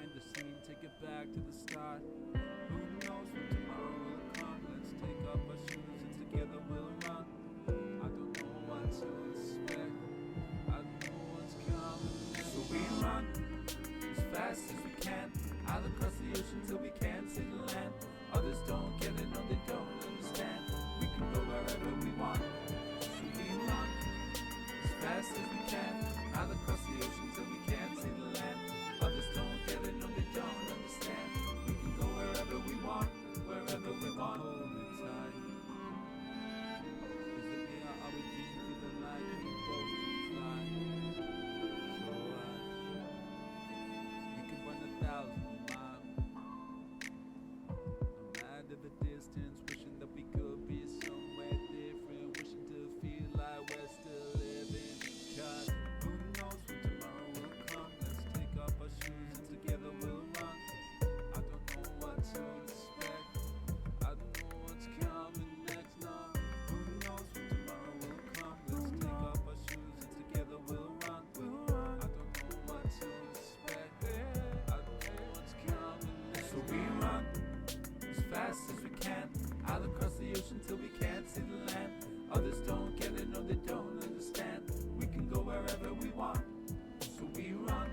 Rewind the scene, take it back to the start. Who knows when tomorrow will come? Let's take off our shoes and together we'll run. I don't know what to expect. I don't know what's coming next. So we run as fast as we can, out across the ocean till we can't see the land. Others don't get it, no they don't understand. We can go wherever we want. So we run as fast as we can, out across the ocean till we can't see the land. Others don't get it, no they don't understand. We can go wherever we want, wherever we want. Hold it tight. Is it me or are we dreaming through the night? We both can fly. So we can run 1,000 miles. I'm mad at the distance, wishing that we could be somewhere different, wishing to feel like we're still living. Cause who knows when tomorrow will come? Let's take off our shoes and together we'll run. I don't know what to expect. I don't know what's coming next. No, who knows when tomorrow will come? Let's take off our shoes and together we'll run. I don't know what to expect. I don't know what's coming next. So we run as fast as we can, out across the ocean till we can't see the land. Others don't get it, no they don't understand. We can go wherever we want. So we run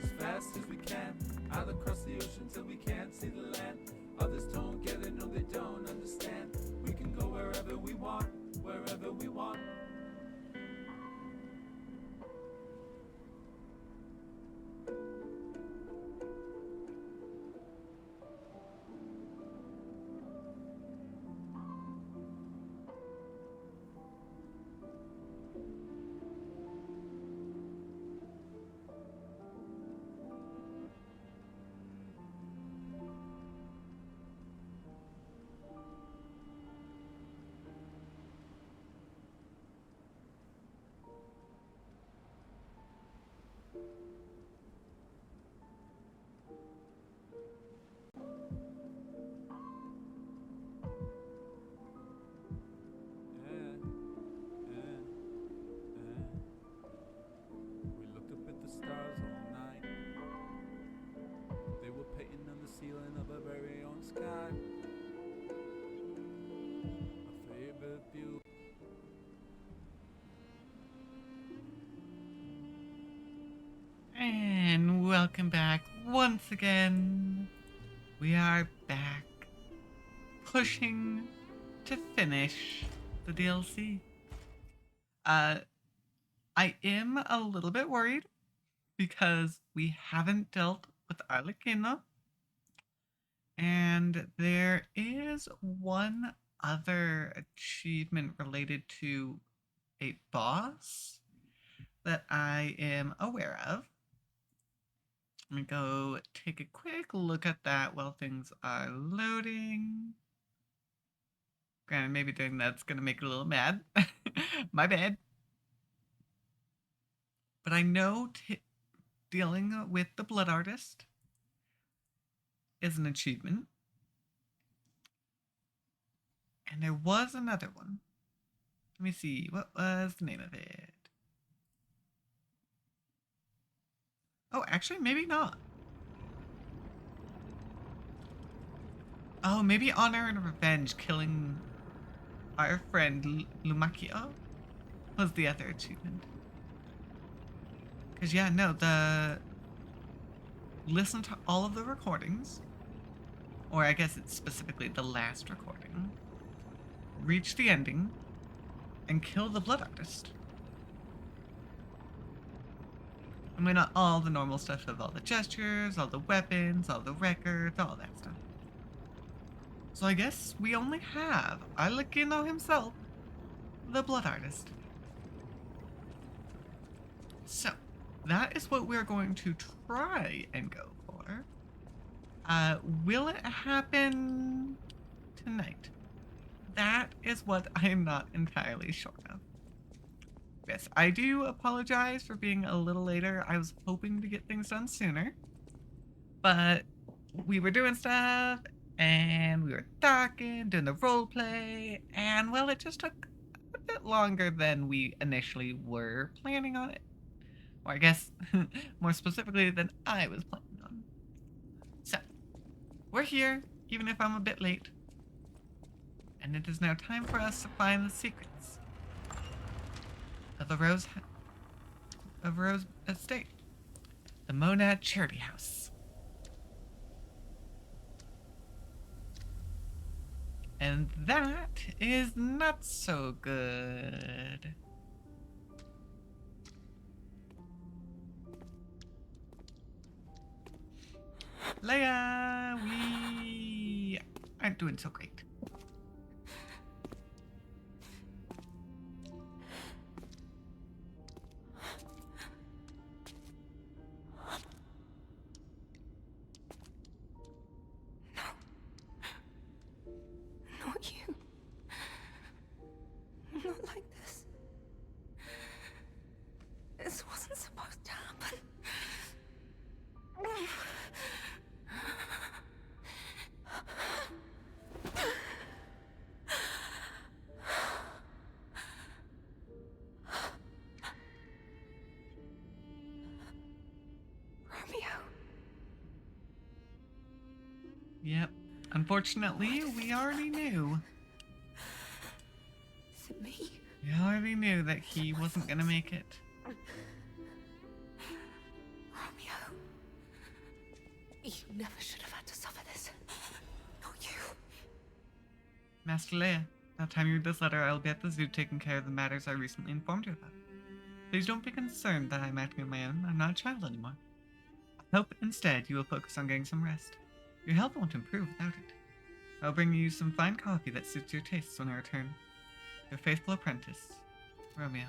as fast as we can, out across the ocean till we can't see the land. Others don't get it, no they don't understand. We can go wherever we want, wherever we want. Yeah, yeah, yeah. We looked up at the stars all night. They were painting on the ceiling of our very own sky. My favorite view. And welcome back once again. We are back pushing to finish the DLC. I am a little bit worried because we haven't dealt with Arlecchino. And there is one other achievement related to a boss that I am aware of. Let me go take a quick look at that while things are loading. Granted, maybe doing that's gonna make it a little mad. My bad. But I know dealing with the Blood Artist is an achievement. And there was another one. Let me see. What was the name of it? Oh, actually, maybe not. Oh, maybe Honor and Revenge killing our friend Lumakio was the other achievement. Because, yeah, no, listen to all of the recordings, or I guess it's specifically the last recording, reach the ending, and kill the Blood Artist. I mean, not all the normal stuff of all the gestures, all the weapons, all the records, all that stuff. So I guess we only have Arlecchino himself, the Blood Artist. So, that is what we're going to try and go for. Will it happen tonight? That is what I am not entirely sure of. Yes, I do apologize for being a little later. I was hoping to get things done sooner, but we were doing stuff and we were talking, doing the role play, and well, it just took a bit longer than we initially were planning on it. Or I guess more specifically than I was planning on. We're here, even if I'm a bit late. And it is now time for us to find the secrets of the Rose Estate, the Monad Charity House. And that is not so good. Leia, we aren't doing so great. Not you. Not like this. This wasn't supposed to happen. Romeo. Yep. Unfortunately, we already knew. Is it me? We already knew that he wasn't gonna make it. Romeo. You never should have had to suffer this. Not you. Master Leia, by the time you read this letter, I'll be at the zoo taking care of the matters I recently informed you about. Please don't be concerned that I'm acting on my own. I'm not a child anymore. I hope instead you will focus on getting some rest. Your health won't improve without it. I'll bring you some fine coffee that suits your tastes when I return. Your faithful apprentice, Romeo.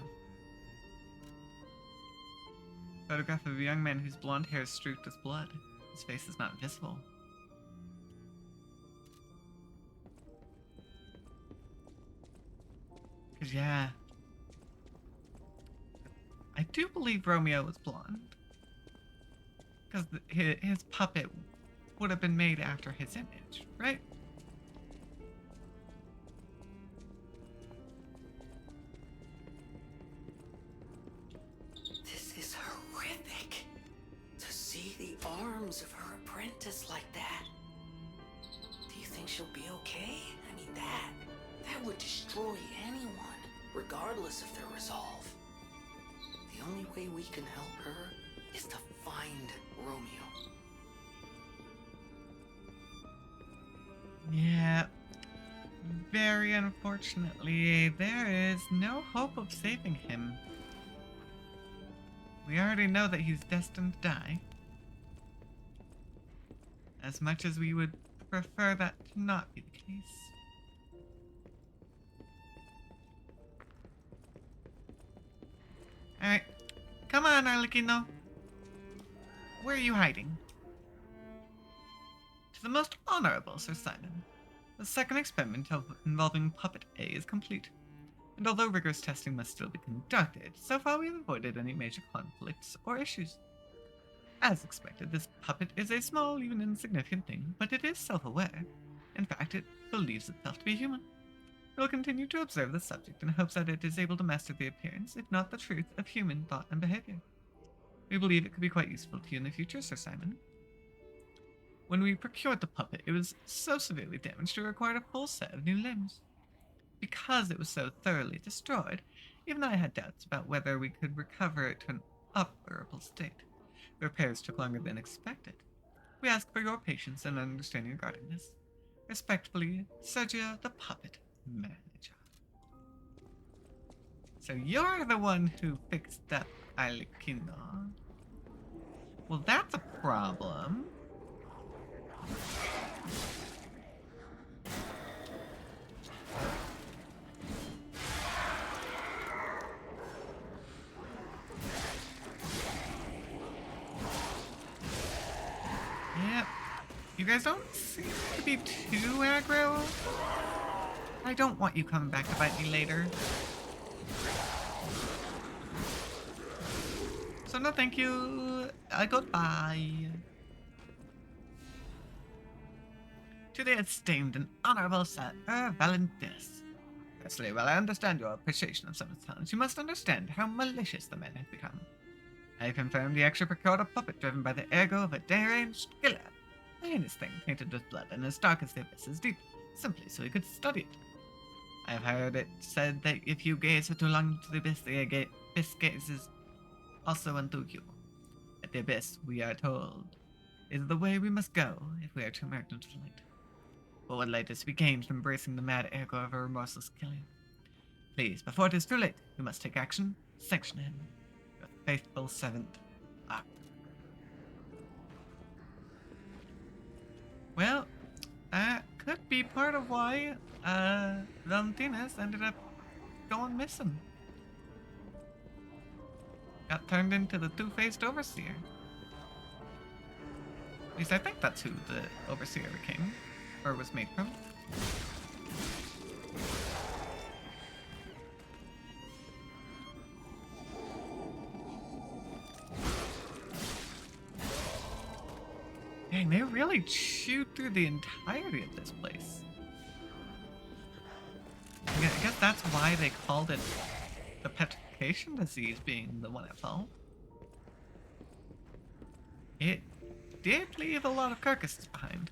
Photograph of a young man whose blonde hair is streaked with blood. His face is not visible. Cause yeah, I do believe Romeo was blonde. Because his puppet would have been made after his image, right? This is horrific. To see the arms of her apprentice like that. Do you think she'll be okay? I mean, that would destroy anyone, regardless of their resolve. The only way we can help her is to find Romeo. Yeah. Very unfortunately, there is no hope of saving him. We already know that he's destined to die. As much as we would prefer that to not be the case. Alright. Come on, Arlecchino. Where are you hiding? To the most honorable Sir Simon. The second experiment involving Puppet A is complete. And although rigorous testing must still be conducted, so far we have avoided any major conflicts or issues. As expected, this puppet is a small, even insignificant thing, but it is self-aware. In fact, it believes itself to be human. We will continue to observe the subject in hopes that it is able to master the appearance, if not the truth, of human thought and behavior. We believe it could be quite useful to you in the future, Sir Simon. When we procured the puppet, it was so severely damaged it required a full set of new limbs. Because it was so thoroughly destroyed, even I had doubts about whether we could recover it to an operable state. The repairs took longer than expected. We ask for your patience and understanding regarding this. Respectfully, Sergio the Puppet Manager. So you're the one who fixed up Arlecchino. Well, that's a problem. Yep. You guys don't seem to be too aggro. I don't want you coming back to bite me later. So no thank you. Goodbye. To the esteemed and honorable Sir Valentinus. Firstly, while I understand your appreciation of some of his talents, you must understand how malicious the man has become. I confirmed he actually procured a puppet driven by the ego of a deranged killer. The heinous thing painted with blood and as dark as the abyss is deep, simply so he could study it. I have heard it said that if you gaze for too long into the abyss, the abyss gazes also unto you. At the abyss, we are told, is the way we must go if we are to emerge into the light. But what light is to be gained from embracing the mad ego of a remorseless killing? Please, before it is too late, we must take action. Sanction him. Your faithful servant, Arthur. Well, that could be part of why Valentinas ended up going missing. Got turned into the two-faced overseer. At least I think that's who the overseer became, or was made from. Dang, they really chewed through the entirety of this place. I guess that's why they called it the petrification disease being the one at fault. It did leave a lot of carcasses behind.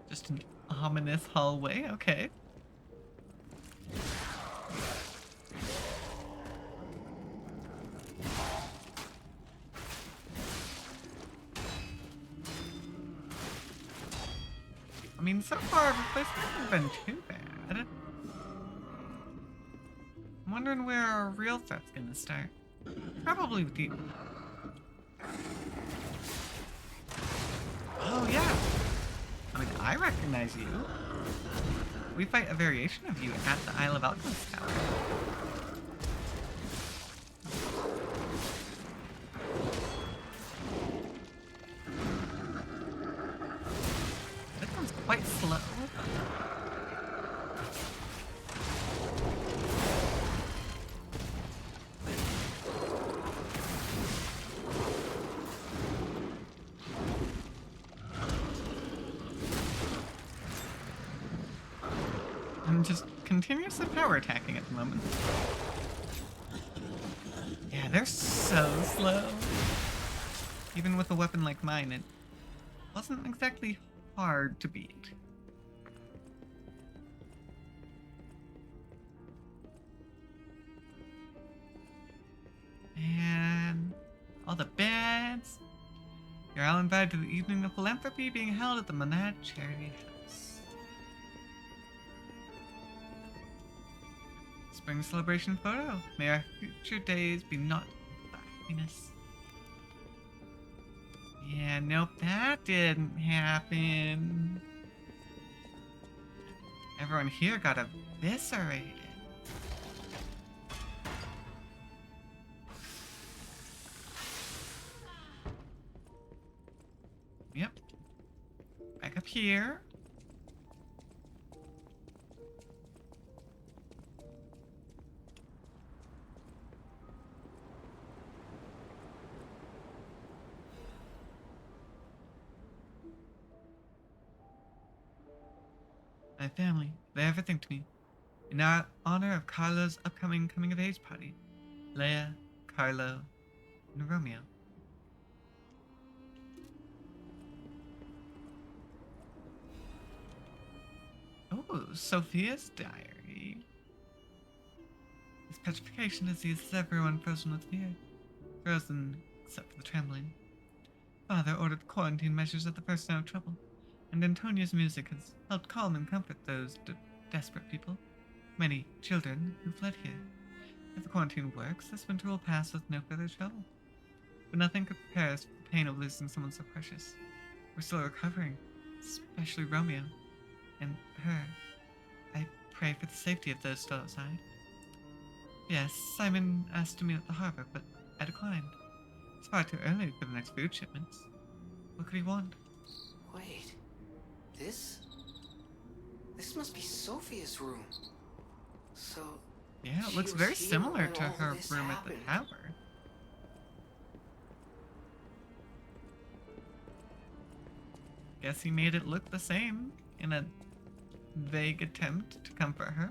Just an ominous hallway, okay. I mean, so far, the place hasn't been too bad. I'm wondering where our real threat's gonna start. Probably with you. Oh, yeah. I mean, I recognize you. We fight a variation of you at the Isle of Alchemist Tower. This one's quite slow. And just continuously power attacking at the moment. Yeah, they're so slow. Even with a weapon like mine, it wasn't exactly hard to beat. And all the beds. You're all invited to the evening of philanthropy being held at the Monad Charity House. Spring celebration photo. May our future days be not without happiness. Yeah, nope, that didn't happen. Everyone here got eviscerated. Yep. Back up here. My family, they're everything to me. In our honor of Carlo's upcoming coming-of-age party, Leia, Carlo, and Romeo. Oh, Sophia's diary. This petrification disease has everyone frozen with fear. Frozen except for the trembling. Father ordered quarantine measures at the first sign of trouble, and Antonia's music has helped calm and comfort those desperate people, many children who fled here. If the quarantine works, this winter will pass with no further trouble. But nothing could prepare us for the pain of losing someone so precious. We're still recovering, especially Romeo. And her. I pray for the safety of those still outside. Yes, Simon asked to meet at the harbor, but I declined. It's far too early for the next food shipments. What could he want? Wait, this must be Sophia's room. So Yeah, it she looks was very here similar when to all her this room at the happened. tower. Guess he made it look the same in a vague attempt to comfort her.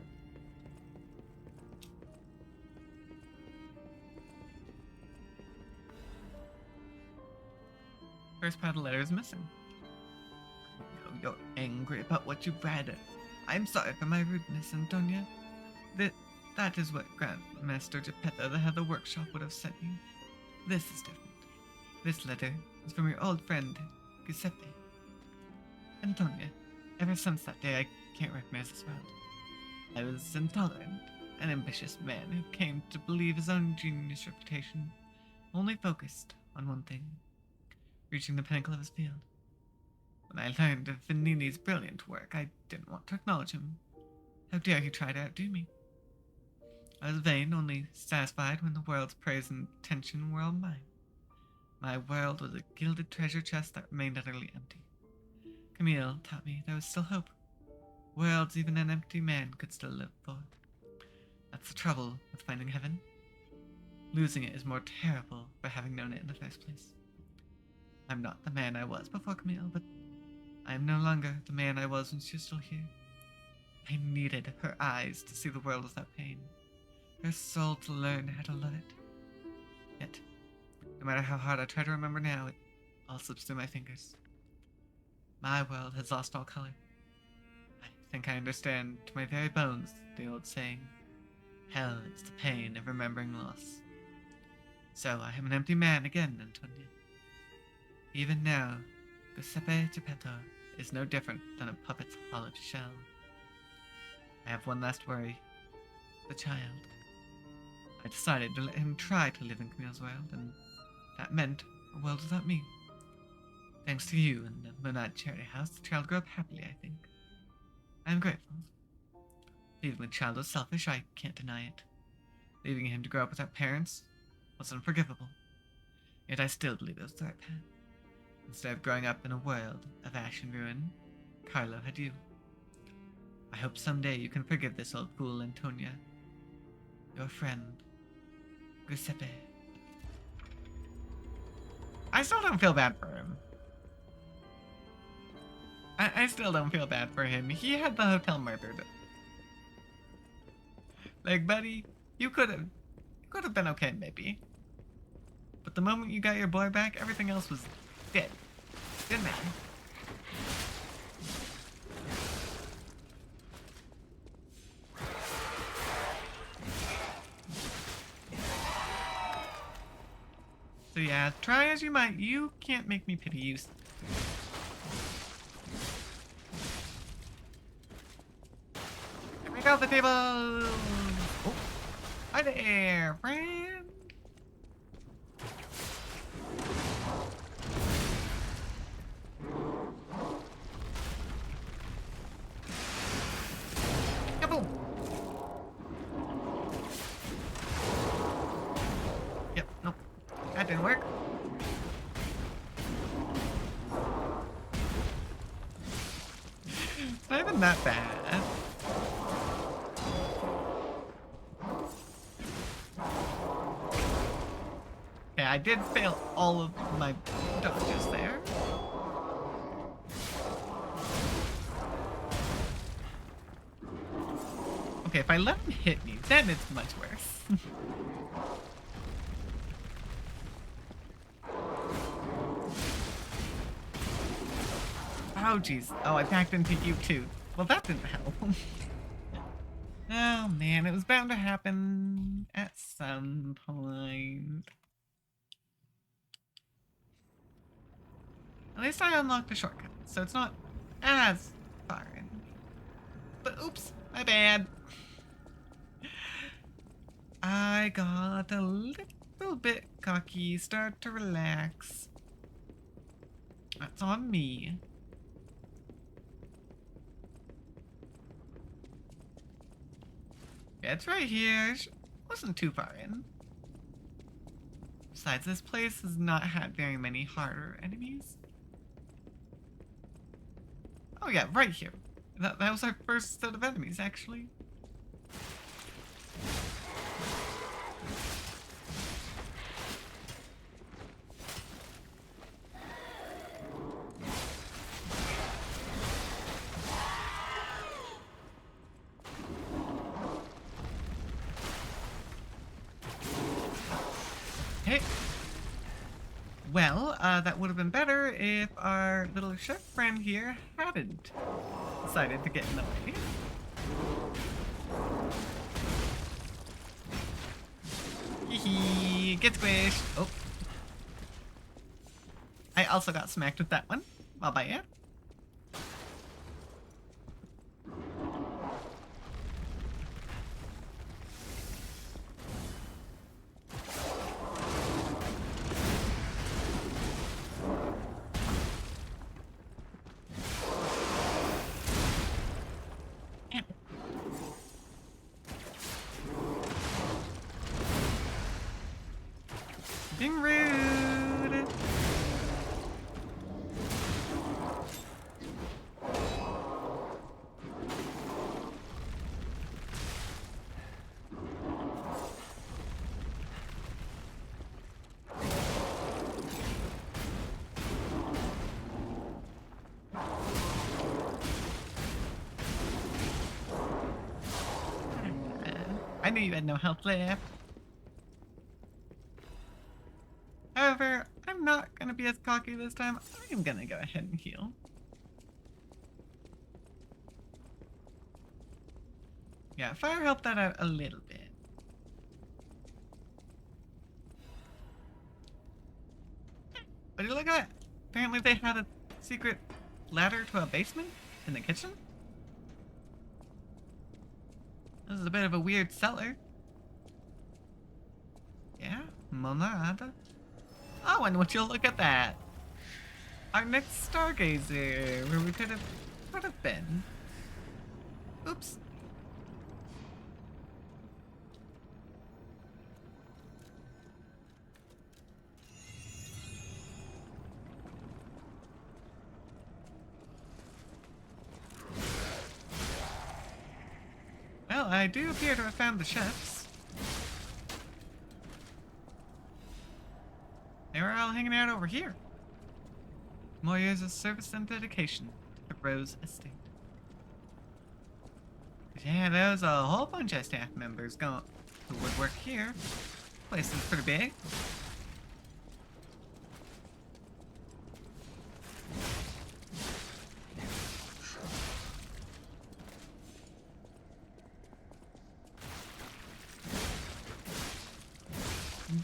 First part of the letter is missing. I know you're angry about what you've read. I'm sorry for my rudeness, Antonia. That is what Grandmaster Geppetto, the head of the workshop, would have sent you. This is different. This letter is from your old friend, Giuseppe. Antonia, ever since that day, I can't recognize this world. I was intolerant, an ambitious man who came to believe his own genius reputation, only focused on one thing, reaching the pinnacle of his field. When I learned of Venini's brilliant work, I didn't want to acknowledge him. How dare he try to outdo me? I was vain, only satisfied when the world's praise and attention were all mine. My world was a gilded treasure chest that remained utterly empty. Camille taught me there was still hope. Worlds even an empty man could still live for. That's the trouble with finding heaven. Losing it is more terrible for having known it in the first place. I'm not the man I was before Camille, but I am no longer the man I was when she was still here. I needed her eyes to see the world without pain, her soul to learn how to love it. Yet, no matter how hard I try to remember now, it all slips through my fingers. My world has lost all color. I think I understand to my very bones the old saying, hell is the pain of remembering loss. So I am an empty man again, Antonia. Even now, Giuseppe Geppetto is no different than a puppet's hollowed shell. I have one last worry. The child. I decided to let him try to live in Camille's world, and that meant a world without me. Thanks to you and the Monad Charity House, the child grew up happily, I think. I am grateful. Leaving the child was selfish, I can't deny it. Leaving him to grow up without parents was unforgivable. Yet I still believe it was the right path. Instead of growing up in a world of ash and ruin, Carlo had you. I hope someday you can forgive this old fool, Antonia. Your friend, Giuseppe. I still don't feel bad for him. I still don't feel bad for him. He had the hotel murdered. Like, buddy, you could have been okay, maybe. But the moment you got your boy back, everything else was dead. Didn't it? So yeah, try as you might, you can't make me pity you. Break out the table! Oh. Hi there, friend! Kaboom! Yep, nope. That didn't work. It's not even that bad. Okay, I did fail all of my dodges there. Okay, if I let him hit me, then it's much worse. Oh, jeez. Oh, I backed into you, too. Well, that didn't help. Oh, man. It was bound to happen at some point. At least I unlocked a shortcut, so it's not as far in. But oops, my bad. I got a little bit cocky, start to relax. That's on me. Yeah, it's right here. Wasn't too far in. Besides, this place has not had very many harder enemies. Oh yeah, right here. That was our first set of enemies, actually. Okay. Well, that would have been better if our little chef friend here hadn't decided to get in the way. Hee, get squished. Oh. I also got smacked with that one. I'll buy it. Being rude. I knew you had no health left. However, I'm not gonna be as cocky this time. I'm gonna go ahead and heal. Yeah, fire helped that out a little bit. But look at that. Apparently they had a secret ladder to a basement in the kitchen. This is a bit of a weird cellar. Yeah, Monada. Oh, and would you look at that? Our next stargazer, where we could have been. Oops. Well, I do appear to have found the chefs. They were all hanging out over here. More years of service and dedication to the Rose Estate. But yeah, there was a whole bunch of staff members who would work here. Place is pretty big.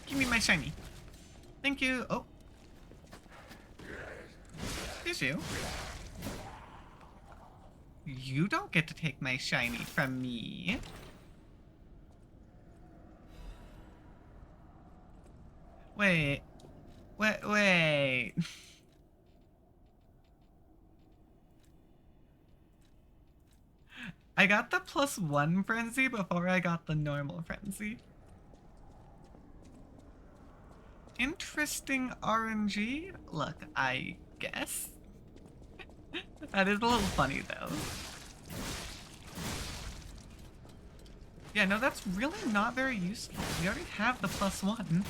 Give me my shiny. Thank you. Oh. Here's you. You don't get to take my shiny from me. Wait. Wait. I got the +1 frenzy before I got the normal frenzy. Interesting RNG? Look, I guess. That is a little funny, though. Yeah, no, that's really not very useful. We already have the +1.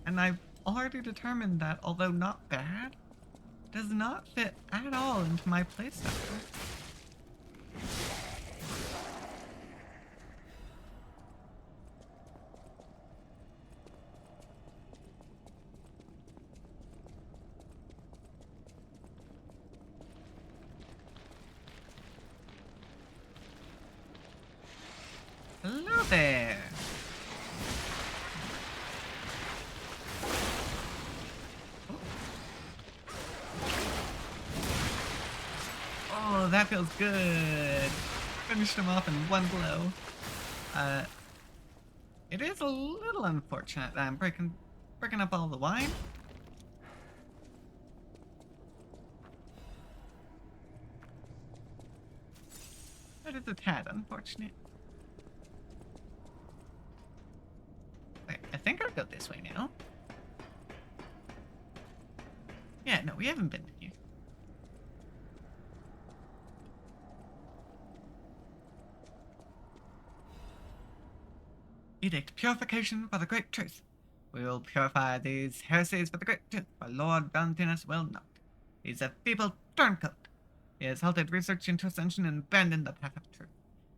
And I've already determined that, although not bad, does not fit at all into my playstyle. Hello there. Oh, that feels good. Finished him off in one blow. It is a little unfortunate that I'm breaking up all the wine. That is a tad unfortunate. Wait, I think I'll go this way now. Yeah, no, we haven't been here. Edict purification for the great truth. We will purify these heresies for the great truth, for Lord Valentinus will not. He is a feeble turncoat. He has halted research into ascension and abandoned the path of truth.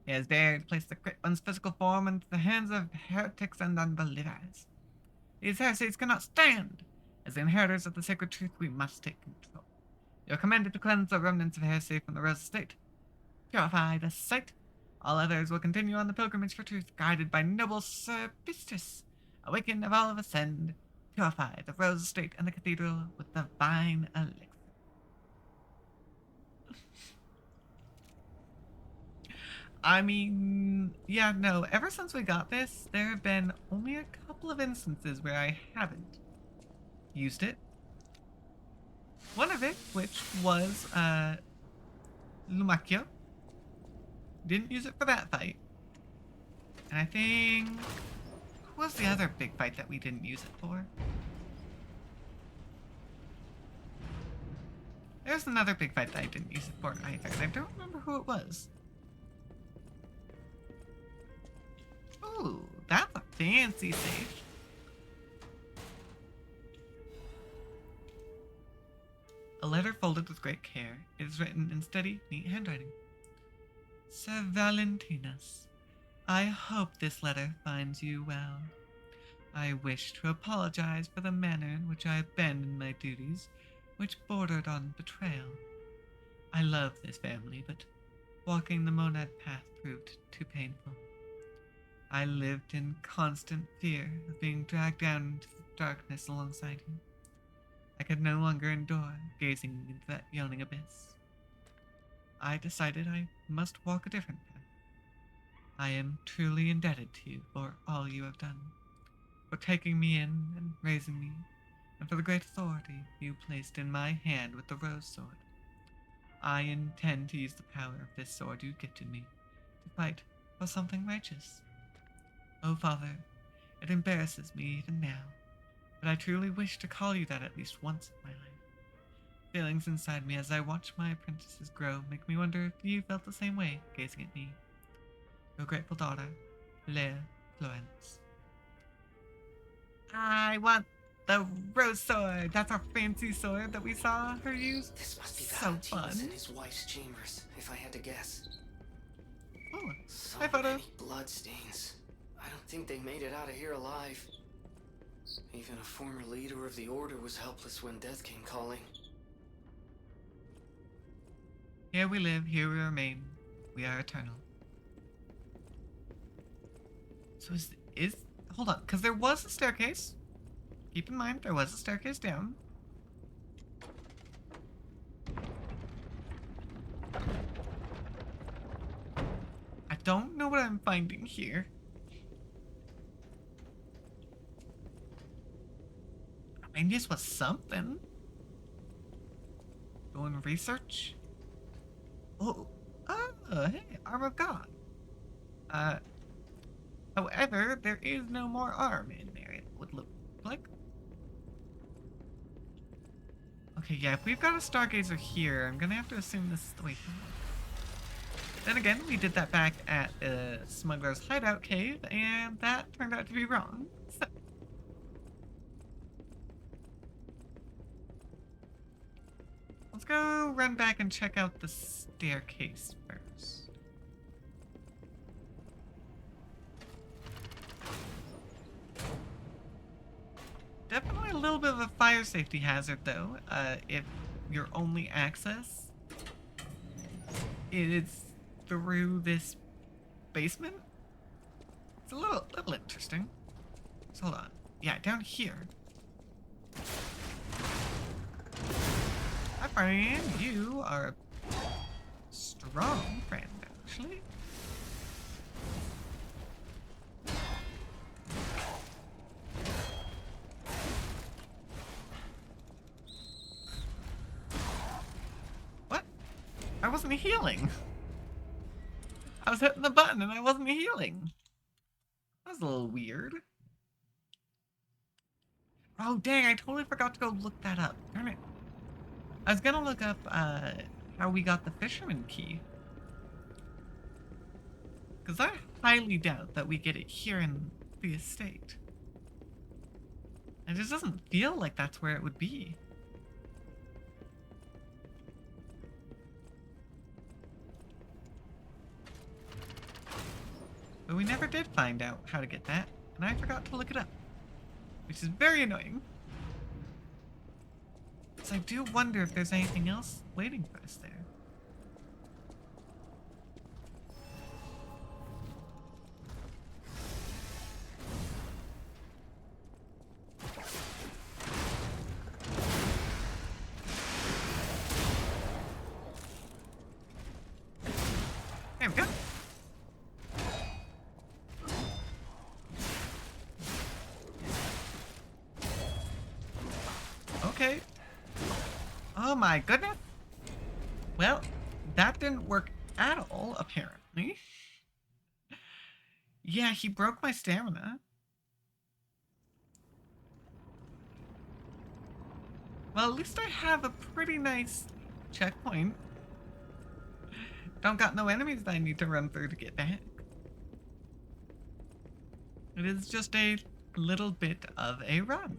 He has dared place the Great One's physical form into the hands of heretics and unbelievers. These heresies cannot stand. As the inheritors of the sacred truth, we must take control. You are commanded to cleanse the remnants of heresy from the Rose Estate. Purify the site. All others will continue on the pilgrimage for truth, guided by noble Sir Pistis. Awaken, of all of ascend. Purify the Rose Estate and the cathedral with divine elixir. I mean, yeah, no, ever since we got this, there have been only a couple of instances where I haven't used it. One of it, which was, Lumacchio. Didn't use it for that fight. And I think... What was the other big fight that we didn't use it for? There's another big fight that I didn't use it for either, and I don't remember who it was. Ooh, that's a fancy safe. A letter folded with great care. It is written in steady, neat handwriting. Sir Valentinus, I hope this letter finds you well. I wish to apologize for the manner in which I abandoned my duties, which bordered on betrayal. I love this family, but walking the Monad path proved too painful. I lived in constant fear of being dragged down into the darkness alongside you. I could no longer endure gazing into that yawning abyss. I decided I must walk a different path. I am truly indebted to you for all you have done, for taking me in and raising me, and for the great authority you placed in my hand with the rose sword. I intend to use the power of this sword you gifted me to fight for something righteous. Oh, Father, it embarrasses me even now, but I truly wish to call you that at least once in my life. Feelings inside me as I watch my apprentices grow make me wonder if you felt the same way gazing at me. Your grateful daughter, Leia Florence. I want the rose sword. That's our fancy sword that we saw her use. This must be So Valentinus fun. in his wife's chambers, if I had to guess. Oh, So hi, photo. many bloodstains. I don't think they made it out of here alive. Even a former leader of the Order was helpless when death came calling. Here we live, here we remain. We are eternal. So is hold on, because there was a staircase. Keep in mind, there was a staircase down. I don't know what I'm finding here. I mean, this was something. Go and research. Oh, hey, Arm of God. However, there is no more arm in there, it would look like. Okay, yeah, if we've got a Stargazer here, I'm gonna have to assume this is the way forward. Then again, we did that back at Smuggler's Hideout Cave, and that turned out to be wrong. So. Let's go run back and check out the staircase first. Definitely a little bit of a fire safety hazard, though, if your only access is through this basement. It's a little interesting. So hold on. Yeah, down here. Hi, friend. You are a strong friend, actually. What? I wasn't healing. I was hitting the button and I wasn't healing. That was a little weird. Oh, dang, I totally forgot to go look that up. Darn it. I was gonna look up, how we got the Fisherman Key. Because I highly doubt that we get it here in the estate. It just doesn't feel like that's where it would be. But we never did find out how to get that, and I forgot to look it up. which is very annoying. So I do wonder if there's anything else waiting for us there. There we go. Okay. Oh my goodness. Well, that didn't work at all, apparently. Yeah, he broke my stamina. Well, at least I have a pretty nice checkpoint. Don't got no enemies that I need to run through to get back. It is just a little bit of a run.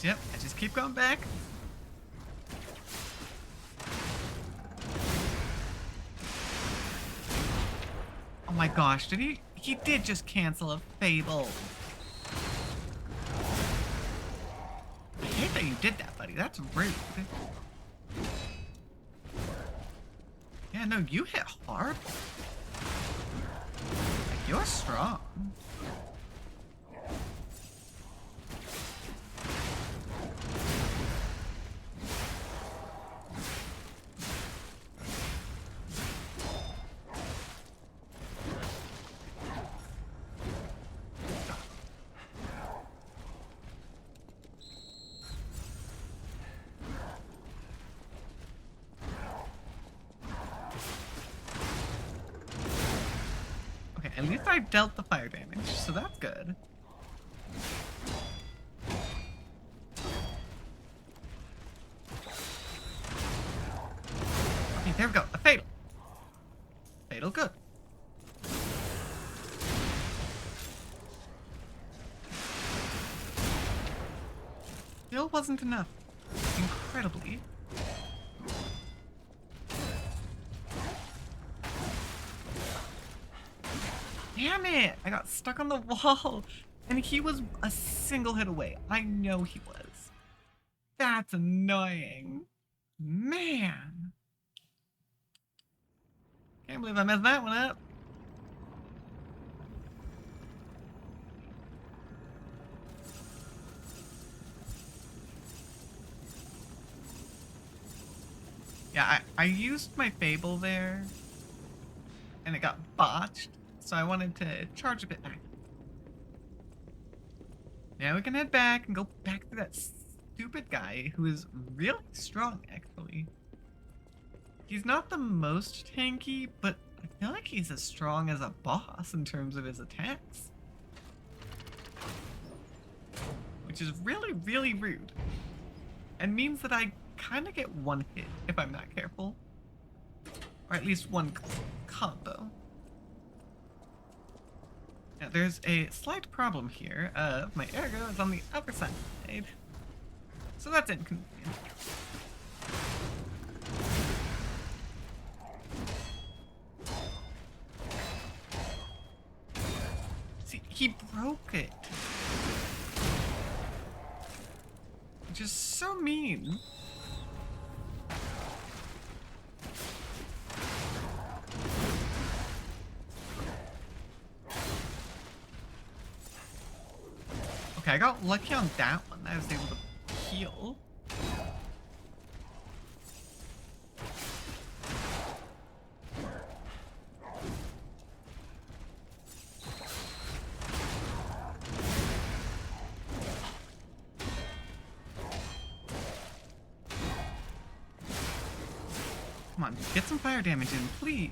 Yep, I just keep going back. Oh my gosh, did he? He did just cancel a Fable. I hate that you did that, buddy. That's rude. Yeah, no, you hit hard. Like, you're strong. At least I dealt the fire damage, so that's good. Okay, there we go. A fatal. Fatal, good. Still wasn't enough. Incredibly. Damn it! I got stuck on the wall. And he was a single hit away. I know he was. That's annoying. Man. Can't believe I messed that one up. Yeah, I used my Fable there. And it got botched. So I wanted to charge a bit back. Now we can head back and go back to that stupid guy who is really strong, actually. He's not the most tanky, but I feel like he's as strong as a boss in terms of his attacks. Which is really, really rude. And means that I kind of get one hit if I'm not careful. Or at least one combo. Now, there's a slight problem here. My ergo is on the other side. So that's inconvenient. See, he broke it. Which is so mean. Okay, I got lucky on that one. I was able to heal. Come on, get some fire damage in, please.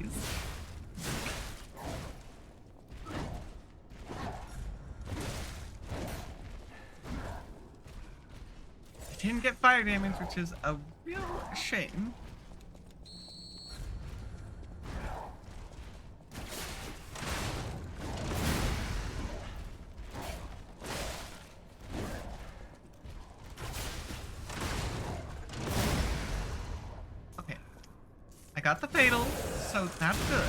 Didn't get fire damage, which is a real shame. got the fatal, so that's good.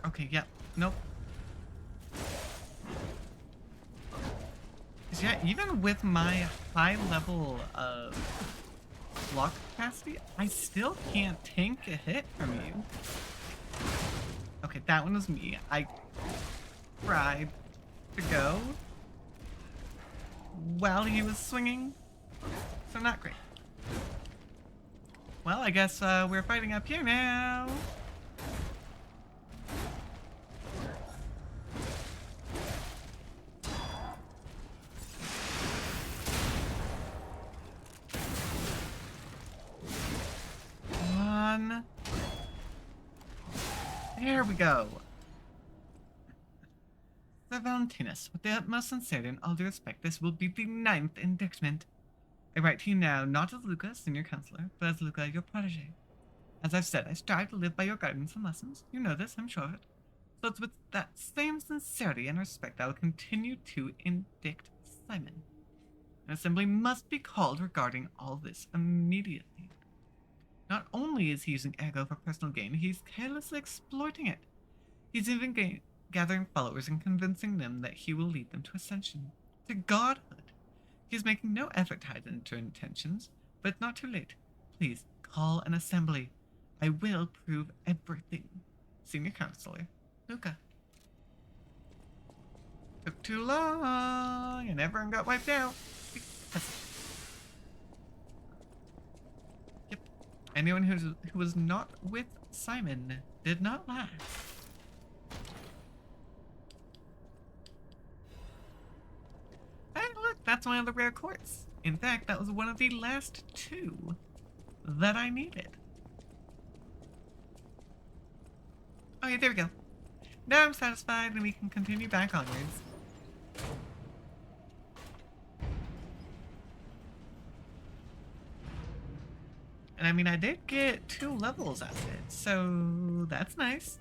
Okay, yeah, nope. 'Cause yeah, even with my high level of block capacity, I still can't tank a hit from you. Okay, that one was me. I tried to go while he was swinging, so not great. Well, I guess we're fighting up here now. One. There we go. Sir Valentinus, with the utmost sincerity and all due respect, this will be the 9th indictment. I write to you now, not as Luca, senior counselor, but as Luca, your protege. As I've said, I strive to live by your guidance and lessons. You know this, I'm sure of it. So it's with that same sincerity and respect I will continue to indict Simon. An assembly must be called regarding all this immediately. Not only is he using Ego for personal gain, he's carelessly exploiting it. He's even gathering followers and convincing them that he will lead them to ascension, to godhood. He's making no effort to hide his true intentions, but it's not too late. Please, call an assembly. I will prove everything. Senior Counselor, Luca. Took too long, and everyone got wiped out. Yep. Anyone who was not with Simon did not last. Hey, look, that's one of the rare quartz. In fact, that was one of the last 2 that I needed. Okay, there we go. Now I'm satisfied and we can continue back onwards. And I mean, I did get 2 levels out of it, so that's nice.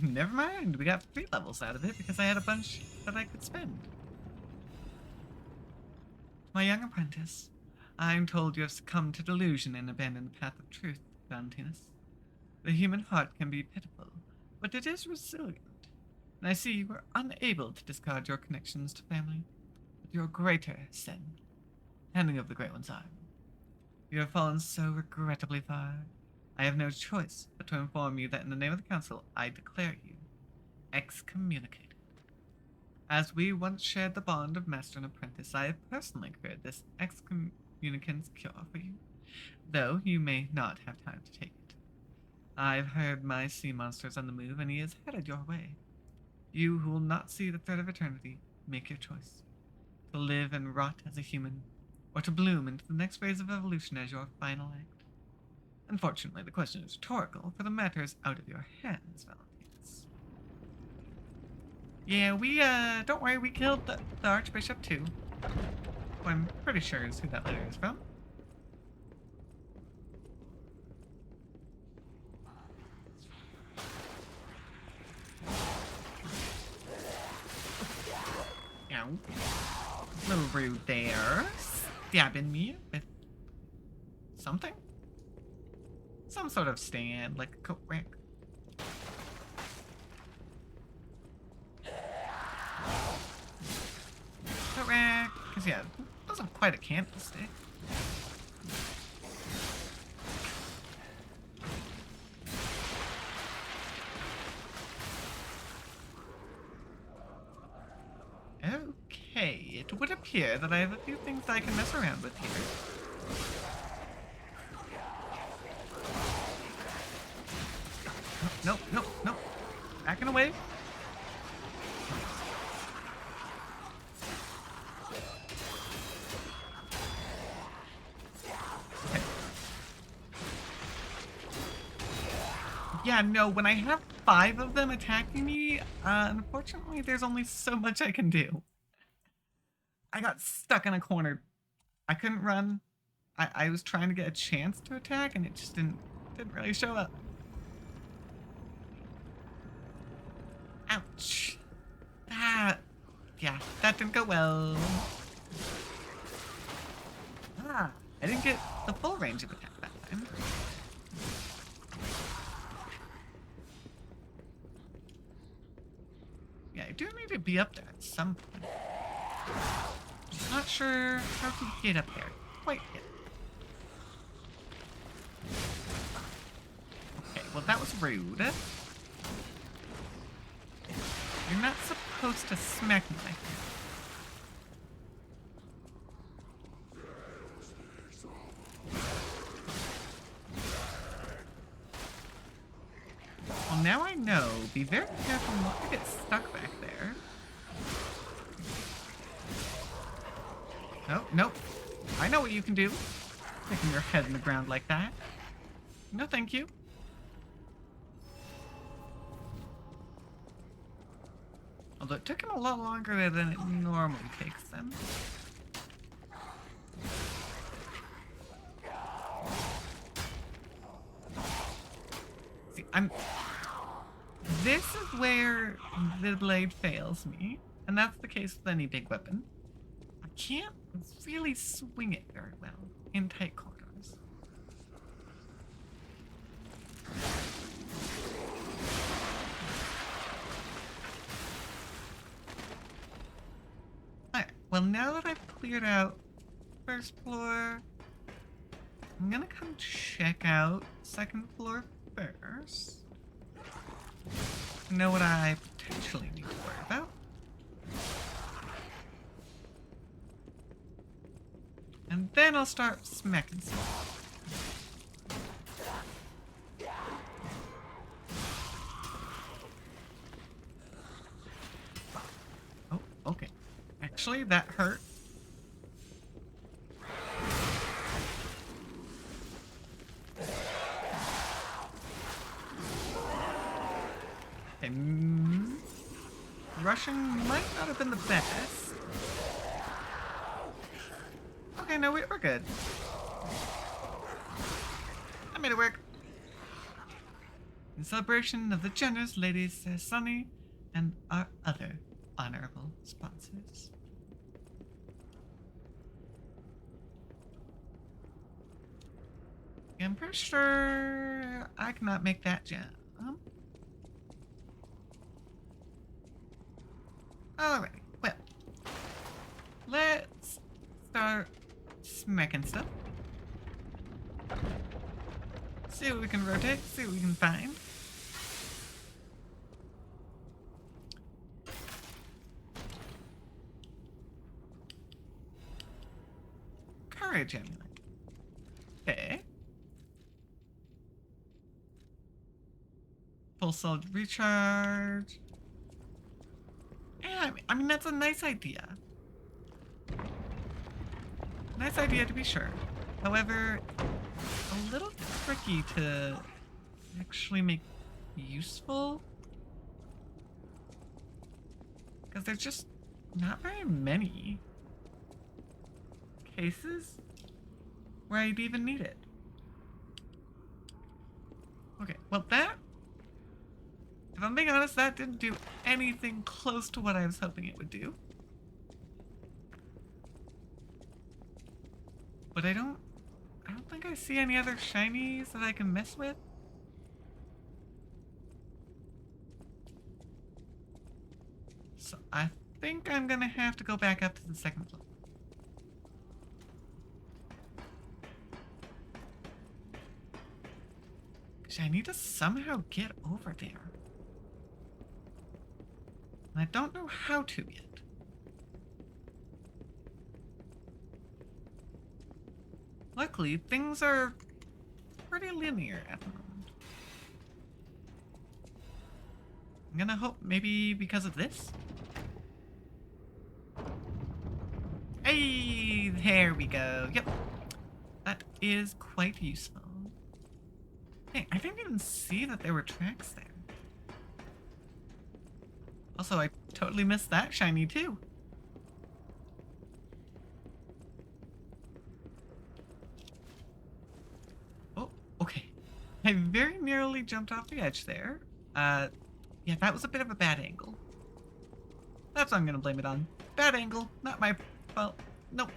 Never mind, we got 3 levels out of it because I had a bunch that I could spend. My young apprentice, I'm told you have succumbed to delusion and abandoned the path of truth, Valentinus. The human heart can be pitiful, but it is resilient. And I see you were unable to discard your connections to family, with your greater sin, handing of the Great One's arm. You have fallen so regrettably far. I have no choice but to inform you that in the name of the Council, I declare you excommunicated. As we once shared the bond of master and apprentice, I have personally created this excommunicant's cure for you, though you may not have time to take it. I've heard my sea monster's on the move, and he is headed your way. You who will not see the thread of eternity, make your choice. To live and rot as a human, or to bloom into the next phase of evolution as your final act. Unfortunately, the question is rhetorical, for the matter is out of your hands, Valentinus. Yeah, we, don't worry, we killed the Archbishop too. Who I'm pretty sure is who that letter is from. Ow. A little rude there. Stabbing me with something? Some sort of stand, like a coat rack. Coat rack, because yeah, it wasn't quite a candlestick. Okay, it would appear that I have a few things I can mess around with here. Nope, nope, nope. Backing away. Okay. Yeah, no, when I have 5 of them attacking me, unfortunately, there's only so much I can do. I got stuck in a corner. I couldn't run. I was trying to get a chance to attack, and it just didn't really show up. Ouch. That didn't go well. I didn't get the full range of attack that time. Yeah, I do need to be up there at some point. Just not sure how to get up there quite yet. Okay, well that was rude. You're not supposed to smack me like that. Well, now I know. Be very careful not to get stuck back there. Oh, nope. I know what you can do. Sticking your head in the ground like that. No, thank you. Although it took him a lot longer than it normally takes them. See, this is where the blade fails me, and that's the case with any big weapon. I can't really swing it very well in tight corners. Alright, well now that I've cleared out first floor, I'm gonna come check out second floor first. Know what I potentially need to worry about. And then I'll start smacking stuff. Oh, okay. Actually, that hurt. Okay, rushing might not have been the best. Okay, no, we're good. I made it work. In celebration of the generous ladies, Sunny, and our other honorable sponsors. I'm pretty sure I cannot make that jump. Alright, well, let's start smacking stuff. See what we can rotate, see what we can find. Courage amulet. Okay. Full solid recharge. Yeah, I mean, that's a nice idea. Nice idea to be sure. However, a little tricky to actually make useful. Because there's just not very many cases where I'd even need it. Okay, well that, if I'm being honest, that didn't do anything close to what I was hoping it would do. But I don't think I see any other shinies that I can mess with. So I think I'm gonna have to go back up to the second floor. Because I need to somehow get over there. And I don't know how to yet. Luckily, things are pretty linear at the moment. I'm gonna hope maybe because of this. Hey, there we go. Yep. That is quite useful. Hey, I didn't even see that there were tracks there. Also, I totally missed that shiny too. Oh, okay. I very nearly jumped off the edge there. Yeah, that was a bit of a bad angle. That's what I'm gonna blame it on. Bad angle, not my fault. Nope.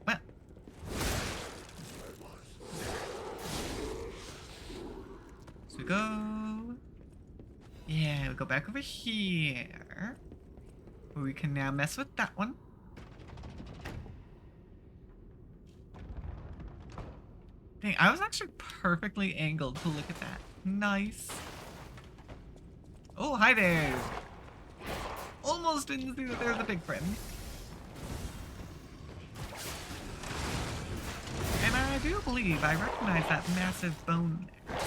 Well. So we go. Yeah, we go back over here. We can now mess with that one. Dang, I was actually perfectly angled to look at that. Nice. Oh, hi there. Almost didn't see that there was a big friend. And I do believe I recognize that massive bone there.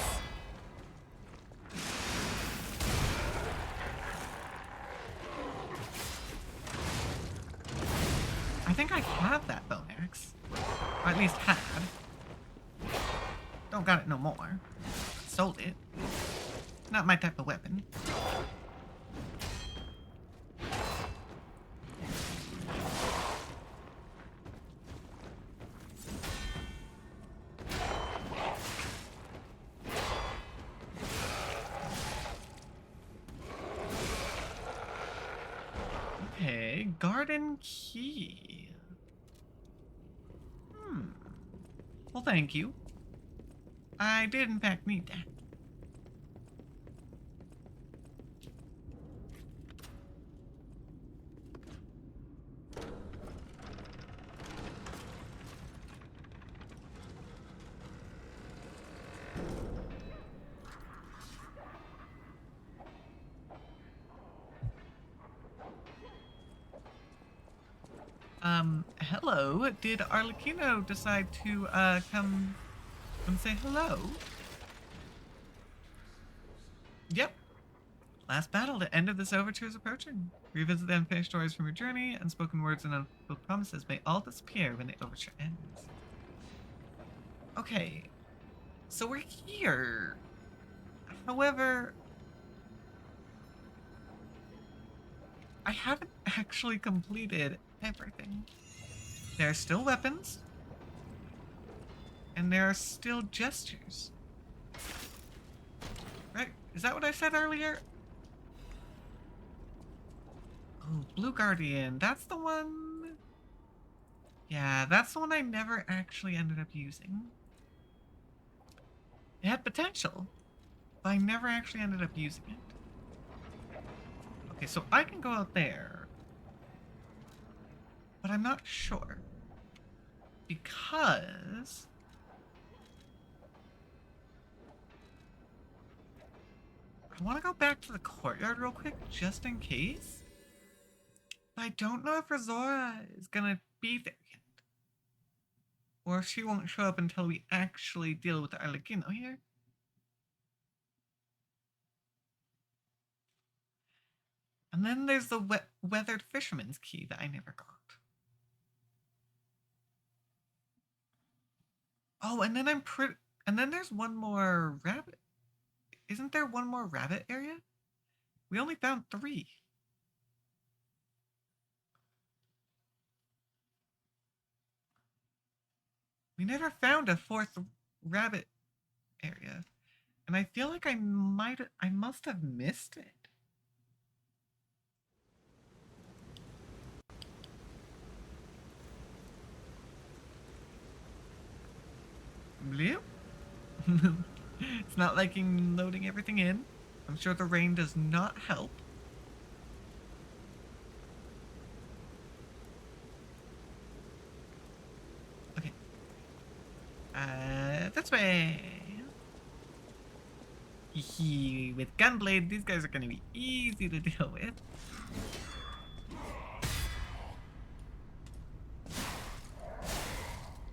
I think I have that bone axe. Or at least had. Don't got it no more. Sold it. Not my type of weapon. Okay, garden key. Well, thank you. I did in fact need that. Hello. Did Arlecchino decide to, come and say hello? Yep. Last battle. The end of this overture is approaching. Revisit the unfinished stories from your journey. Unspoken words and unfulfilled promises may all disappear when the overture ends. Okay. So we're here. However, I haven't actually completed everything. There are still weapons. And there are still gestures. Right? Is that what I said earlier? Oh, Blue Guardian. That's the one... Yeah, that's the one I never actually ended up using. It had potential, but I never actually ended up using it. Okay, so I can go out there. But I'm not sure. Because... I want to go back to the courtyard real quick, just in case. But I don't know if Razora is gonna be there yet. Or if she won't show up until we actually deal with the Arlecchino here. And then there's the weathered fisherman's key that I never got. Oh, and then and then there's one more rabbit. Isn't there one more rabbit area? We only found 3. We never found a 4th rabbit area. And I feel like I must have missed it. Bloop. It's not liking loading everything in. I'm sure the rain does not help. Okay. This way. With Gunblade, these guys are gonna be easy to deal with.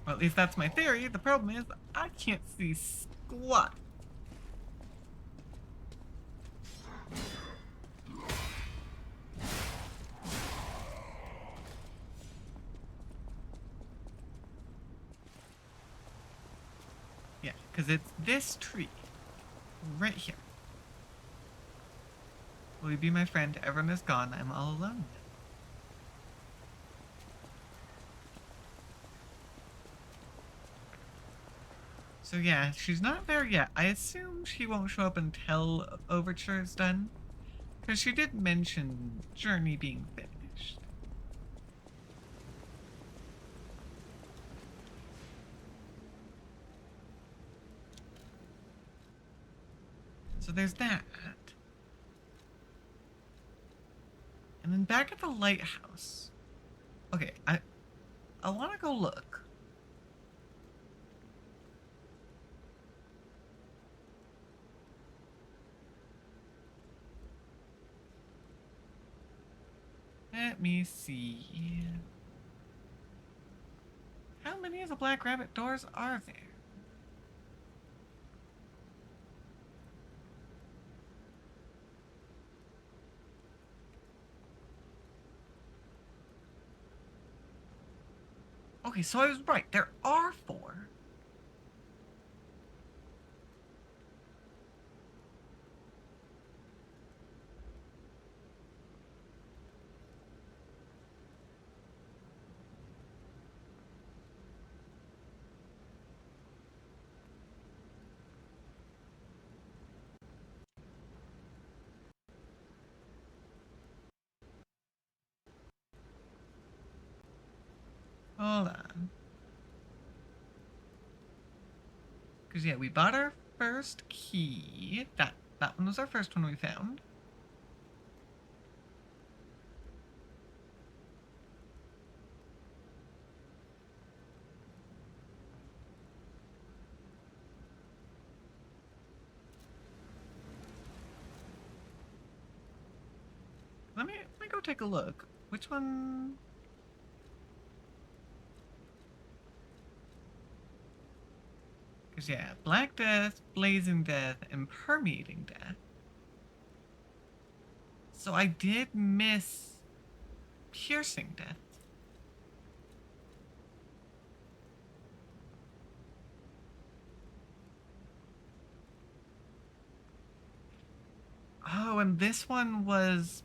Well, at least that's my theory. The problem is, I can't see squat. Because it's this tree. Right here. Will you be my friend? Everyone is gone. I'm all alone. So yeah, she's not there yet. I assume she won't show up until Overture is done. Because she did mention Journey being finished. So there's that. And then back at the lighthouse. Okay, I want to go look. Let me see. How many of the Black Rabbit doors are there? Okay, so I was right. There are 4. Hold on. Because, yeah, we bought our first key. That one was our first one we found. Let me go take a look. Which one? Because, yeah, Black Death, Blazing Death, and Permeating Death. So I did miss Piercing Death. Oh, and this one was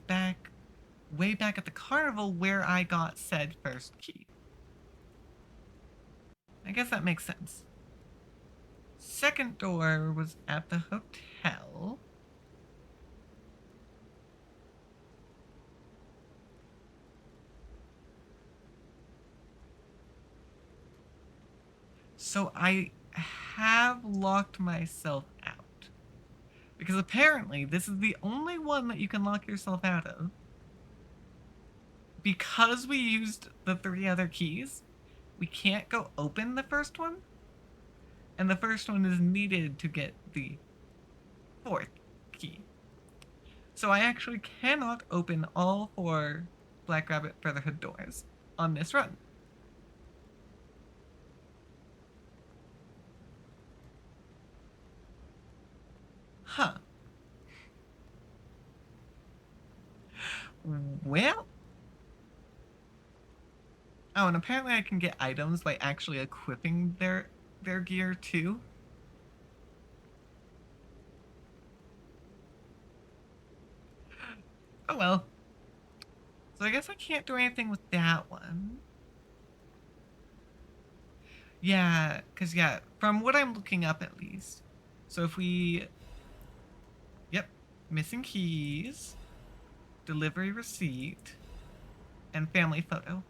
way back at the carnival where I got said first key. I guess that makes sense. Second door was at the hotel. So I have locked myself out. Because apparently this is the only one that you can lock yourself out of. Because we used the 3 other keys, we can't go open the first one. And the first one is needed to get the 4th key. So I actually cannot open all 4 Black Rabbit Brotherhood doors on this run. Huh. Well. Oh, and apparently I can get items by actually equipping their gear too. Oh well. So I guess I can't do anything with that one. Yeah, because, yeah, from what I'm looking up at least. So if we... Yep. Missing keys. Delivery receipt. And family photo.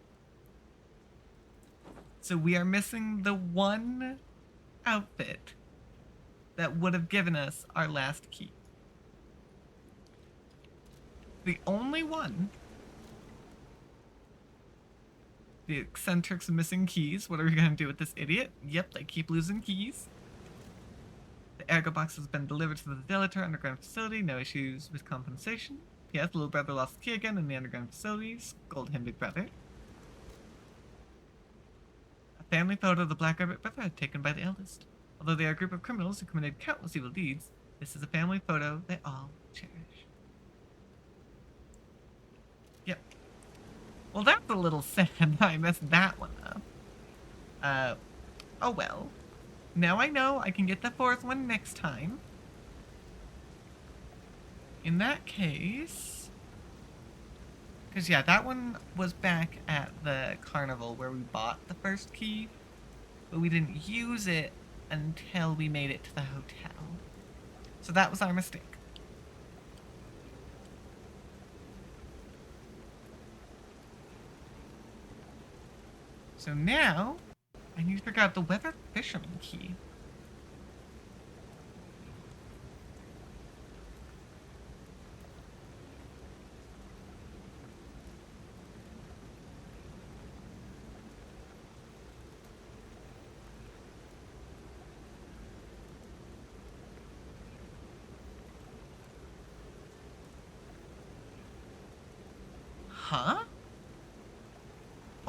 So we are missing the one outfit that would have given us our last key. The only one. The eccentrics missing keys. What are we going to do with this idiot? Yep, they keep losing keys. The Ergo box has been delivered to the Delator underground facility. No issues with compensation. Yes, little brother lost the key again in the underground facility. Scold him, big brother. A family photo of the Black Rabbit Brotherhood taken by the eldest. Although they are a group of criminals who committed countless evil deeds, this is a family photo they all cherish. Yep. Well, that's a little sad. I messed that one up. Oh well. now I know I can get the fourth one next time. In that case... Because, yeah, that one was back at the carnival where we bought the first key. But we didn't use it until we made it to the hotel. So that was our mistake. So now, I need to figure out the Weather Fisherman key. Huh?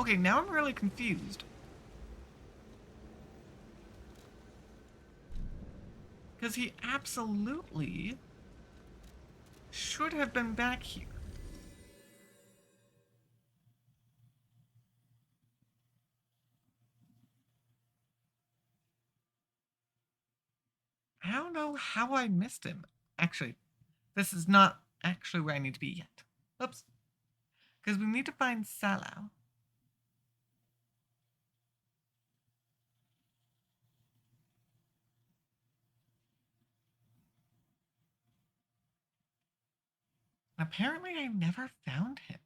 Okay, now I'm really confused. Because he absolutely should have been back here. I don't know how I missed him. Actually, this is not actually where I need to be yet. Oops. Because we need to find Salao. Apparently, I never found him.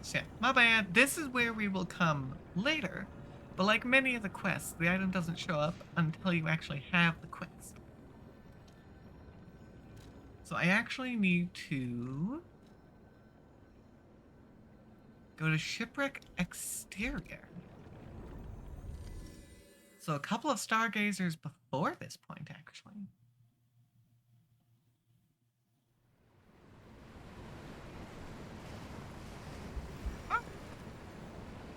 Shit, my bad. This is where we will come later. But like many of the quests, the item doesn't show up until you actually have the quest. So I actually need to go to Shipwreck Exterior. So a couple of stargazers before this point, actually. Oh,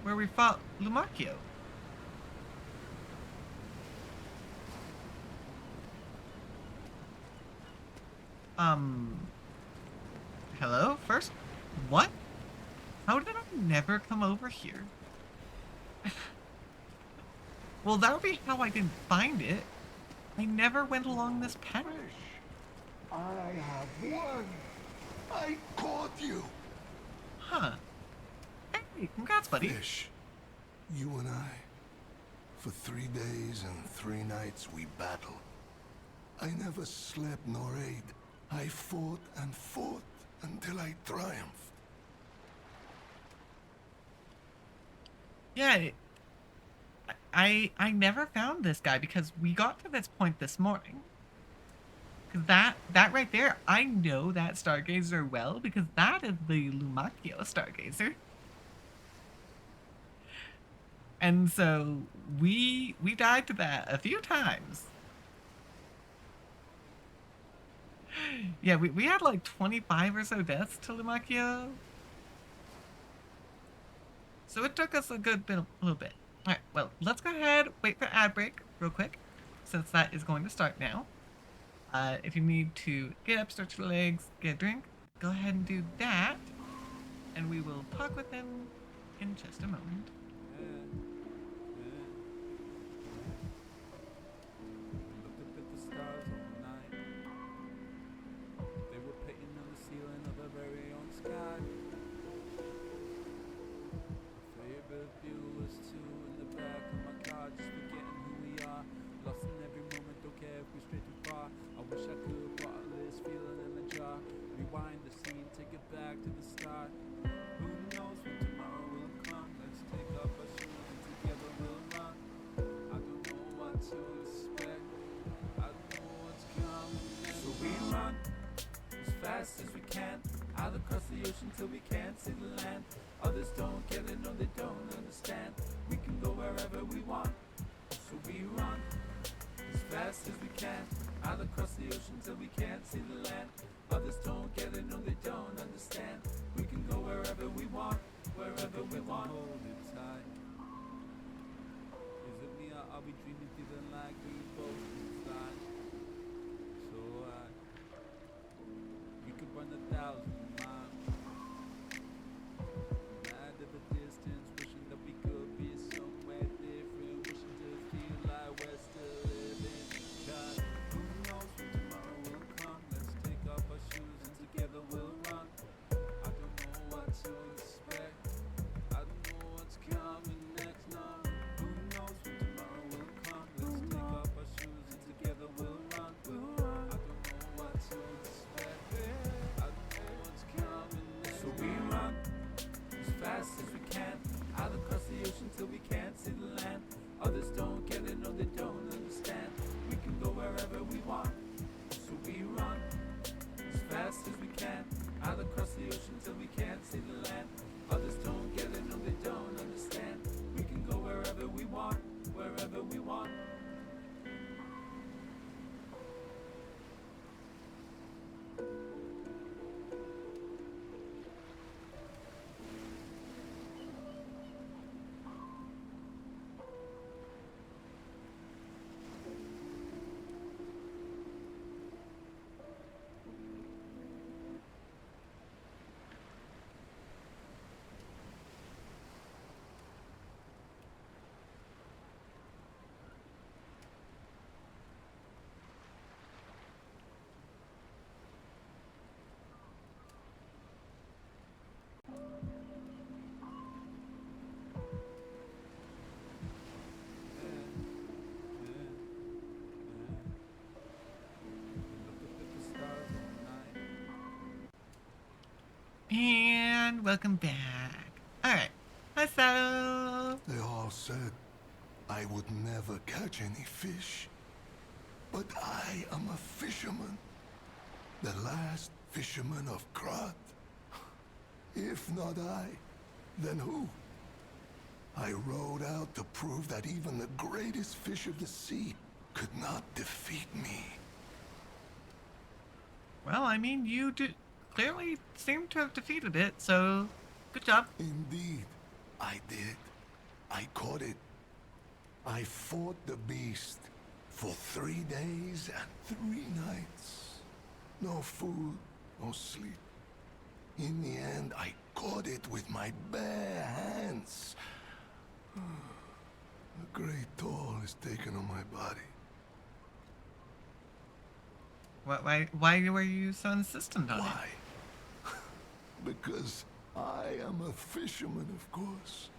where we fought Lumakio. Hello? First? What? How did I never come over here? Well, that would be how I didn't find it. I never went along this path. I have won. I caught you. Huh. Hey, congrats, buddy. Fish, you and I. For 3 days and 3 nights we battled. I never slept nor ate. I fought and fought until I triumphed. Yeah, I never found this guy because we got to this point this morning. Cause that right there, I know that Stargazer well because that is the Lumakio Stargazer. And so we died to that a few times. Yeah, we had like 25 or so deaths to Lumakio. So it took us a little bit. Alright, well, let's go ahead, wait for ad break real quick, since that is going to start now. If you need to get up, stretch your legs, get a drink, go ahead and do that. And we will talk with them in just a moment. Looked up at the stars all night. They were painting on the ceiling of our very own sky. Favorite view was two in the back of my car, just forgetting who we are. Lost in every moment, don't care if we stray too far. I wish I could bottle this feeling in a jar. Rewind the scene, take it back to the start. Who knows when tomorrow will come? Let's take up our shoes and together we'll run. I don't know what to expect. I don't know what's coming next. So we run as fast as we can, out across the ocean till we can't see the land. Others don't get it, no they don't understand. We can go wherever we want. So we run as fast as we can, out across the ocean till we can't see the land. Others don't get it, no they don't understand. We can go wherever we want, wherever we want. Hold it tight. Is it me or are we dreaming, feeling like we both inside? 1,000 miles. Mad at the distance, wishing that we could be somewhere different, wishing to feel like we're still living. God, who knows when tomorrow will come? Let's take off our shoes and together we'll run. I don't know what to expect. I don't know what's coming next. No, who knows when tomorrow will come? Let's take off our shoes and together we'll run. I don't know what to expect. I don't know what's coming next. So we run as fast as we can, out across the ocean till we can't see the land. Others don't get it, no they don't understand. We can go wherever we want. So we run as fast as we can, out across the ocean till we can't see the land. Others don't get it, no they don't understand. We can go wherever we want, wherever we want. And welcome back. Alright. Hi, Saddle. They all said I would never catch any fish. But I am a fisherman. The last fisherman of Krat. If not I, then who? I rode out to prove that even the greatest fish of the sea could not defeat me. Well, I mean, you clearly seem to have defeated it, so good job. Indeed, I did. I caught it. I fought the beast for 3 days and 3 nights. No food, no sleep. In the end, I caught it with my bare hands. A great toll is taken on my body. Why were you so insistent on it? Why? Because I am a fisherman, of course.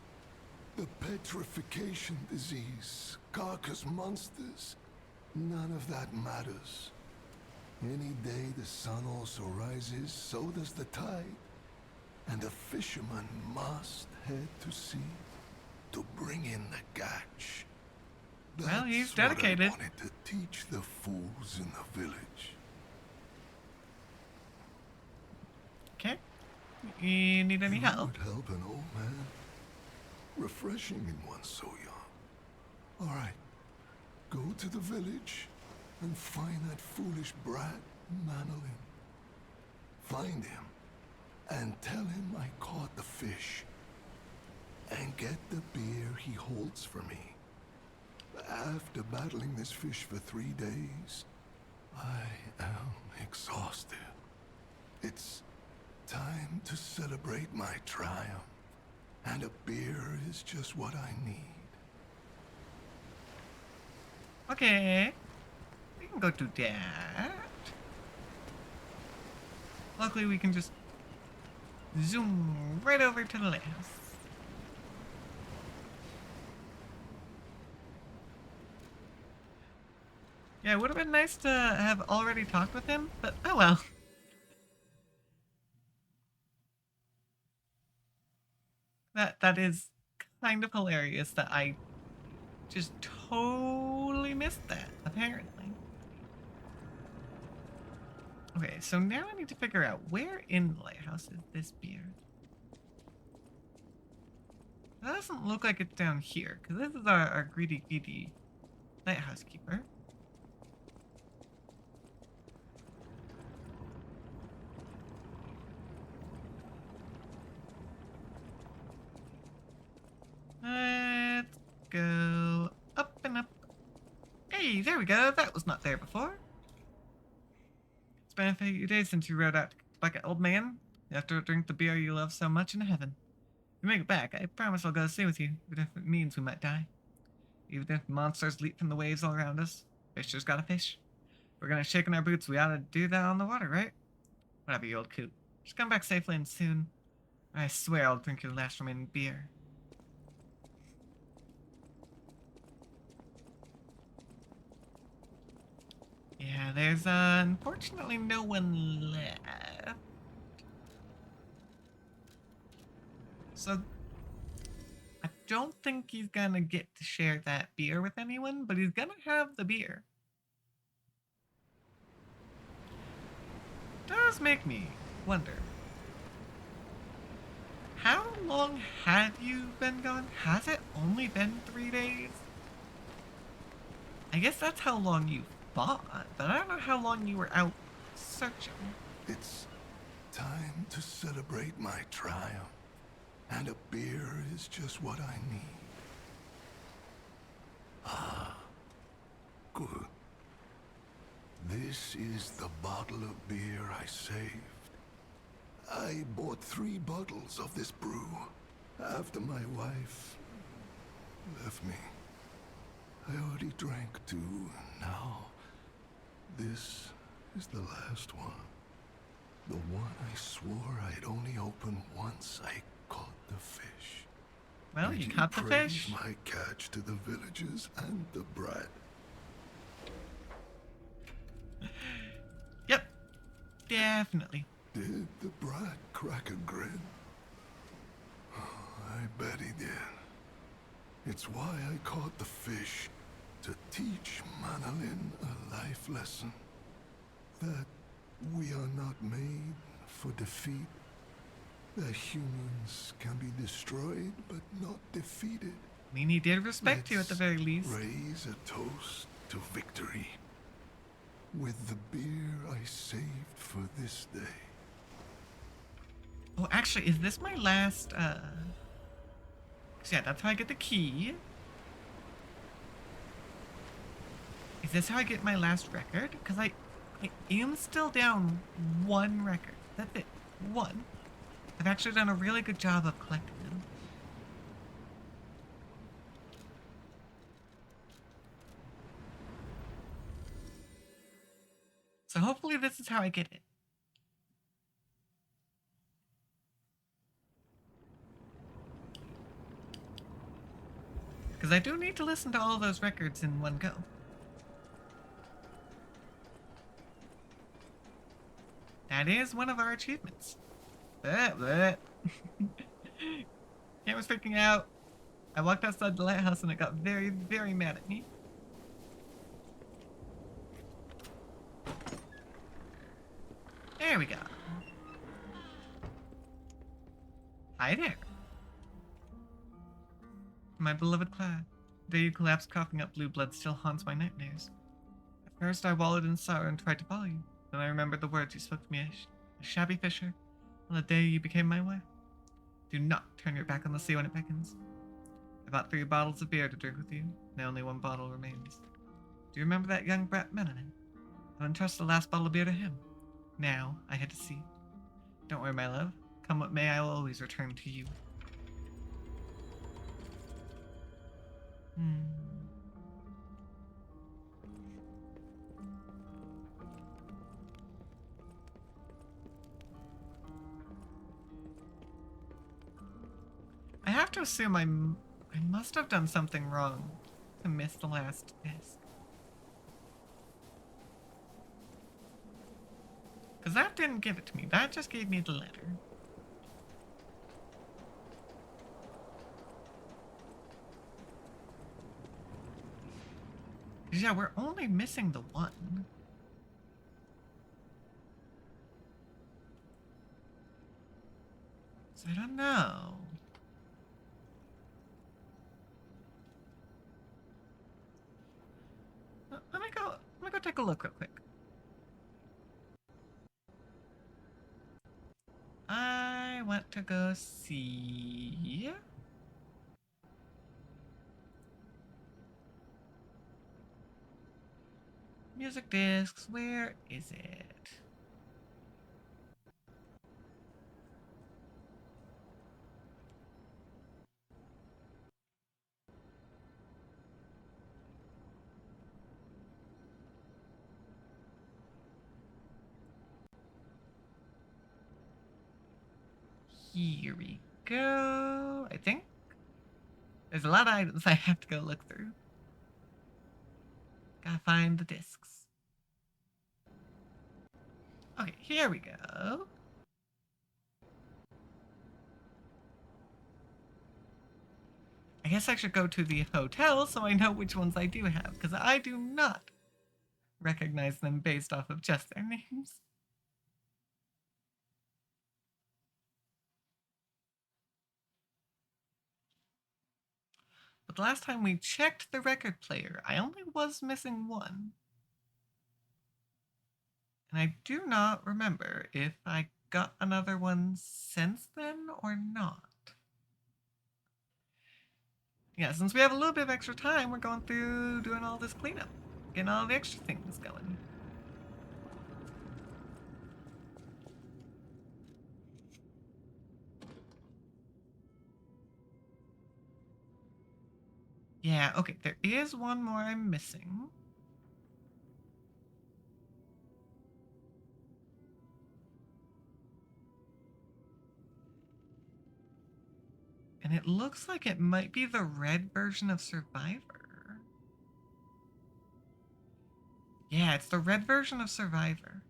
The petrification disease, carcass monsters, none of that matters. Any day the sun also rises, so does the tide. And a fisherman must head to sea to bring in the catch. Well, he's That's what dedicated. I wanted to teach the fools in the village. Okay. You need any It help? would help an old man. Refreshing in one so young. All right. Go to the village and find that foolish brat, Manolin. Find him and tell him I caught the fish. And get the beer he holds for me. After battling this fish for 3 days, I am exhausted. It's time to celebrate my triumph. And a beer is just what I need. Okay. We can go do that. Luckily, we can just zoom right over to the lighthouse. Yeah, it would have been nice to have already talked with him, but oh well. That is kind of hilarious that I just totally missed that, apparently. Okay, so now I need to figure out where in the lighthouse is this beer. That doesn't look like it's down here, because this is our greedy lighthouse keeper. Let's go up and up. Hey, there we go. That was not there before. It's been a few days since you rode out bucket, old man. You have to drink the beer you love so much in heaven. If you make it back, I promise I'll go stay with you, even if it means we might die. Even if monsters leap from the waves all around us, fisher's gotta fish. If we're gonna shake in our boots, we ought to do that on the water, right? Whatever, you old coot. Just come back safely and soon. I swear I'll drink your last remaining beer. Yeah, there's unfortunately no one left. So I don't think he's gonna get to share that beer with anyone, but he's gonna have the beer. Does make me wonder. How long have you been gone? Has it only been 3 days? I guess that's how long you fought, but I don't know how long you were out searching. It's time to celebrate my triumph, and a beer is just what I need. Ah, good. This is the bottle of beer I saved. I bought 3 bottles of this brew after my wife left me. I already drank 2, and now this is the last one. The one I swore I'd only open once I caught the fish. Well, Did you caught the praise fish. my catch to the villagers and the brat? Yep, definitely. Did the brat crack a grin? I bet he did. It's why I caught the fish, to teach Manolin a life lesson. That we are not made for defeat. That humans can be destroyed, but not defeated. I mean, he did respect you at the very least. Raise a toast to victory. With the beer I saved for this day. Oh, actually, is this my last, So yeah, that's how I get the key. Is this how I get my last record? Because I am still down 1 record. That's it. 1. I've actually done a really good job of collecting them. So hopefully this is how I get it. Because I do need to listen to all those records in one go. That is one of our achievements. Cat was freaking out. I walked outside the lighthouse and it got very, very mad at me. There we go. Hi there. My beloved Clyde. The day you collapsed coughing up blue blood still haunts my nightmares. At first I wallowed in sorrow and tried to follow you. Then I remembered the words you spoke to me as a shabby fisher on the day you became my wife. Do not turn your back on the sea when it beckons. I bought 3 bottles of beer to drink with you, and only 1 bottle remains. Do you remember that young brat Menon? I'll entrust the last bottle of beer to him. Now, I head to sea. Don't worry, my love. Come what may, I will always return to you. I have to assume I must have done something wrong to miss the last disc. Because that didn't give it to me. That just gave me the letter. Yeah, we're only missing the 1. So I don't know. Let me go take a look real quick. I want to go see. Music discs, where is it? Here we go, I think. There's a lot of items I have to go look through. Gotta find the discs. Okay, here we go. I guess I should go to the hotel so I know which ones I do have, because I do not recognize them based off of just their names. But the last time we checked the record player, I only was missing one. And I do not remember if I got another one since then or not. Yeah, since we have a little bit of extra time, we're going through doing all this cleanup. Getting all the extra things going. Yeah, okay, there is one more I'm missing. And it looks like it might be the red version of Survivor. Yeah, it's the red version of Survivor.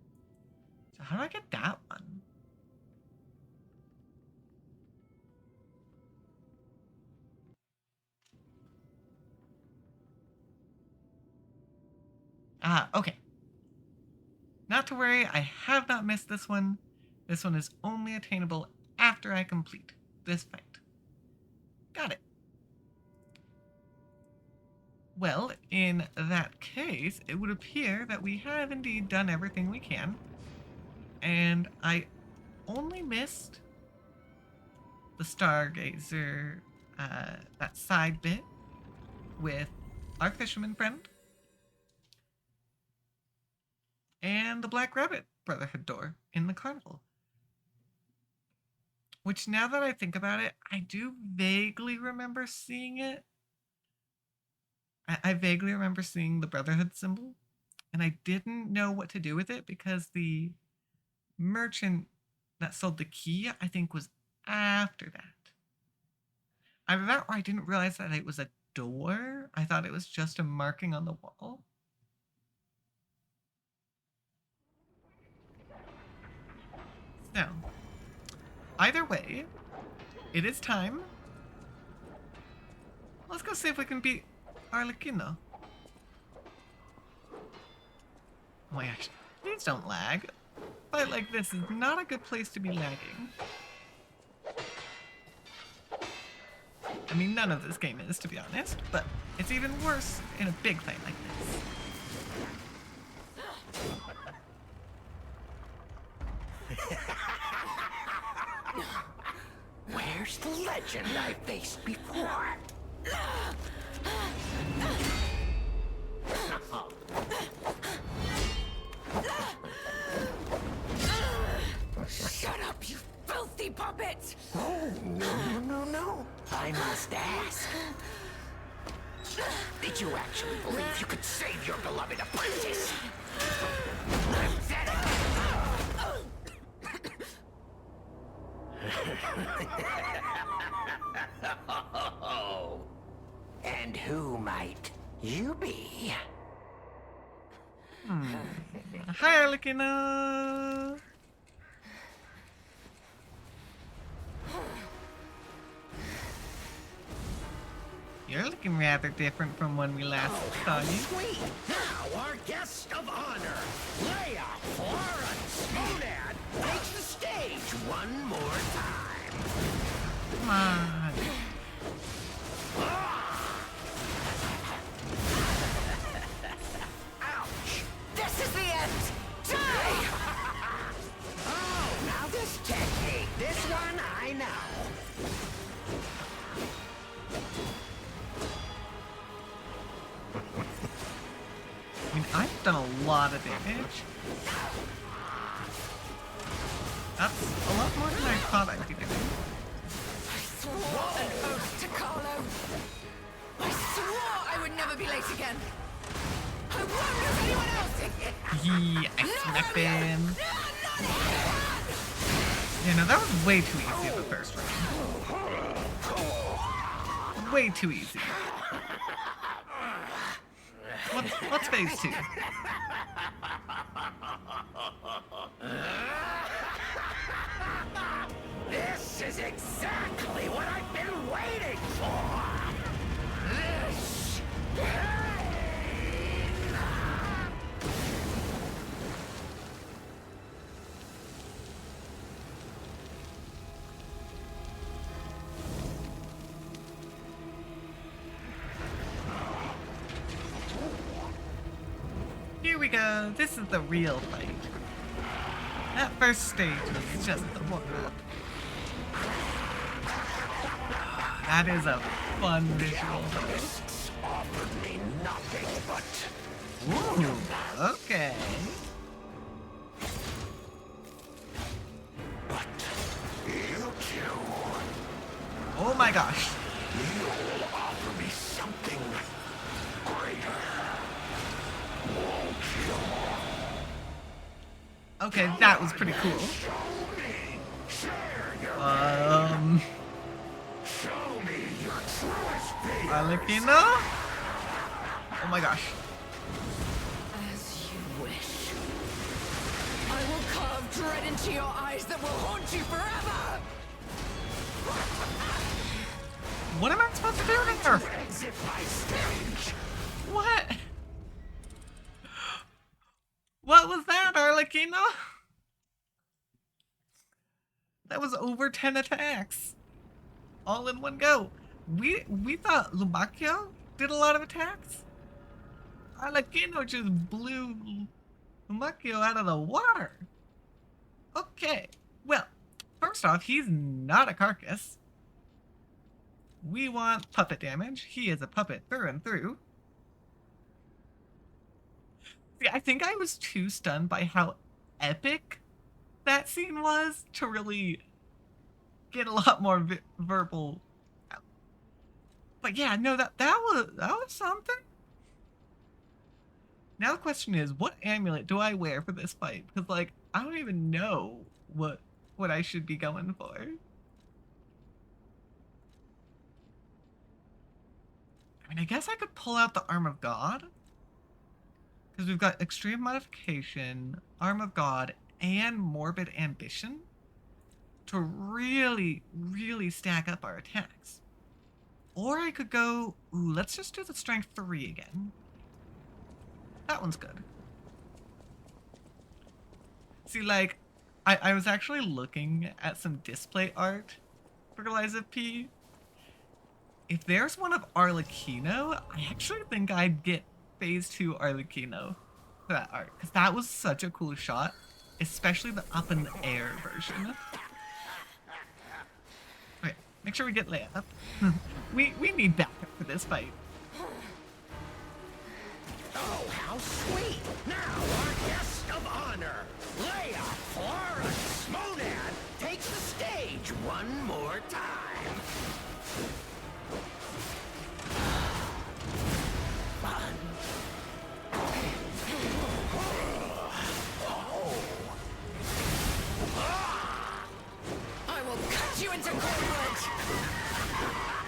So how do I get that one? Ah, okay. Not to worry, I have not missed this one. This one is only attainable after I complete this fight. Got it. Well, in that case, it would appear that we have indeed done everything we can. And I only missed the Stargazer, that side bit with our fisherman friend. And the Black Rabbit Brotherhood door in the carnival. Which, now that I think about it, I do vaguely remember seeing it. I vaguely remember seeing the Brotherhood symbol. And I didn't know what to do with it because the merchant that sold the key, I think, was after that. Either that or I didn't realize that it was a door. I thought it was just a marking on the wall. So, either way, it is time. Let's go see if we can beat Arlecchino. Oh my gosh, please don't lag. A fight like this is not a good place to be lagging. I mean, none of this game is, to be honest, but it's even worse in a big fight like this. Where's the legend I faced before? Shut up, you filthy puppet! Oh, no. I must ask. Did you actually believe you could save your beloved apprentice? And who might you be? Hi, Arlecchino! You're looking rather different from when we last saw you. Sweet! Now our guest of honor, Leia Florence Monad, takes the stage one more time. Come on. Ouch! This is the end! Die! Oh, now this technique, this one I know. I mean, I've done a lot of damage. That's a lot more than I thought I'd be doing. I swore an oath to Carlo. I swore I would never be late again. I won't lose anyone else! I smacked him. Yeah, no, that was way too easy in the first round. Way too easy. What's phase 2? This is exactly what I've been waiting for! This pain! Here we go. This is the real fight. That first stage was just the warm-up. That is a fun visual. Offered me nothing but Ooh, okay. you two. Oh my gosh. You'll offer me something greater. Won't you? Okay, that was pretty cool. Show me your truest being. Arlecchino? Oh my gosh. As you wish. I will carve dread into your eyes that will haunt you forever! What am I supposed to do here? Exit my stage. What? What was that, Arlecchino? That was over 10 attacks. All in one go. We thought Lumacchio did a lot of attacks. Arlecchino just blew Lumacchio out of the water. Okay, well, first off, he's not a carcass. We want puppet damage. He is a puppet through and through. See, I think I was too stunned by how epic that scene was to really get a lot more verbal. But yeah, no, that was something. Now the question is, what amulet do I wear for this fight? Because like, I don't even know what I should be going for. I mean, I guess I could pull out the Arm of God. Because we've got Extreme Modification, Arm of God, and Morbid Ambition to really, really stack up our attacks. Or I could go, ooh, let's just do the Strength 3 again. That one's good. See, like, I was actually looking at some display art for Liza P. If there's one of Arlecchino, I actually think I'd get phase 2 Arlecchino for that art. Because that was such a cool shot. Especially the up in the air version. Okay, make sure we get Leia up. we need backup for this fight. Oh, how sweet! Now our guest of honor, Leia Florence Monad, takes the stage one more time. Fun. I will cut you into cornwood!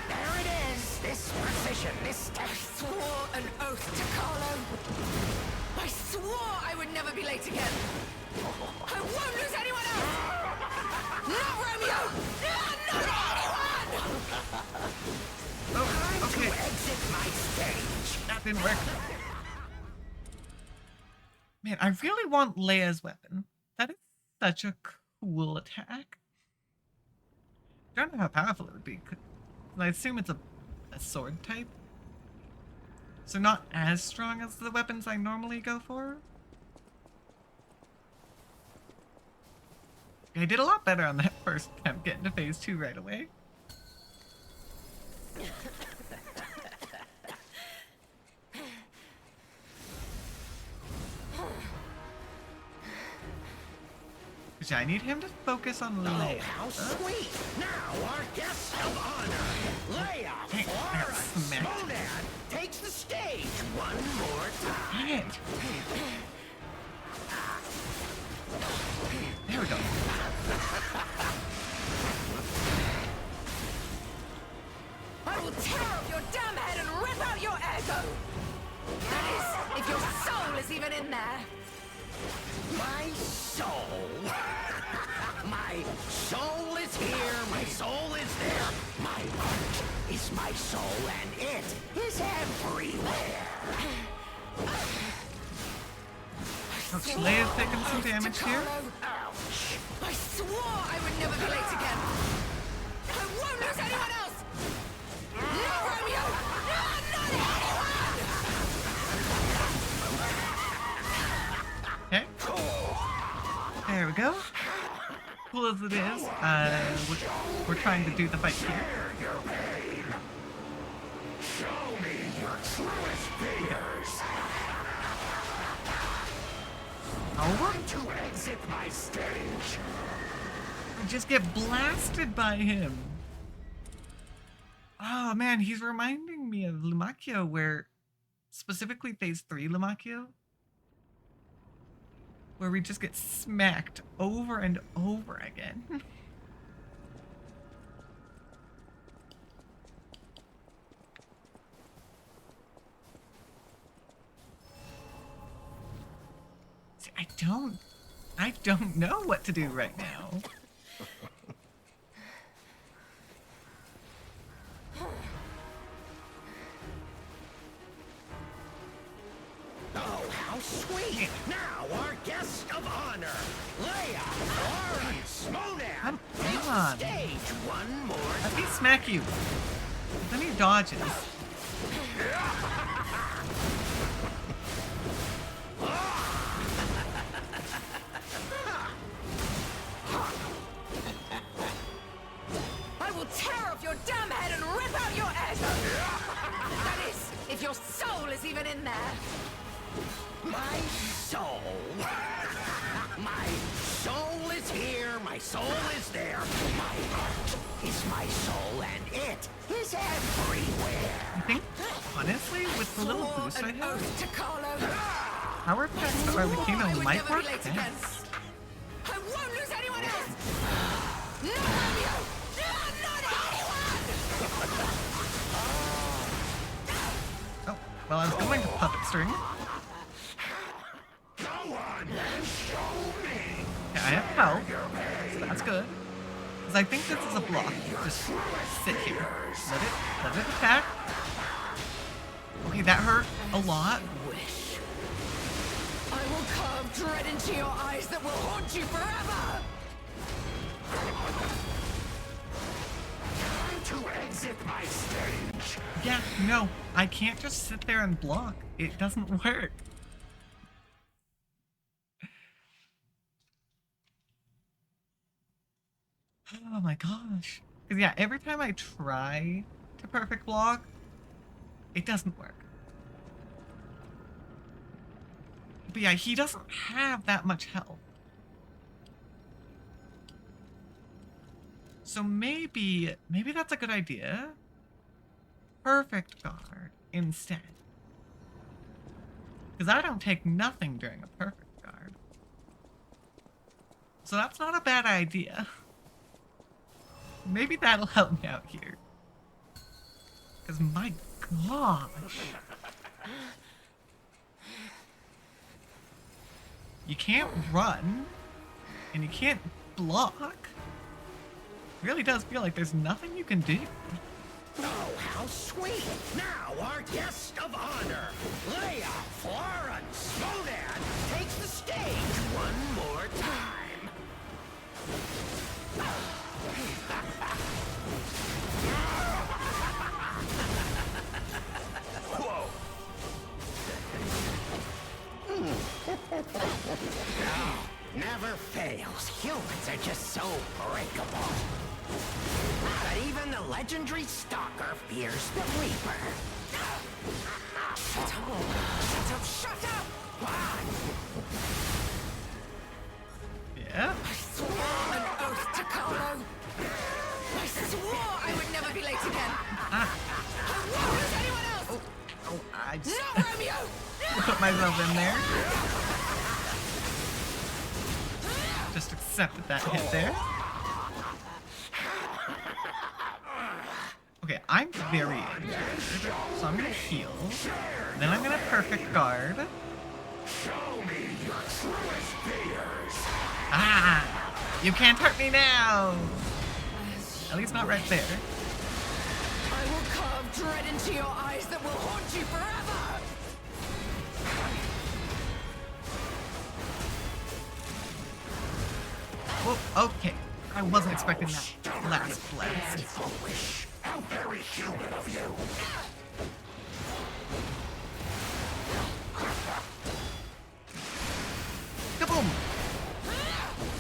There it is! This precision, this I swore an oath to Carlo. I swore I would never be late again. I won't lose anyone else! Not Romeo! Not anyone! Oh, okay. exit my stage. That didn't work. Man, I really want Leia's weapon. That is such a cool attack. I don't know how powerful it would be. I assume it's a sword type. So not as strong as the weapons I normally go for. I did a lot better on that first attempt, getting to phase 2 right away. I need him to focus on Leia. Oh, how sweet! Now our guest of honor, Leia Dang, I got Florence smacked. Monad, takes the stage one more time. Dang it. There we go. tear off your damn head and rip out your ego! That is, if your soul is even in there! My soul? My soul is here, my soul is there. My heart is my soul, and it is everywhere. Ouch, Leia's taking some damage here. Ouch. I swore I would never be late again! I won't lose anyone else! No, Romeo! No, not anyone! Okay. There we go. Cool as it is, we're trying to do the fight here. Show me your truest fingers. Over? To exit my stage. We just get blasted by him. Oh man, he's reminding me of Lumakio, where specifically phase 3 Lumakio, where we just get smacked over and over again. See, I don't know what to do right now. Oh, how sweet! Now our guest of honor, Leia, Florence, Monad, Come takes the on. stage one more Let me time. smack you. Then he dodges. I will tear off your damn head and rip out your ego! That is, if your soul is even in there! My soul. My soul is here, my soul is there. My heart is my soul, and it is everywhere. I think, honestly, with the little Swore boost I an have, oath to Carlo! power effects of I Arlecchino would might never work be late again! best. I won't lose anyone else! No, Romeo! No, not anyone! Oh, well, I was going to puppet string. Go on and show me. Okay, I have health, so that's good. Because I think this is a block. Just sit here. Let it attack. Okay, that hurt a lot. Wish. I will carve dread into your eyes that will haunt you forever! To exit my stage. Yeah, no, I can't just sit there and block. It doesn't work. Oh my gosh. 'Cause yeah, every time I try to perfect block, it doesn't work. But yeah, he doesn't have that much health. So maybe that's a good idea. Perfect guard instead. Because I don't take nothing during a perfect guard. So that's not a bad idea. Maybe that'll help me out here. Because my gosh. You can't run. And you can't block. It really does feel like there's nothing you can do. Oh, how sweet! Now our guest of honor, Leia Florence Monad, takes the stage one more time. Whoa! Oh, never fails. Humans are just so breakable. But even the legendary Stalker fears the Reaper. Shut up! Shut up! Yeah? I swore an oath to Carlo! I swore I would never be late again! Ah. I won't lose anyone else! Oh, I just No, Romeo! put myself in there. Just accepted that hit there. Okay, I'm very injured, so I'm gonna heal. Then I'm gonna perfect guard. Ah! You can't hurt me now! At least not right there. I will carve dread into your eyes that will haunt you forever! Whoa, okay. I wasn't expecting that last blast. How very human of you. Kaboom!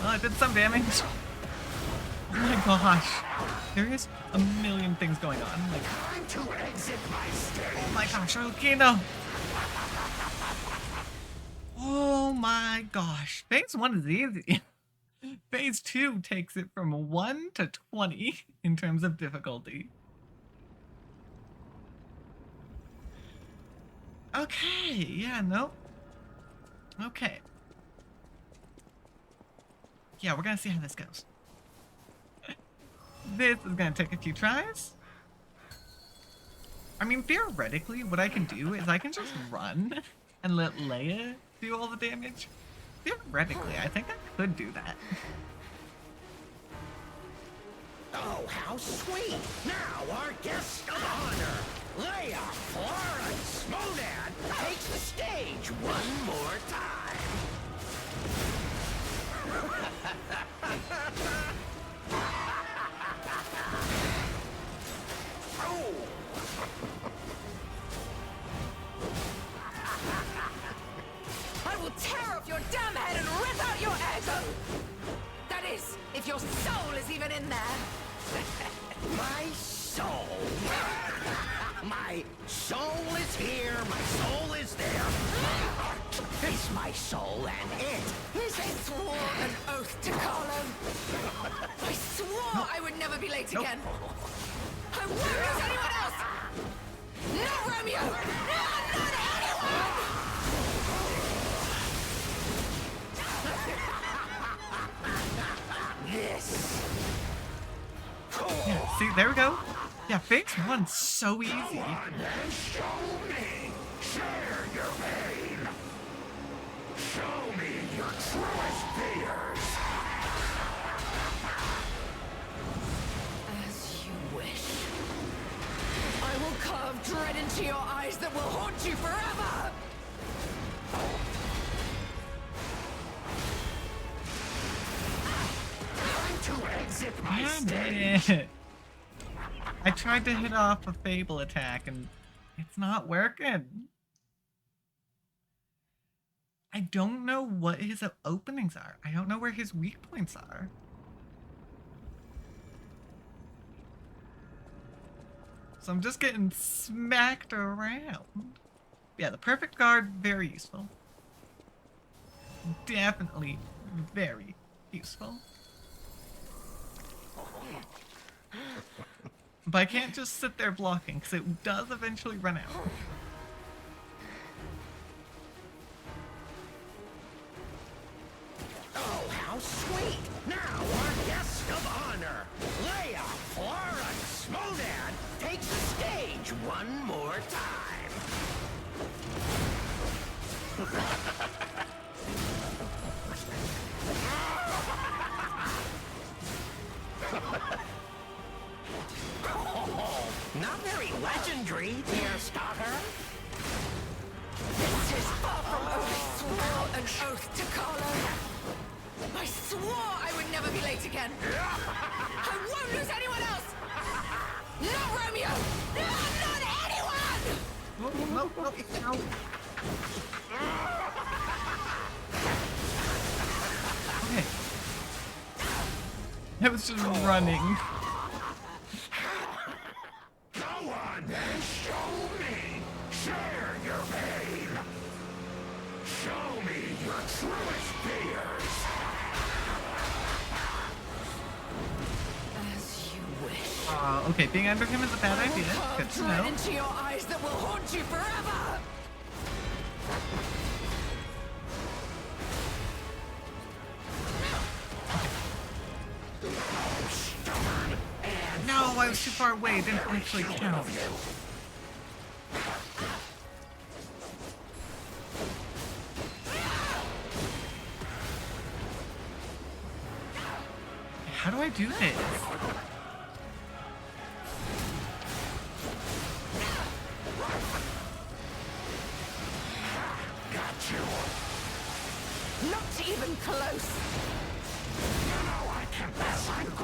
Well, it did some damage. Oh my gosh. There is a million things going on. Like, Time to exit my stage. oh my gosh, Arlecchino! Oh my gosh. Phase 1 is easy. Phase 2 takes it from 1 to 20 in terms of difficulty. Okay, yeah, no. Okay. Yeah, we're gonna see how this goes. This is gonna take a few tries. I mean, theoretically, what I can do is I can just run and let Leia do all the damage. Theoretically, I think I could do that. Oh, how sweet! Now our guest of honor, Leia Florence Monad, takes the stage one more time. I will tear off your damn head and rip out your ego! That is, if your soul is even in there. My soul. My soul is here, my soul is there. My heart is my soul, and it is I swore an oath to Carlo. I swore I would never be late again. I won't lose anyone else! Not Romeo! No, not anyone! this. Yeah, see, there we go. Yeah, phase 1's so easy. Show me. Share your pain. Show me your truest fears. As you wish. I will carve dread into your eyes that will haunt you forever! Time to exit my Damn stage. it. I tried to hit off a Fable attack and it's not working. I don't know what his openings are. I don't know where his weak points are. So I'm just getting smacked around. Yeah, the perfect guard, very useful. Definitely very useful. But I can't just sit there blocking, because it does eventually run out. Oh, how sweet! Now our guest of honor, Leia Florence Monad, takes the stage one more time. Oh, not very legendary, dear Stotter. This is far from over. I swore an oath to Carlo. I swore I would never be late again. I won't lose anyone else. Not Romeo. No, not anyone. No, no, no. Okay. I was just running. Go on then, show me. Share your pain. Show me your truest fears. As you wish. Okay, being under him is a bad I will idea. carve Good to dread know. into your eyes that will haunt you forever. No! Oh, I was too far away. It didn't actually count. How do I do this? Not even close.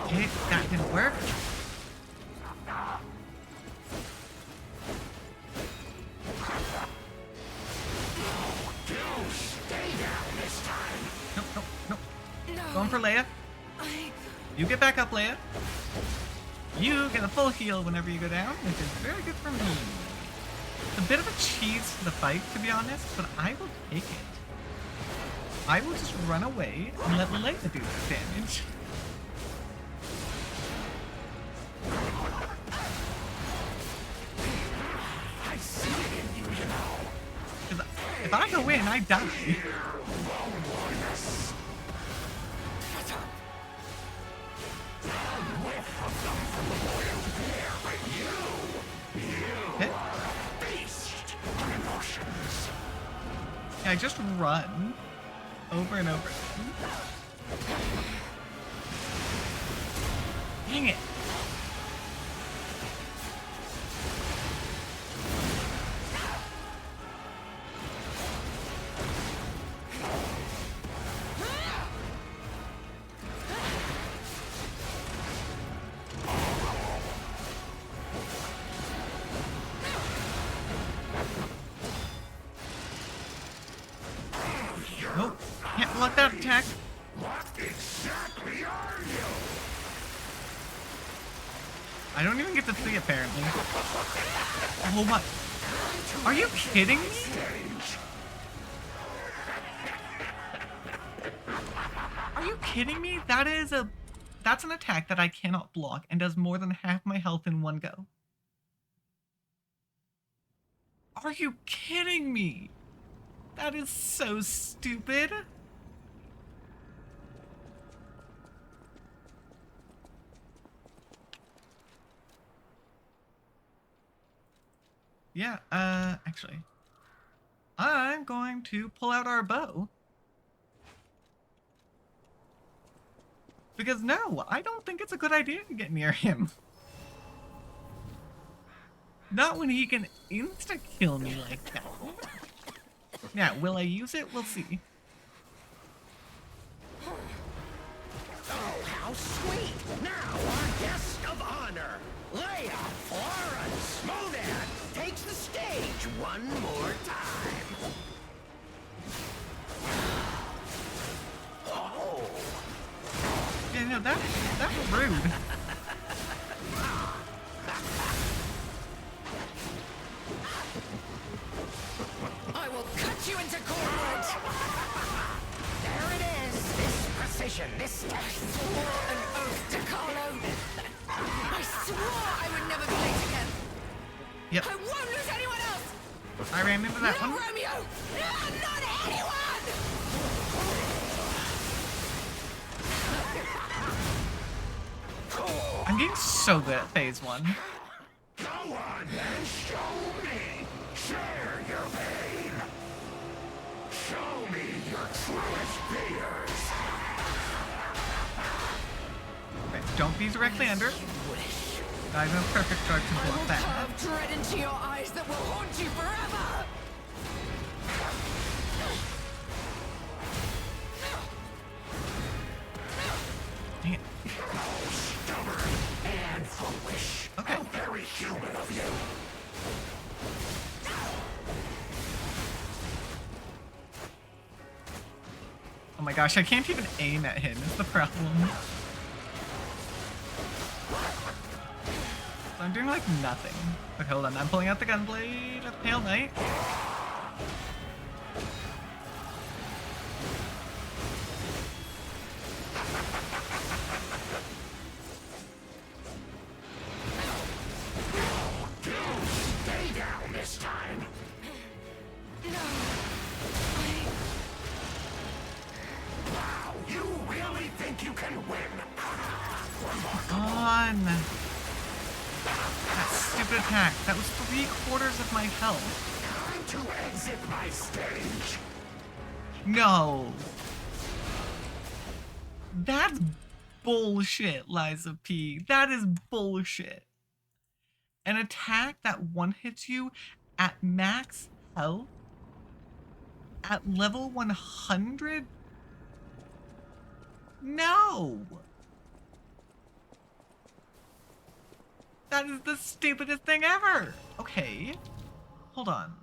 Okay, that didn't work. Nope, nope, nope. No. Going for Leia. You get back up, Leia. You get a full heal whenever you go down, which is very good for me. It's a bit of a cheese to the fight, to be honest, but I will take it. I will just run away and let Leia do the damage. I see it in you, you know. 'Cause if I go in, I die. Okay. Yeah, I just run over and over again. Dang it. Nope, can't block that attack. What exactly are you? I don't even get to see, apparently. Oh my. Are you kidding me? Are you kidding me? That's an attack that I cannot block and does more than half my health in one go. Are you kidding me? That is so stupid. Yeah, actually, I'm going to pull out our bow. Because no, I don't think it's a good idea to get near him. Not when he can insta-kill me like that. Yeah, will I use it? We'll see. Oh, how sweet! Now our guest of honor, Leia Florence Monad, takes the stage one more time. Oh. Yeah, no, that's rude. I will cut you into cornwood. There it is. This precision, this I swore an oath to Carlo. I swore I would never be late again. Yep, I won't lose anyone else. I ran into that Not one. Romeo. Not anyone. I'm getting so good at phase 1. Go on and show me. Share your pain. Show me your truest fears. Right, don't be directly under. I have a perfect charge to I block will that. carve dread into your eyes that will haunt you forever. Dang it. Stubborn and foolish. Okay. How very human of you. Oh my gosh, I can't even aim at him, is the problem. So I'm doing like nothing. Okay, hold on, I'm pulling out the gunblade of Pale Knight. Stay down this time. No. Wow, you really think you can win? On. stupid attack. That was 3/4 of my health. Time to exit my stage. No. That's bullshit, Liza P. That is bullshit. An attack that one-hits you at max health at level 100? No. That is the stupidest thing ever. Okay. Hold on.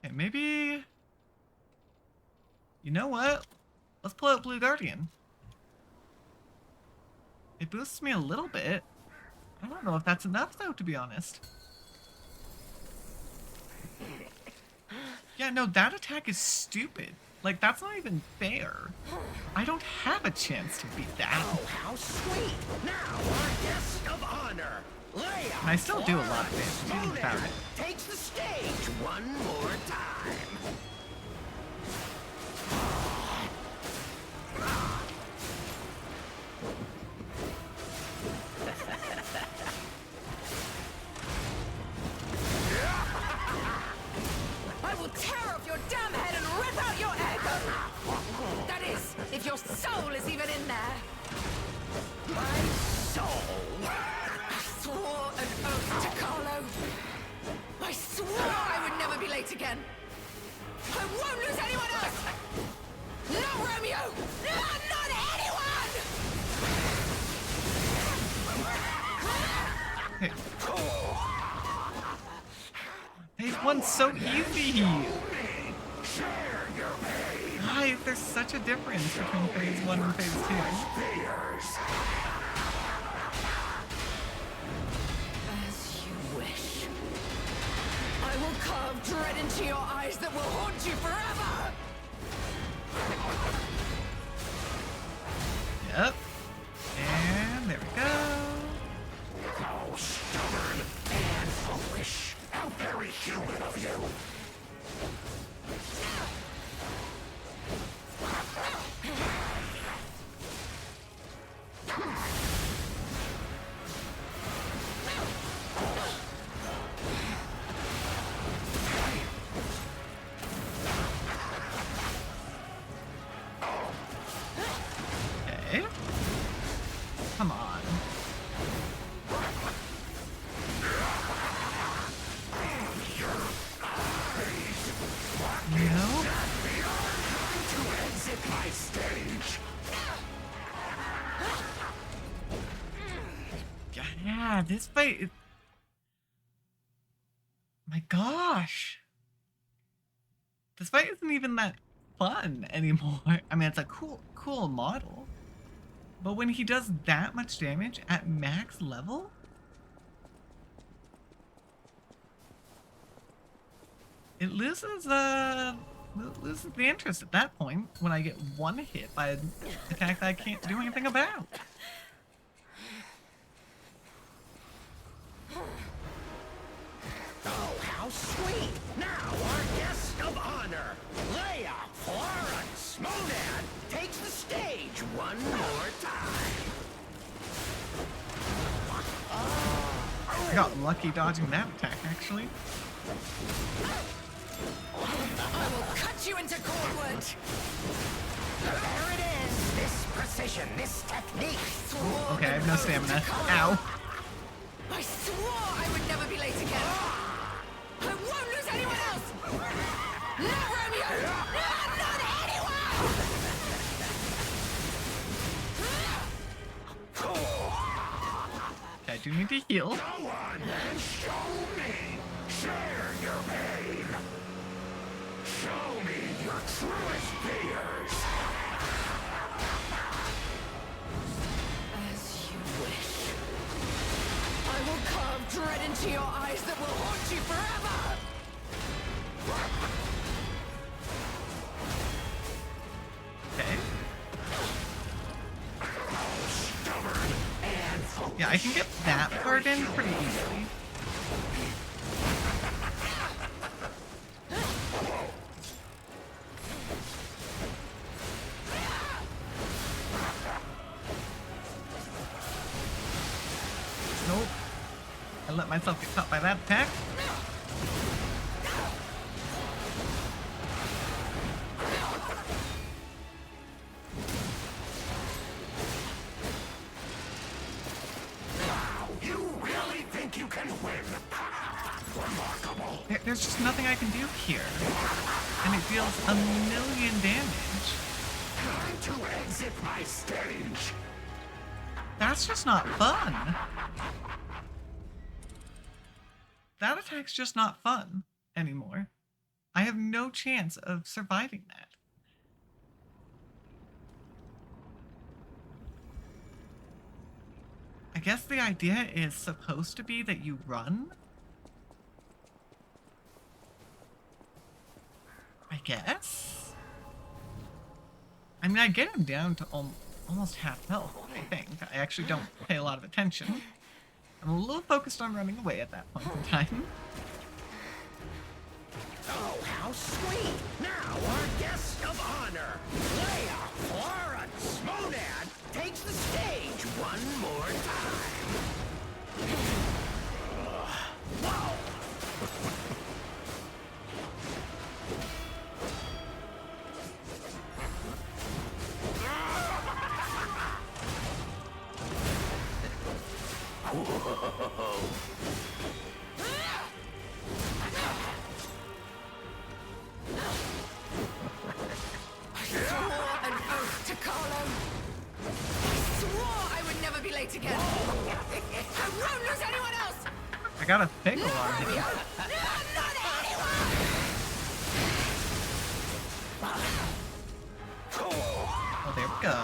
Okay, maybe... You know what? Let's pull out Blue Guardian. It boosts me a little bit. I don't know if that's enough, though, to be honest. Yeah, no, that attack is stupid. Like, that's not even fair. I don't have a chance to beat that. Oh, how sweet! Now, our guest of honor, Leia. And I still do a lot of damage, even without it. Takes the stage one more time. I will tear off your damn head and rip out your ego! That is, if your soul is even in there. My soul. I swore an oath to Carlo. I swore I would never be late again. I won't lose anyone else! Not Romeo! Not anyone! Hey. Phase 1's so easy! Why is there such a difference between Phase 1 and Phase 2? As you wish. I will carve dread into your eyes that will haunt you forever! Yep. And there we go. How stubborn and foolish. How very human of you. Okay. Come on. No? To exit my stage. Yeah, this fight is... My gosh. This fight isn't even that fun anymore. I mean, it's a cool model. But when he does that much damage at max level? It loses the interest at that point when I get one hit by an attack that I can't do anything about. Oh, how sweet! Now, our guest of honor, Leia Florence Monan, takes the stage one more time. I got lucky dodging that attack, actually. I will cut you into cordwood! There it is! This precision, this technique! Swore Okay, I have an no oath to stamina. Carlo. Ow. I swore I would never be late again! I won't lose anyone else! Not Romeo! Not anyone! Okay, I do need to heal. Go on and show me! Share your pain! Show me your truest fears! As you wish. I will carve dread into your eyes that will haunt you forever! Okay. Yeah, I can get that part in pretty easily. let myself get caught by that attack. You really think you can win? Remarkable. There's just nothing I can do here. And it deals 1,000,000 damage. Time to exit my stage. That's just not fun. That attack's just not fun anymore. I have no chance of surviving that. I guess the idea is supposed to be that you run? I guess? I mean, I get him down to almost half health, I think. I actually don't pay a lot of attention. I'm a little focused on running away at that point in time. Oh, how sweet! Now, our guest of honor, Leia Florence Monad, takes the stage one more time. Whoa! I swore an oath to Carlo. I swore I would never be late again. I won't lose anyone else. I got a pickle Not on Romeo. him. Not anyone. Oh, there we go.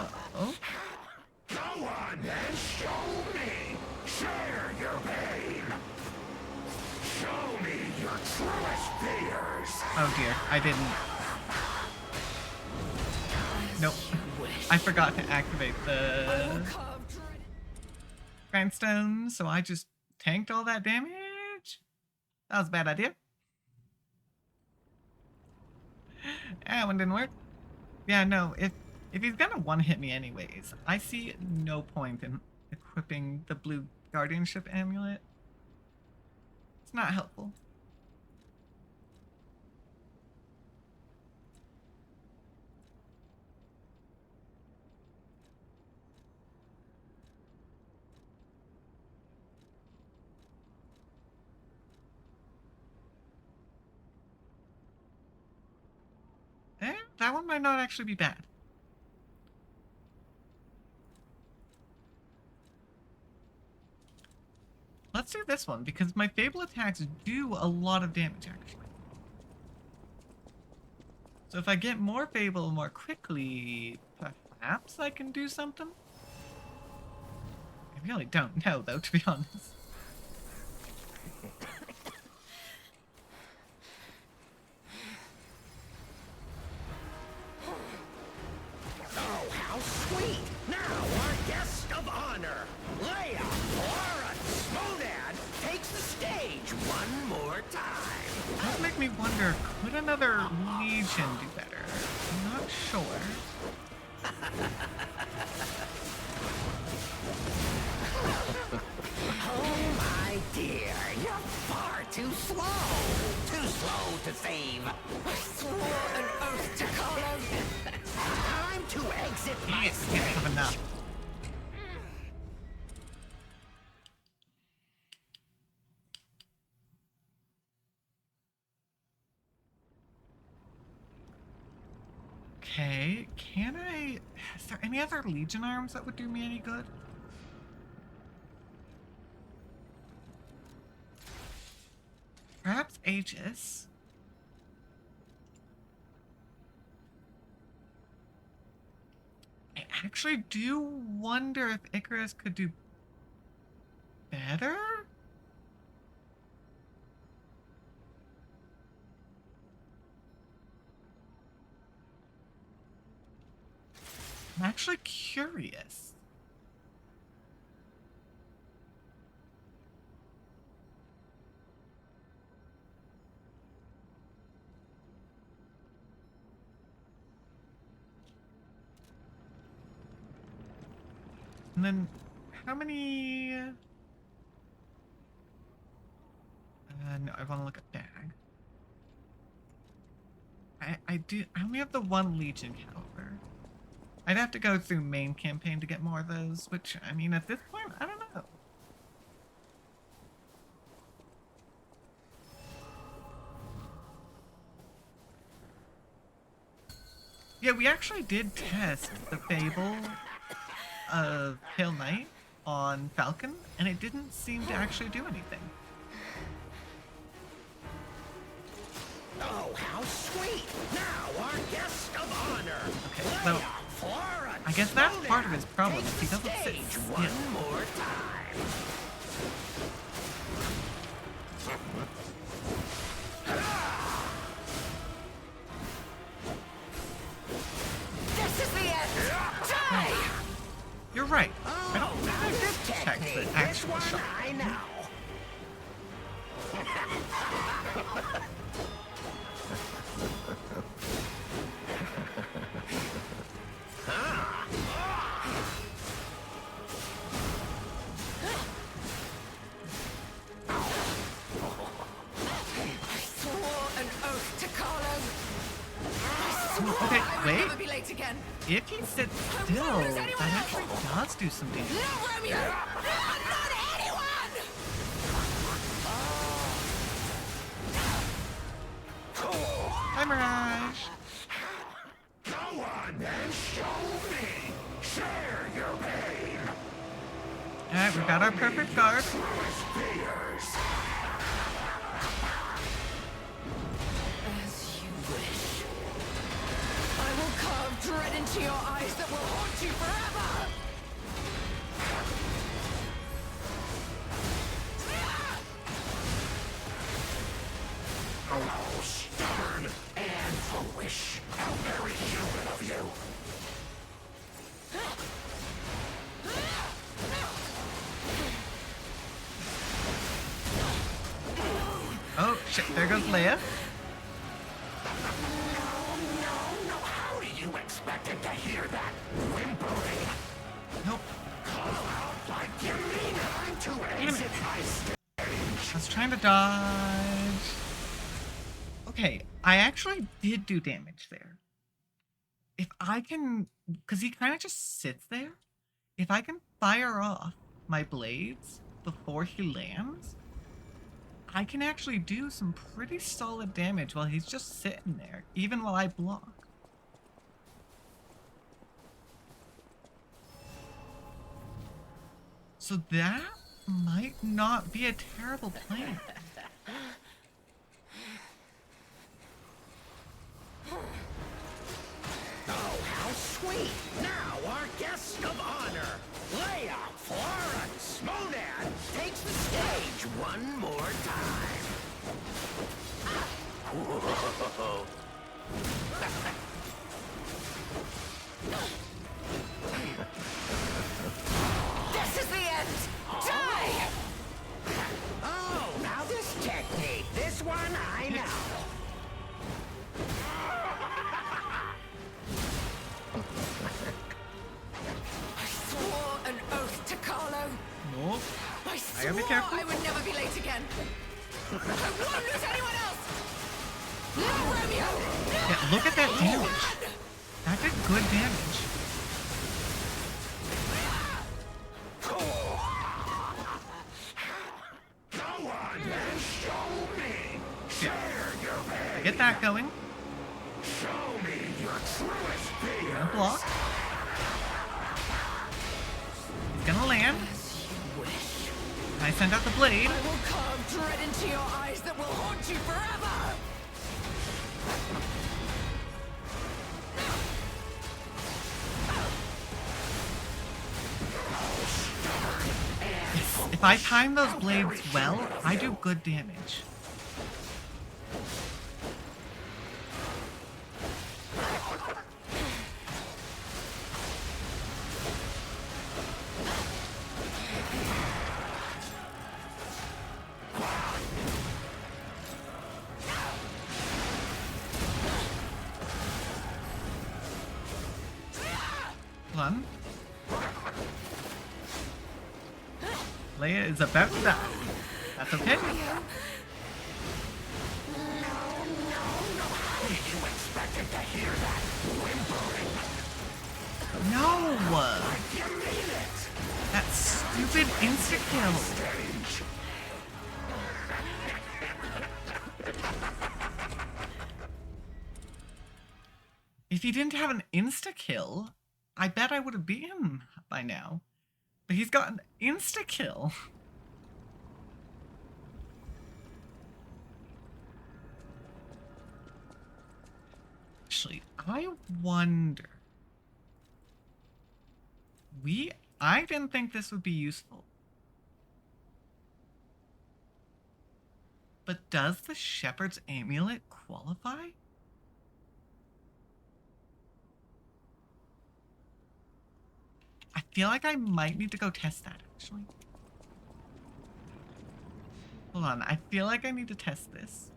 Go on then, show me! Share your pain! Show me your truest fears! Oh dear, I didn't. Nope. I forgot to activate the grindstone, so I just tanked all that damage. That was a bad idea. That one didn't work. Yeah, no, if he's gonna one-hit me anyways, I see no point in equipping the blue guardianship amulet. It's not helpful. That one might not actually be bad. Let's do this one, because my Fable attacks do a lot of damage, actually. So if I get more Fable more quickly, perhaps I can do something? I really don't know, though, to be honest. Oh, how sweet! Now, our guest of honor, Leia Florence Monad, takes the stage one more time. That make me wonder, could another Legion do better? I'm not sure. Oh, my dear, you're far too slow. Too slow to save. I swore an oath to Carlo. Time to exit my Can't have enough. Okay, can I... Is there any other Legion arms that would do me any good? Perhaps Aegis. I actually do wonder if Icarus could do better? I'm actually curious. And then, how many... No, I want to look at Dag. I only have the one Legion caliber. I'd have to go through main campaign to get more of those, which, I mean, at this point, I don't know. Yeah, we actually did test the Fable of Pale Knight on Falcon, and it didn't seem to actually do anything. Oh, how sweet! Now our guest of honor. Okay, so I guess that's part of his problem. Is he doesn't sit still. One more time. This is the end! Die! You're right. I don't think I did check the This actual one shot. I know. I swore an oath to Carlo. Okay, I would wait. never be late again. If he sits still, that actually does do some damage. No, Romeo! No, not anyone! Hi, Mirage. Go on then, show me. Share your pain. Alright, we've got our perfect guard. Fears. As you wish. I will carve dread into your eyes that will haunt you forever! Oh, stubborn and foolish. How very human of you. Oh, shit, there goes Leia. No, how do you expect him to hear that whimpering? Nope. Call out like you mean it. I'm too Damn it. exit my stage. I was trying to dodge. Okay, I actually did do damage there. If I can, because he kind of just sits there. If I can fire off my blades before he lands, I can actually do some pretty solid damage while he's just sitting there, even while I block. So that might not be a terrible plan. Oh, how sweet! Now our guest of honor, Leia Florence Monad, takes the stage one more time. Whoa. This is the end! Die! Oh, now this technique, this one I know. I swore an oath to Carlo. Nope. I gotta be swore careful. I would never be late again. I won't lose anyone else! No, Romeo! No, Yeah, look at that damage. anyone! That did good damage. Go on then, show me. Yeah. Get that going. Show me your truest fear. Gonna block. He's gonna land. As you wish. I send out the blade. I will carve dread into your eyes that will haunt you forever! If I time those blades well, I do good damage. Hold on. Leia is about to die. That's okay. Did you hear that? Whimpering. No! You mean it? That stupid insta-kill. Stage. If he didn't have an insta-kill, I bet I would have beat him by now. But he's got an insta-kill. Actually, I wonder... I didn't think this would be useful. But does the Shepherd's Amulet qualify? I feel like I might need to go test that, actually. Hold on, I feel like I need to test this.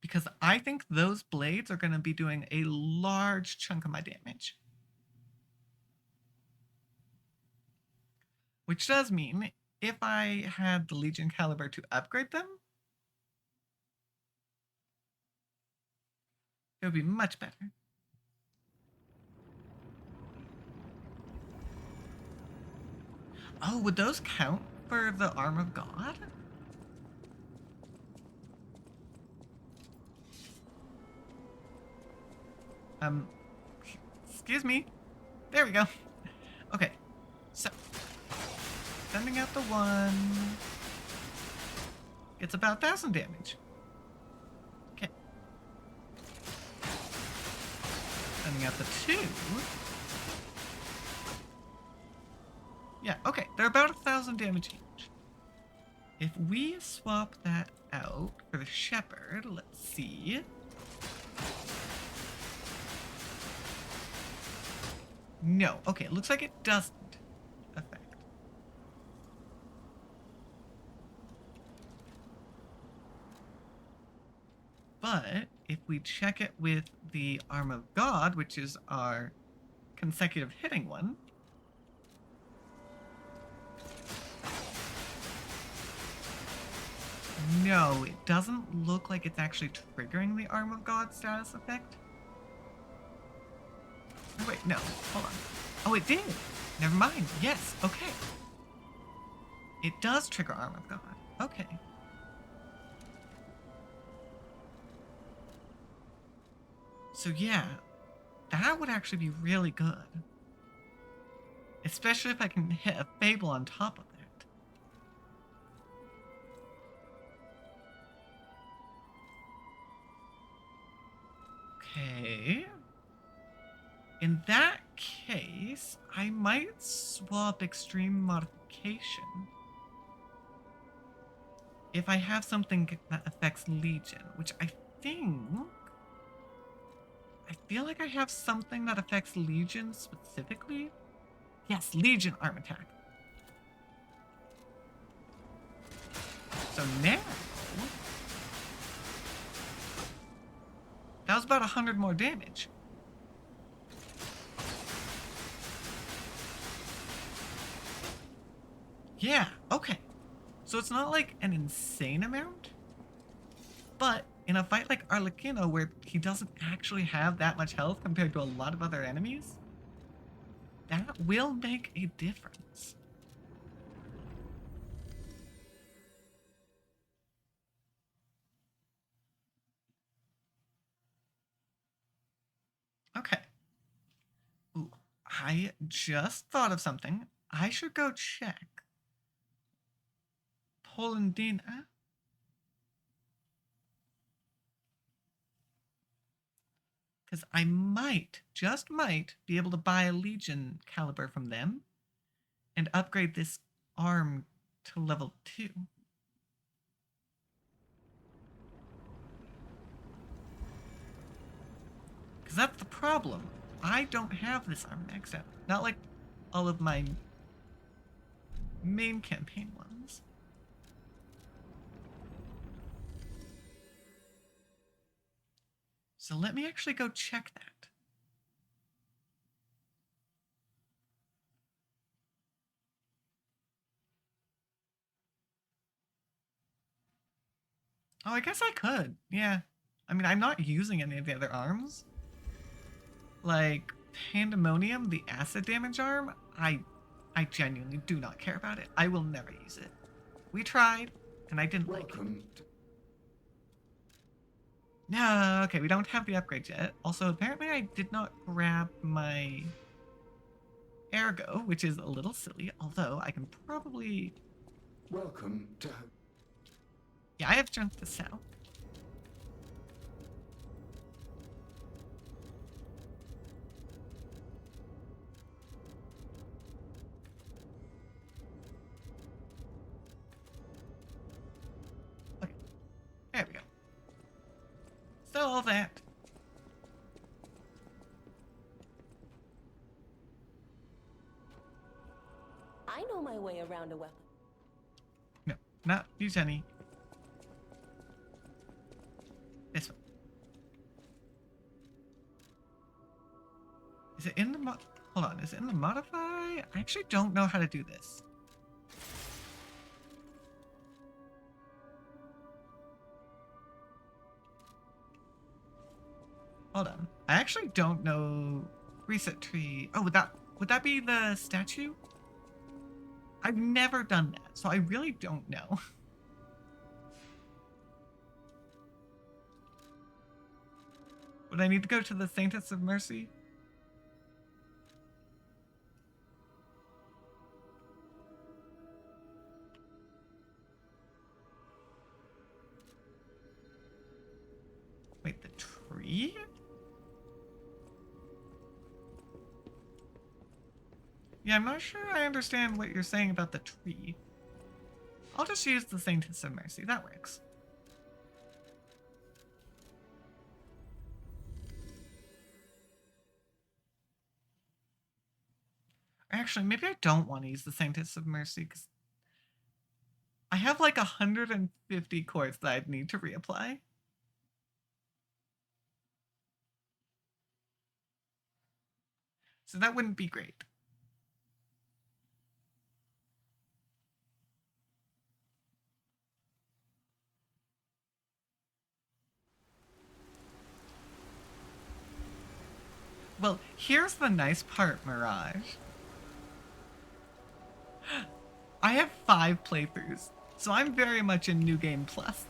Because I think those blades are going to be doing a large chunk of my damage. Which does mean, if I had the Legion Caliber to upgrade them, it would be much better. Oh, would those count for the Arm of God? Excuse me. There we go. Okay, so sending out the 1. It's about 1,000 damage. Okay. Sending out the 2. Yeah, okay, they're about 1,000 damage each. If we swap that out for the Shepherd, let's see. No, okay, it looks like it doesn't affect. But if we check it with the Arm of God, which is our consecutive hitting one, no, it doesn't look like it's actually triggering the Arm of God status effect. Oh, wait, no, hold on. Oh, it did. Never mind. Yes, okay. It does trigger Arm of God. Okay. So yeah, that would actually be really good. Especially if I can hit a Fable on top of that. Okay. In that case, I might swap Extreme Modification if I have something that affects Legion, which I feel like I have something that affects Legion specifically. Yes, Legion Arm Attack. So now, that was about 100 more damage. Yeah, okay. So it's not like an insane amount, but in a fight like Arlecchino, where he doesn't actually have that much health compared to a lot of other enemies, that will make a difference. Okay. Ooh, I just thought of something. I should go check Polendina. Because I might, just might, be able to buy a Legion Caliber from them and upgrade this arm to level 2. Because that's the problem. I don't have this arm maxed out. Not like all of my main campaign ones. So let me actually go check that. Oh, I guess I could. Yeah. I mean, I'm not using any of the other arms. Like Pandemonium, the acid damage arm, I genuinely do not care about it. I will never use it. We tried, and I didn't like it. No, okay, we don't have the upgrades yet. Also, apparently I did not grab my Ergo, which is a little silly, although I can probably... Welcome to... Yeah, I have strength to sell. Okay, there we go. So all that. I know my way around a weapon. No, not use any. This one. Is it in the hold on, is it in the modify? I actually don't know how to do this. Hold on. I actually don't know reset tree. Oh, would that be the statue? I've never done that, so I really don't know. Would I need to go to the Saintess of Mercy? Wait, the tree? Yeah, I'm not sure I understand what you're saying about the tree. I'll just use the Saintess of Mercy. That works. Actually, maybe I don't want to use the Saintess of Mercy because I have like 150 quartz that I'd need to reapply. So that wouldn't be great. Well, here's the nice part, Mirage. I have 5 playthroughs, so I'm very much in New Game Plus.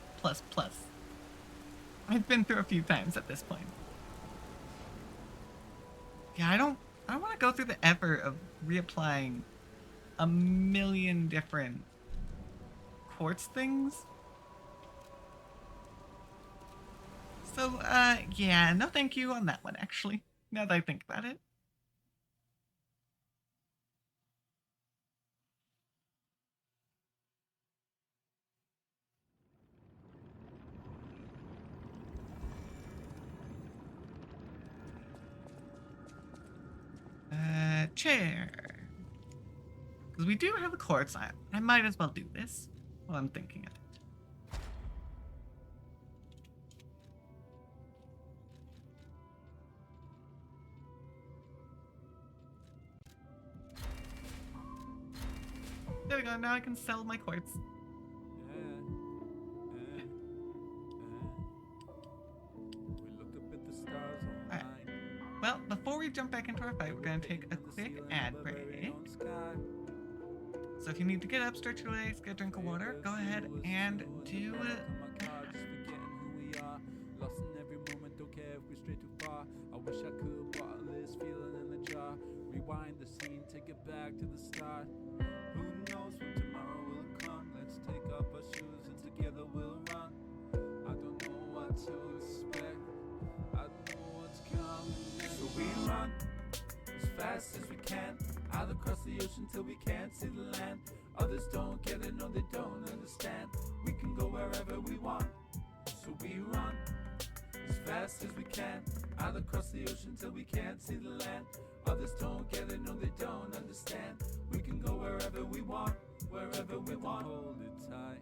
I've been through a few times at this point. Yeah, I don't want to go through the effort of reapplying a million different quartz things. So, yeah, no thank you on that one, actually, now that I think about it. Chair. Because we do have the quartz. I might as well do this while I'm thinking of it. There we go, now I can sell my quartz. We look up at the stars all Alright. night. Well, before we jump back into our fight, we're going to take a quick ad break. So if you need to get up, stretch your legs, get a drink of water, go ahead and do it. Lost in every moment, don't care if we stray too far. I wish I could bottle this feeling in the jar. Rewind the scene, take it back to the start. Who knows when tomorrow will come? Let's take up our shoes and together we'll run. I don't know what to expect. I don't know what's coming. So we run as fast as we can, out across the ocean till we can't see the land. Others don't get it, no they don't understand. We can go wherever we want. So we run as fast as we can, out across the ocean till we can't see the land. Others don't get it, no they don't understand. We can go wherever we want, wherever we want. Hold it tight.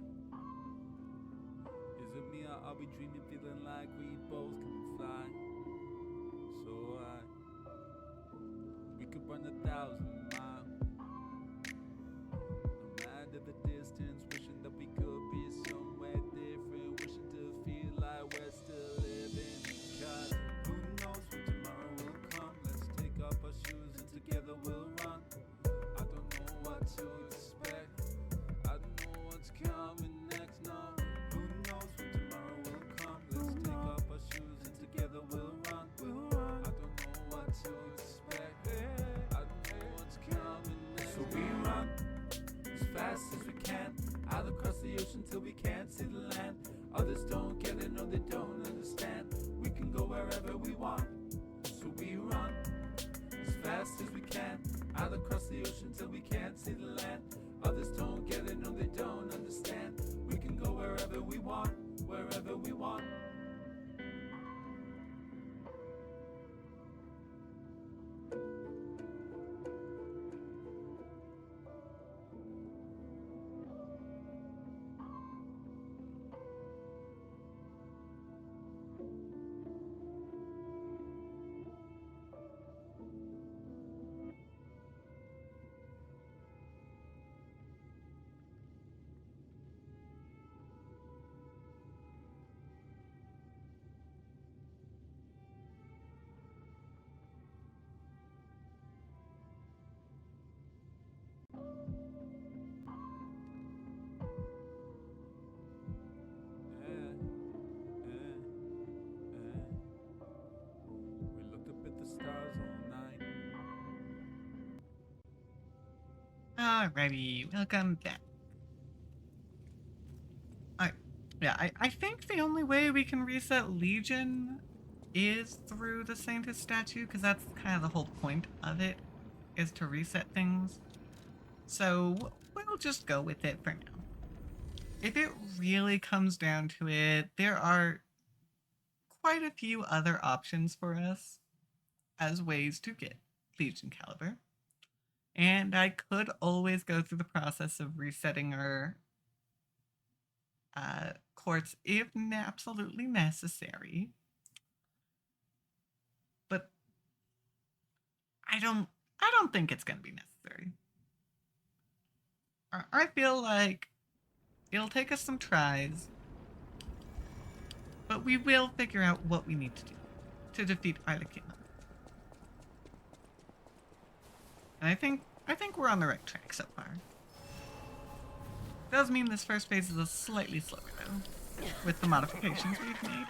Is it me or are we dreaming, feeling like we both can fly? So we could run 1,000 miles, no matter the distance. Wishing that we could be somewhere different, wishing to the ocean till we can't see the land. Others don't get it, no they don't understand. We can go wherever we want, so we run as fast as we can, out across the ocean till we can't see the land. Others don't get it, no they don't understand. We can go wherever we want, wherever we want. We looked up at the stars all night. Alrighty, welcome back. Alright, yeah, I think the only way we can reset Legion is through the Saintess statue, because that's kind of the whole point of it, is to reset things. So we'll just go with it for now. If it really comes down to it, there are quite a few other options for us as ways to get Legion Caliber. And I could always go through the process of resetting our courts if absolutely necessary. But I don't think it's going to be necessary. I feel like it'll take us some tries, but we will figure out what we need to do to defeat Arlecchino. And I think we're on the right track so far. Does mean this first phase is a slightly slower though, with the modifications we've made.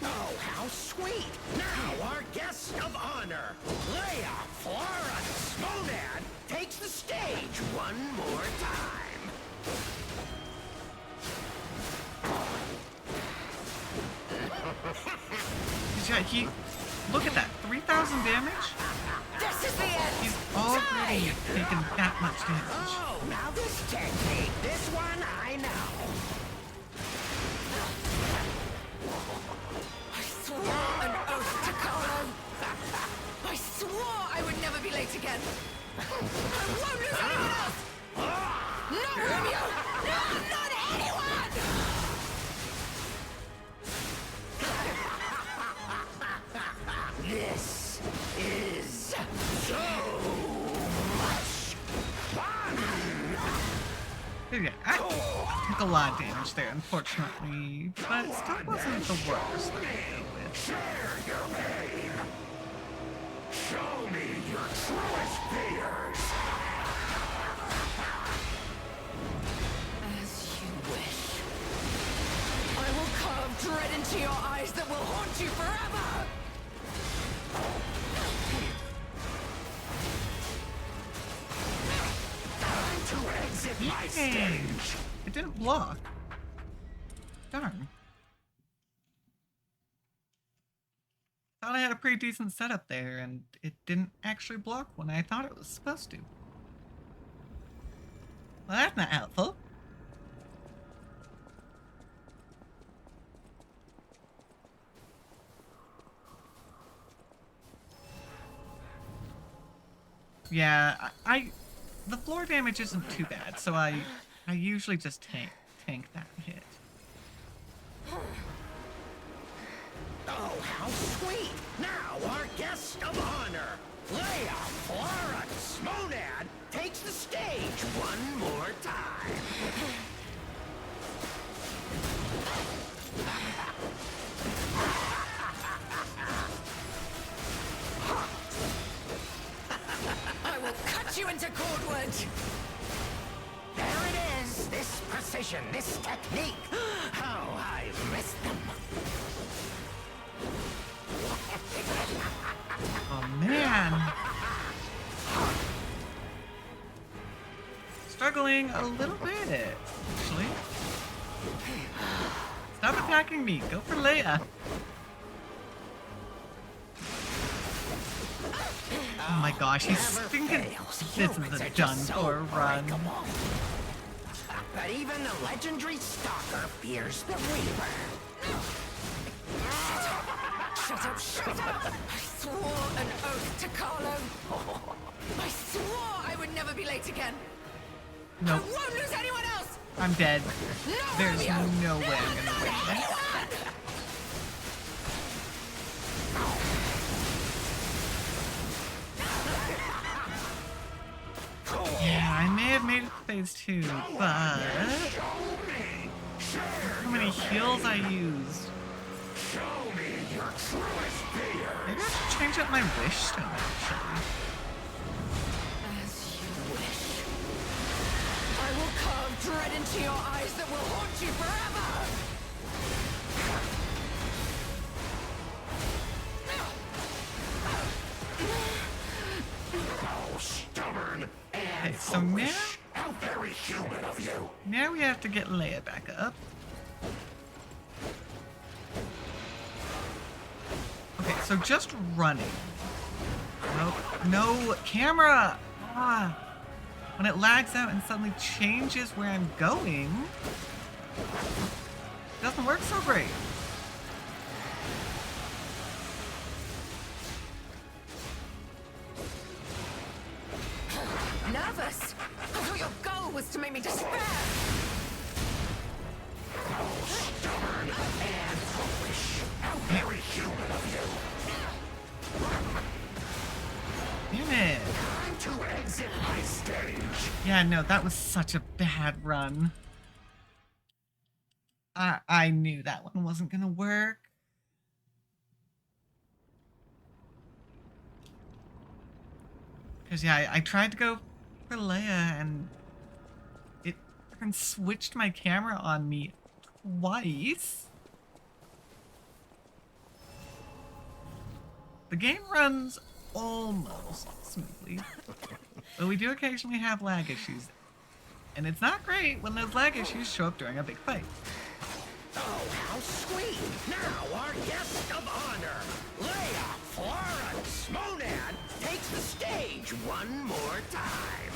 Oh, how sweet! Now our guest of honor, Leia Florence Monad, takes the stage one more time. Yeah, look at that, 3,000 damage? This is the end! He's already taken that much damage. Oh, now this technique, this one I know. I swore an oath to Carlo. I swore I would never be late again. I won't lose anyone else! Not Romeo! No, not anyone! This is so much fun! Yeah, I took a lot of damage there, unfortunately, but it still wasn't the worst that I dealt with. Share your pain. Show me your truest fears. As you wish. I will carve dread into your eyes that will haunt you forever! Time to exit my Yay! stage. It didn't block. Darn. Thought I had a pretty decent setup there, and it didn't actually block when I thought it was supposed to. Well, that's not helpful. Yeah, the floor damage isn't too bad, so I usually just tank that hit. Oh, how sweet! Now our guest of honor, Leia Florence Monad, takes the stage one more time. I will cut you into cordwood! There it is! This precision, this technique! How I've missed them! Oh man! struggling a little bit, actually. Stop attacking me. Go for Leia. Oh my gosh, he's thinking this is a done for run. But even the legendary stalker fears the Reaper. Shut up, shut up! I swore an oath to Carlo. I swore I would never be late again. Nope, I won't lose anyone else! I'm dead. No, There's Romeo! no way I'm gonna win this. Anyone! Yeah, I may have made it to phase 2, but how many heals I used. Maybe I should change up my wish stone, actually. As you wish. I will carve dread into your eyes that will haunt you forever! Okay, so now we have to get Leia back up. Okay, so just running. Nope. No camera! Ah. When it lags out and suddenly changes where I'm going, it doesn't work so great. Nervous? I thought your goal was to make me despair! Stubborn and foolish. How very human of you. Damn it. Time to exit my stage. Yeah, no, that was such a bad run. I knew that one wasn't gonna work. Because, yeah, I tried to go for Leia and it freaking switched my camera on me twice. The game runs almost smoothly, but we do occasionally have lag issues. And it's not great when those lag issues show up during a big fight. Oh, how sweet! Now our guest of honor, Leia Florence Monad, takes the stage one more time.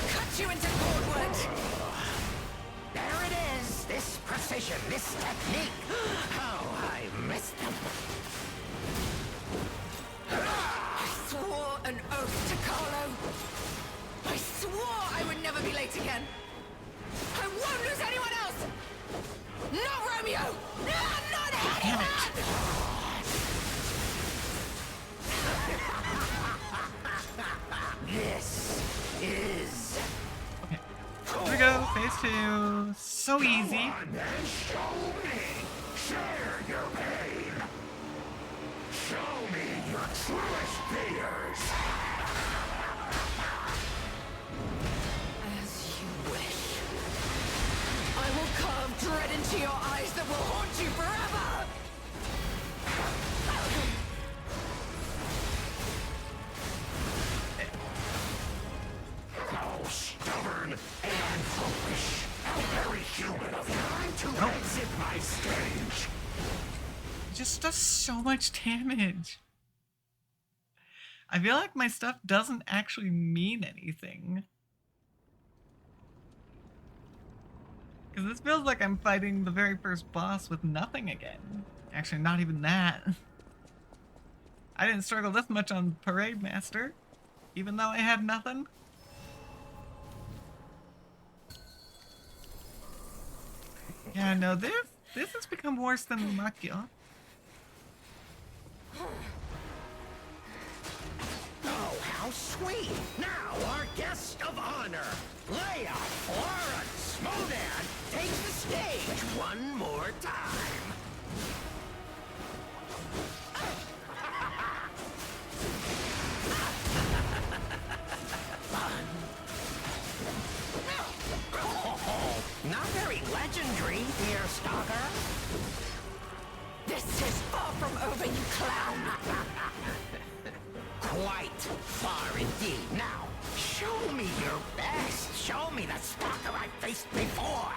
Cut you into cordwood! There it is! This precision, this technique! Oh, I missed them. I swore an oath to Carlo. I swore I would never be late again. I won't lose anyone else! Not Romeo! Not anyone! This is... Okay, here we go, phase 2. So easy. Share your pain. Show me your truest fears. As you wish. I will carve dread into your eyes that will haunt you forever! How stubborn and foolish. How very human of you. Time to exit my stage. It just does so much damage. I feel like my stuff doesn't actually mean anything. Because this feels like I'm fighting the very first boss with nothing again. Actually, not even that. I didn't struggle this much on Parade Master, even though I had nothing. Yeah, no, this has become worse than Makio. Oh, how sweet! Now our guest of honor, Leia Florence Monad, takes the stage one more time. Not very legendary, dear stalker. over, you clown! Quite far indeed. Now, show me your best. Show me the stalker I faced before.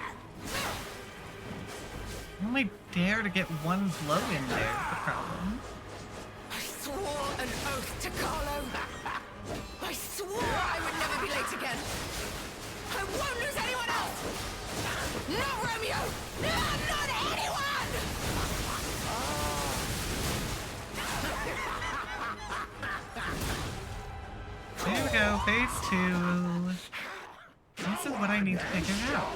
I only dare to get one blow in there, is the problem. I swore an oath to Carlo. I swore I would never be late again. I won't lose anyone else! Not Romeo! No, not anyone! There we go, phase 2. This is what I need to figure out.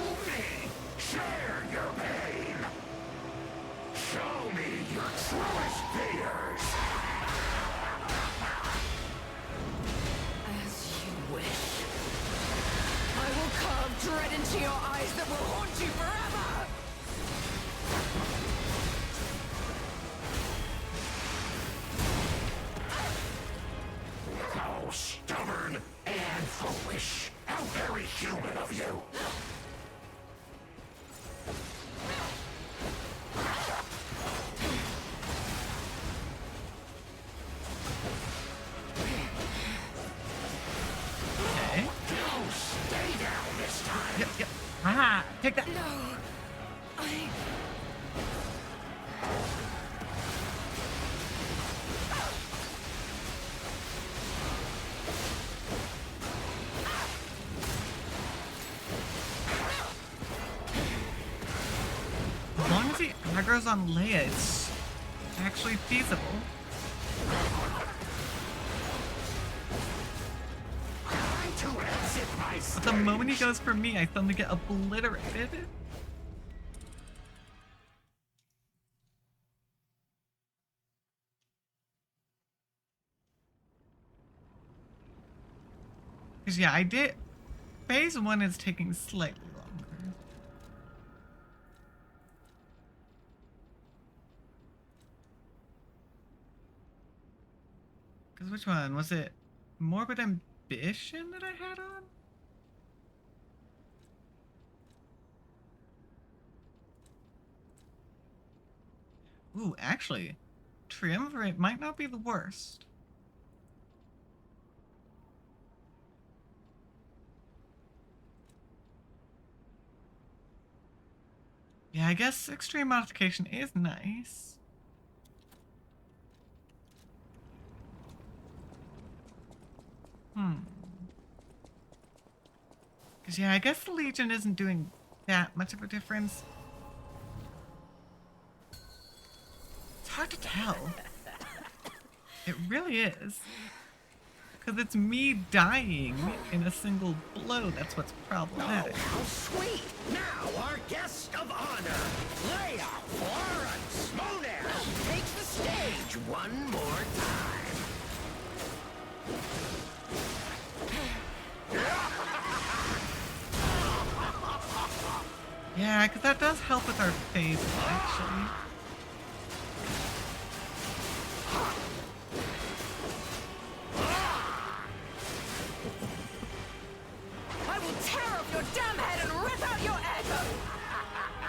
Share your pain. Show me your truest fears. As you wish. I will carve dread into your eyes that will haunt you forever! How stubborn and foolish. How very human of you. Okay. Stay down this time. Yep. Ah, take that. No, I... As long as he aggroes on Leia, it's actually feasible. To exit my But the moment he goes for me, I suddenly get obliterated. Because yeah, I did... Phase 1 is taking slightly longer. Because which one? Was it Morbid Ambition that I had on? Ooh, actually, Triumvirate might not be the worst. Yeah, I guess Extreme Modification is nice. Because yeah, I guess the Legion isn't doing that much of a difference. It's hard to tell. It really is. Because it's me dying in a single blow that's what's problematic. How sweet! Now our guest of honor, Leia Florence Monair, takes the stage one more time. Yeah, because that does help with our phase, actually. I will tear off your damn head and rip out your ego!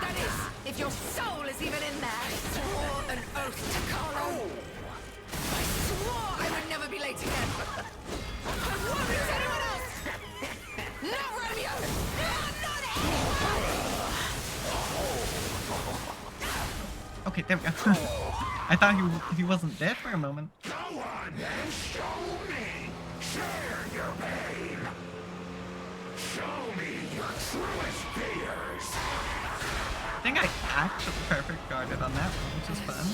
That is, if your soul is even in there. I swore an oath to Carlo. I swore I would never be late again. I won't lose anyone else! Not Romeo! Not anyone! Okay, there we go. I thought he wasn't dead for a moment. Go on and show me. Share your pain. Show me your truest fears. I think I actually perfect guarded on that one, which is fun.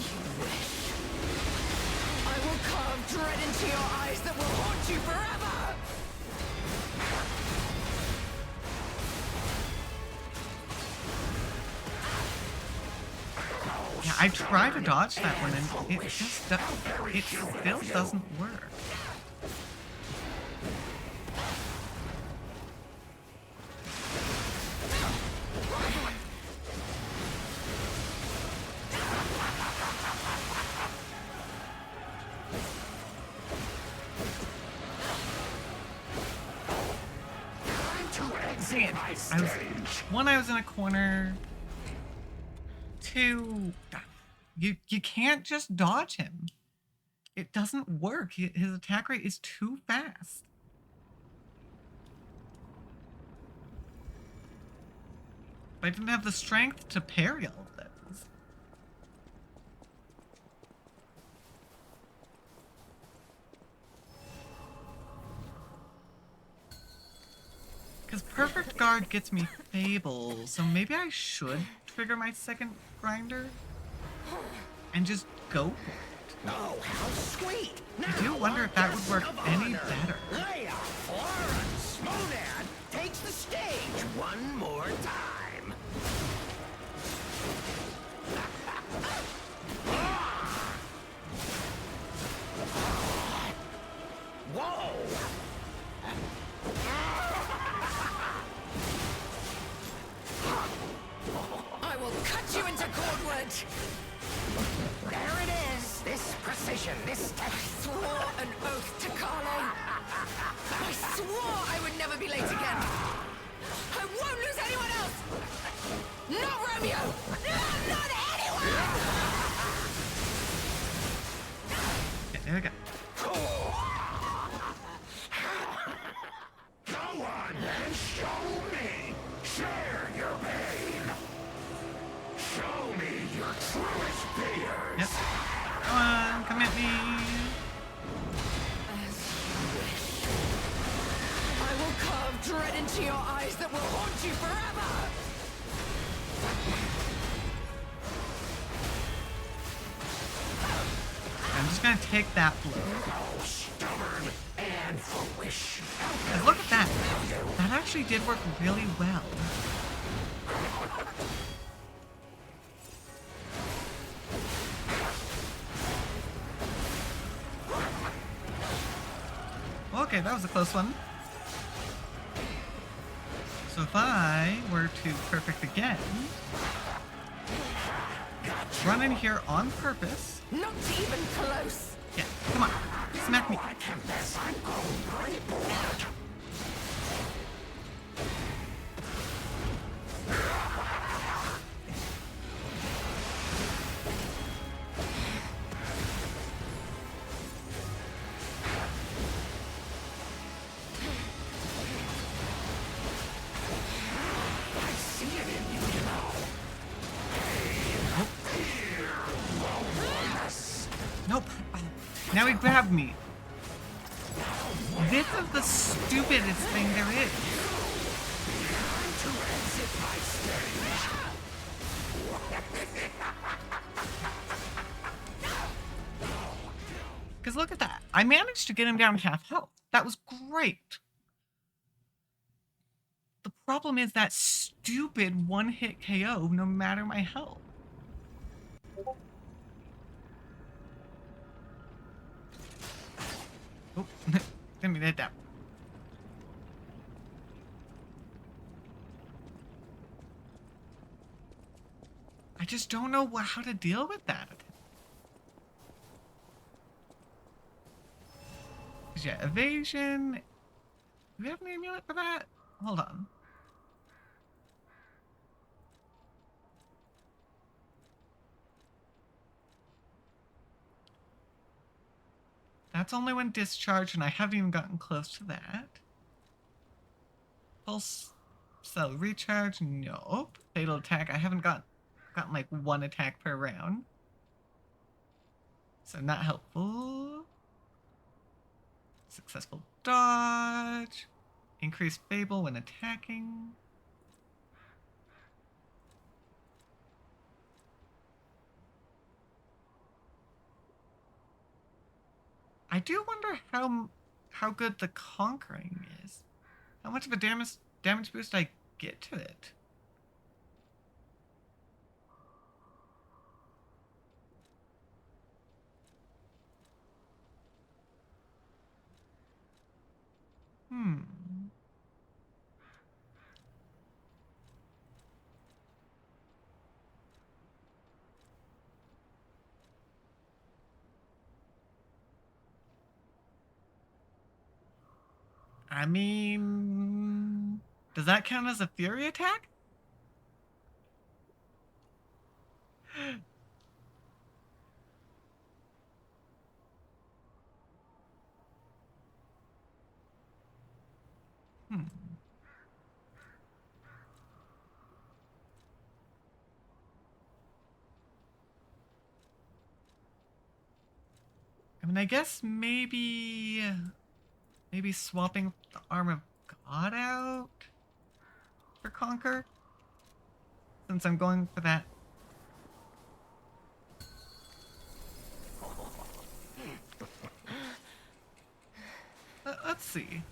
I will carve dread into your eyes that will haunt you forever! Yeah, I tried to dodge that one and it just it still doesn't work. I was in a corner. 2, You can't just dodge him. It doesn't work. His attack rate is too fast. I didn't have the strength to parry all of this. Because Perfect Guard gets me Fable, so maybe I should trigger my second grinder and just go for it. Oh, how sweet! I do wonder if that would work any better. Leia, Florence, Monad takes the stage one more time. Whoa! I will cut you into cordwood. There it is. This precision, this I swore an oath to Carlo. I swore I would never be late again. I won't lose anyone else. Not Romeo. No, not anyone. Okay, there we go. Go on and show me. Share your pain. Show me your truest fears. Yep. Come on, come at me. As you wish. I will carve dread into your eyes that will haunt you forever. I'm just gonna take that blow. Oh, stubborn and foolish. And look at that. That actually did work really well. Okay, that was a close one. So if I were to perfect again, run in here on purpose. Not even close. Yeah, come on, smack me. I confess I'm grown pretty bored. I see it in you, you know. Nope. Oh, now he grabbed me. This is the stupidest thing there is. Because look at that. I managed to get him down half health. That was great. The problem is that stupid one-hit KO no matter my health. Oh, didn't mean to hit that. I just don't know how to deal with that. Yeah, evasion. Do we have an amulet for that? Hold on. That's only when discharged, and I haven't even gotten close to that. Pulse cell recharge, nope. Fatal attack, I haven't gotten like one attack per round. So not helpful. Successful dodge. Increased Fable when attacking. I do wonder how good the conquering is. How much of a damage boost I get to it. I mean, does that count as a fury attack? Hmm. I mean, I guess maybe swapping the Arm of God out for Conquer, since I'm going for that. Let's see.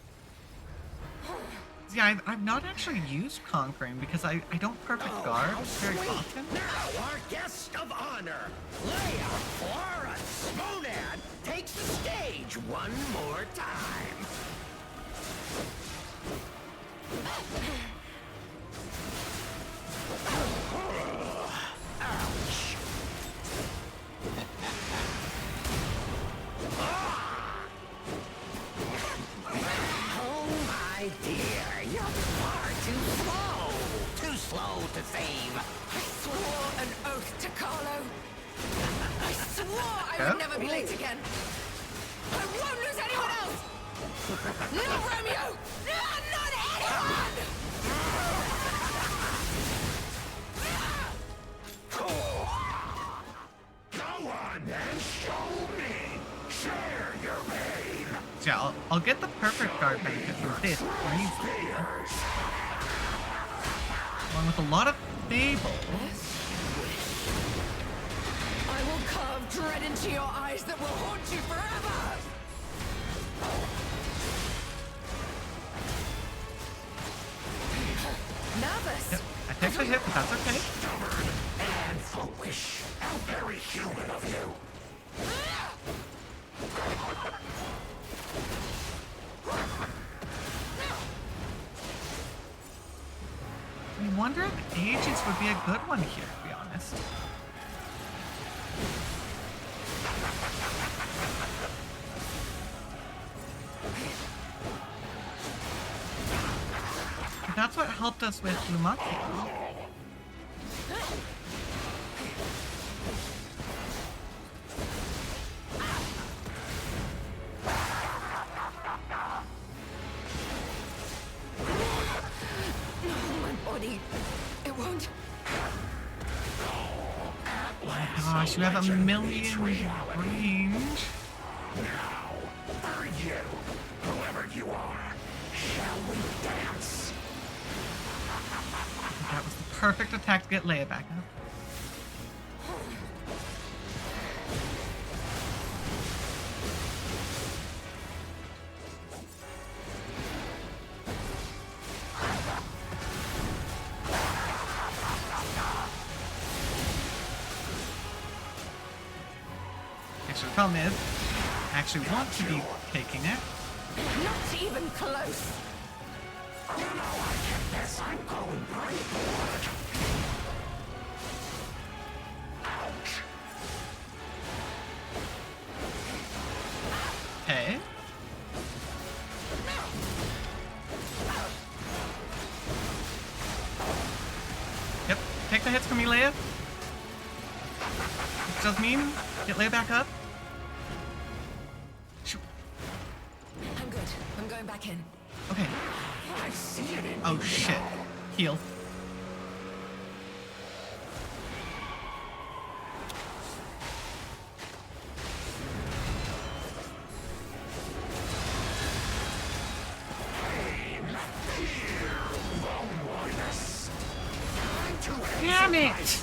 Yeah, I've not actually used Conquering because I don't perfect guard very often. Now our guest of honor, Leia Florence Monad, takes the stage one more time. Ouch. Oh my dear, you're far too slow. Too slow to save. I swore an oath to Carlo. I swore I Yeah? would never be late again. I won't lose anyone else. Not Romeo. Not anyone. Go on then, show me. Share your pain. Yeah, I'll get the perfect guard benefit from this easily, along with a lot of Fable. I will carve dread into your eyes that will haunt you forever. Nervous. Yep, I take the hit, but that's okay. And foolish. How very human of you. I wonder if Aegis would be a good one here, to be honest. That's what helped us with Lumaki. My body, it won't. Gosh, you have a million range. For you, whoever you are, shall we dance? That was the perfect attack to get Leia back up. Okay, so the problem is, I actually want to be taking it. Not even close. You know I confess I'm going pretty bored. Ouch. Okay. Yep, take the hits from me, Leia. Which does mean get Leia back up. Shoot. I'm good. I'm going back in. Okay. I see it in Oh shit. Heal. Damn it!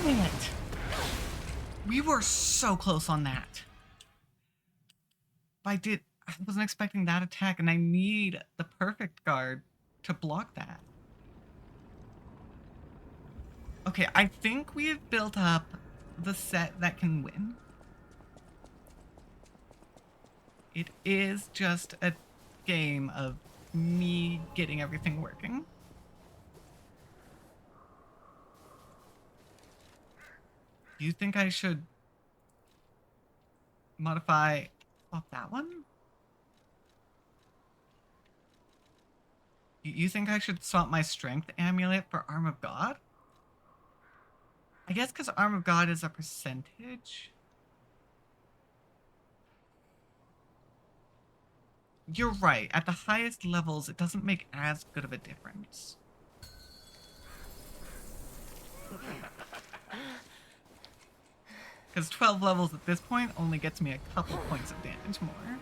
Damn it! We were so close on that. I wasn't expecting that attack, and I need the perfect guard to block that. Okay, I think we have built up the set that can win. It is just a game of me getting everything working. Do you think I should modify, swap that one? You think I should swap my strength amulet for Arm of God? I guess because Arm of God is a percentage. you're right. At the highest levels, it doesn't make as good of a difference. Because 12 levels at this point only gets me a couple points of damage more.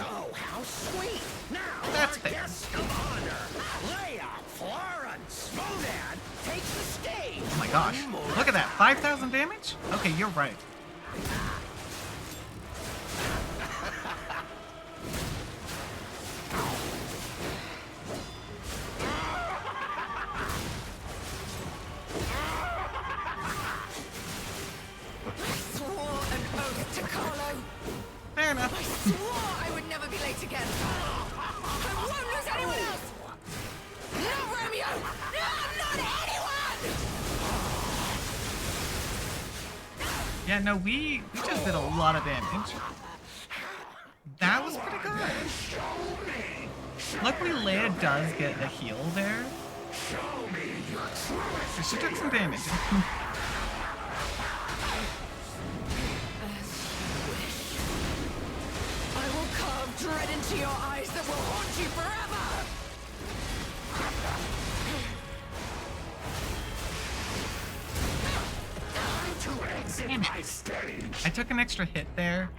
Oh, how sweet! Now, That's our fair. guest of honor, Leia Florence Monad, takes the stage. Oh my gosh. One more Look at that. 5,000 damage? Okay, you're right. I swore an oath to Carlo. Fair I enough. swore I would never be late again. I won't lose anyone else. Not Romeo. No, not anyone. Yeah, no, we just did a lot of damage. That was pretty good. Luckily, Leia does get a heal there. So she took some damage. I will carve dread into your eyes that will haunt you forever. Damn it. I took an extra hit there.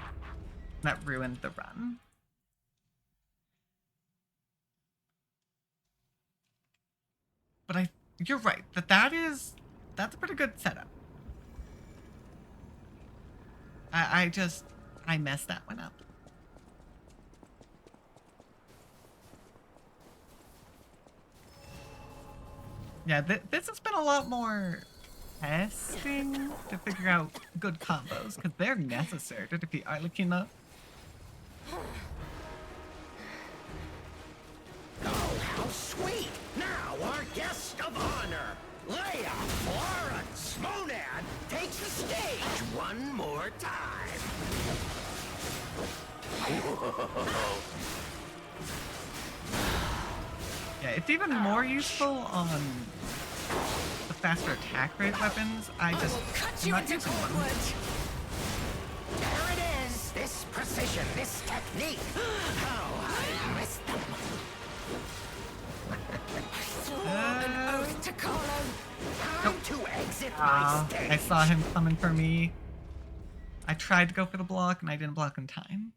That ruined the run. But you're right. That's a pretty good setup. I messed that one up. Yeah, this has been a lot more testing to figure out good combos, because they're necessary to defeat Arlecchino. Oh, how sweet! Now, our guest of honor, Leia Florence Monad, takes the stage one more time. Yeah, it's even more useful on the faster attack rate weapons. I will cut I'm you not into using one. cordwood. There it is! This precision, this technique! How I miss them! Swore an oath to Carlo. Time to exit my Ah, stage! I saw him coming for me. I tried to go for the block and I didn't block in time.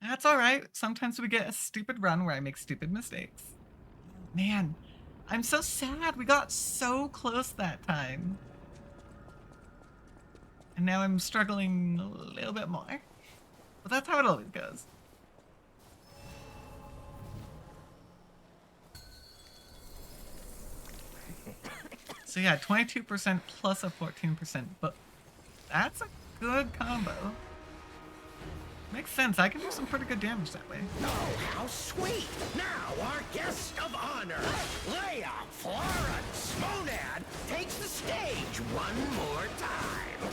That's alright. Sometimes we get a stupid run where I make stupid mistakes. Man, I'm so sad. We got so close that time. And now I'm struggling a little bit more. But that's how it always goes. So yeah, 22% plus a 14%, but that's a good combo. Makes sense. I can do some pretty good damage that way. Oh, how sweet! Now, our guest of honor, Leia Florence Monad, takes the stage one more time.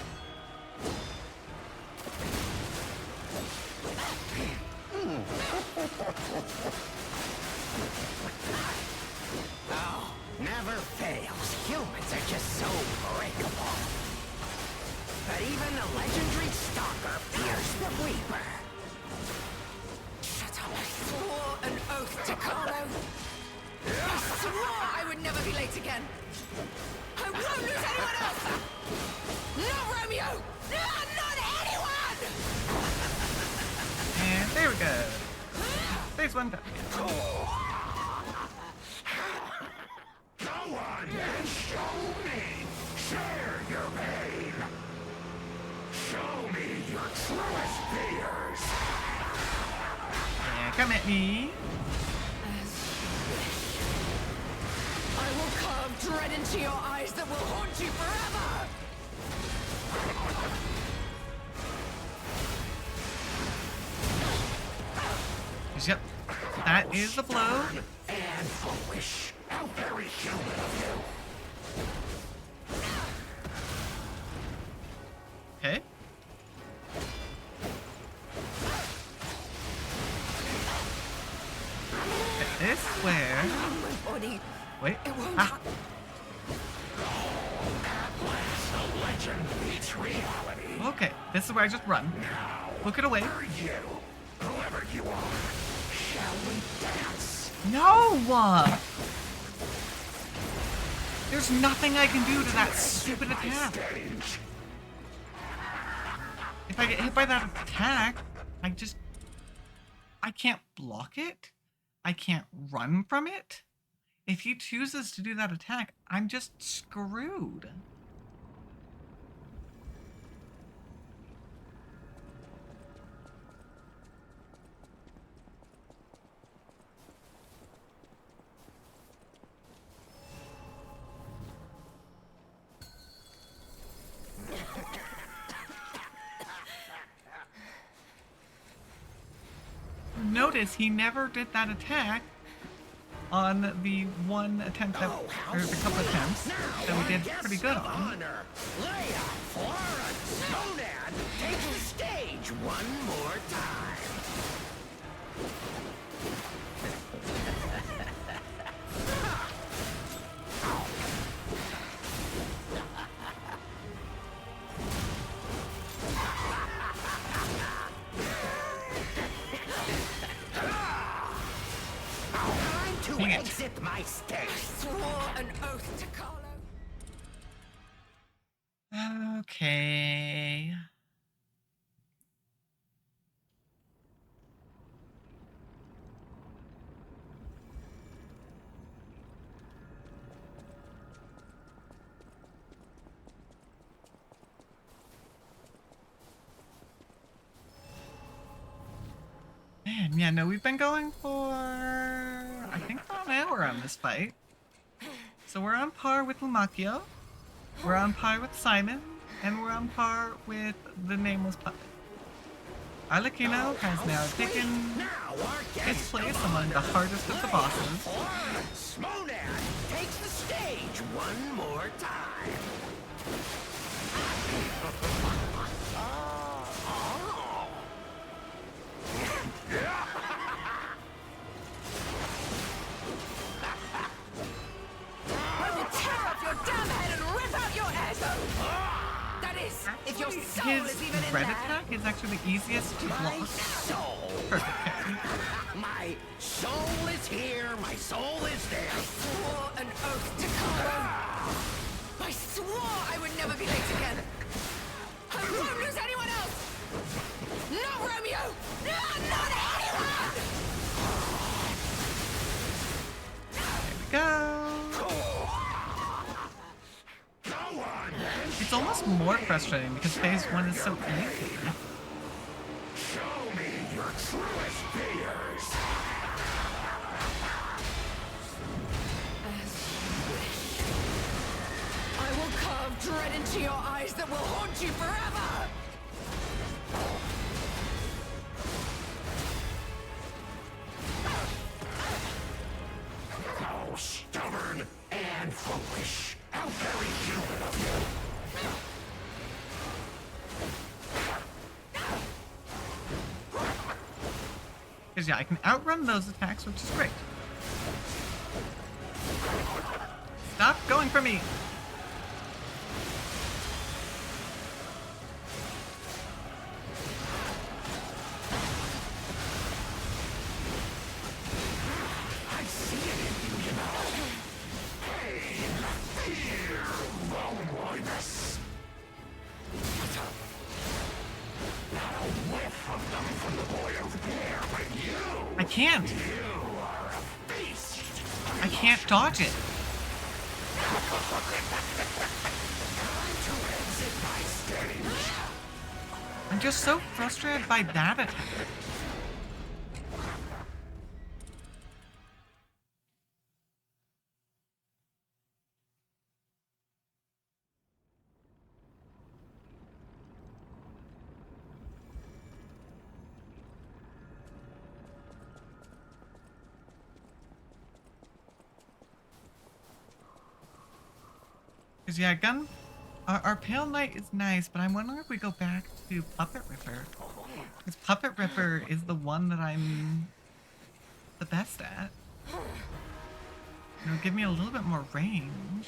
Oh, never fails. Humans are just so breakable. But even the legendary Stalker fears the Reaper. Shut up. I swore an oath to Carlo. I swore I would never be late again. I won't lose anyone else. Not Romeo. No, not anyone. And there we go. There's one done. Go on and show me. Share your pain. Show me your truest fears. Yeah, come at me. I will carve dread into your eyes that will haunt you forever. Yep, that is a blow. And a wish. How very human of you. Okay. This where? My body, Wait. it won't Ah, happen. At last, the legend meets reality. Okay, this is where I just run. Book it away. Whoever you are, shall we dance? No! There's nothing I can do to that stupid attack. If I get hit by that attack, I can't block it. I can't run from it. If he chooses to do that attack, I'm just screwed. Notice he never did that attack on the one attempt that, or the couple attempts that we did pretty good on. Honor. Leia, Florence, Monad, take the stage one more time. Dang it. Exit my stage. Swore an oath to Carlo. Okay. Man, yeah, no, we've been going for, I think, about an hour on this fight. So we're on par with Lumacchio, we're on par with Simon, and we're on par with the nameless puppet. Arlecchino has now taken his place among the hardest of the bosses. Florence, Monad takes the stage one more time. I will tear off your damn head and rip out your asshole. That is, if your soul His is even in red there. attack is actually the easiest to My block. soul. Perfect carry. My soul is here. My soul is there. Swore an oath to Carlo. I swore I would never be late again. I won't lose anyone else. Not Romeo. Not anyone. Go! It's almost more frustrating because phase 1 is so easy. Show me your truest fears. As you wish. I will carve dread into your eyes that will haunt you forever. How stubborn and foolish. How very human of you. Because yeah, I can outrun those attacks, which is great. Stop going for me! I see it in you, you know. Pain, fear, loneliness. Not a whiff of them from the boy over there, but you. I can't! You are a beast. I can't dodge it! Time to exit my stage. I'm just so frustrated by that attack. Because yeah, our Pale Knight is nice, but I'm wondering if we go back to Puppet Ripper. Because Puppet Ripper is the one that I'm the best at. It'll give me a little bit more range.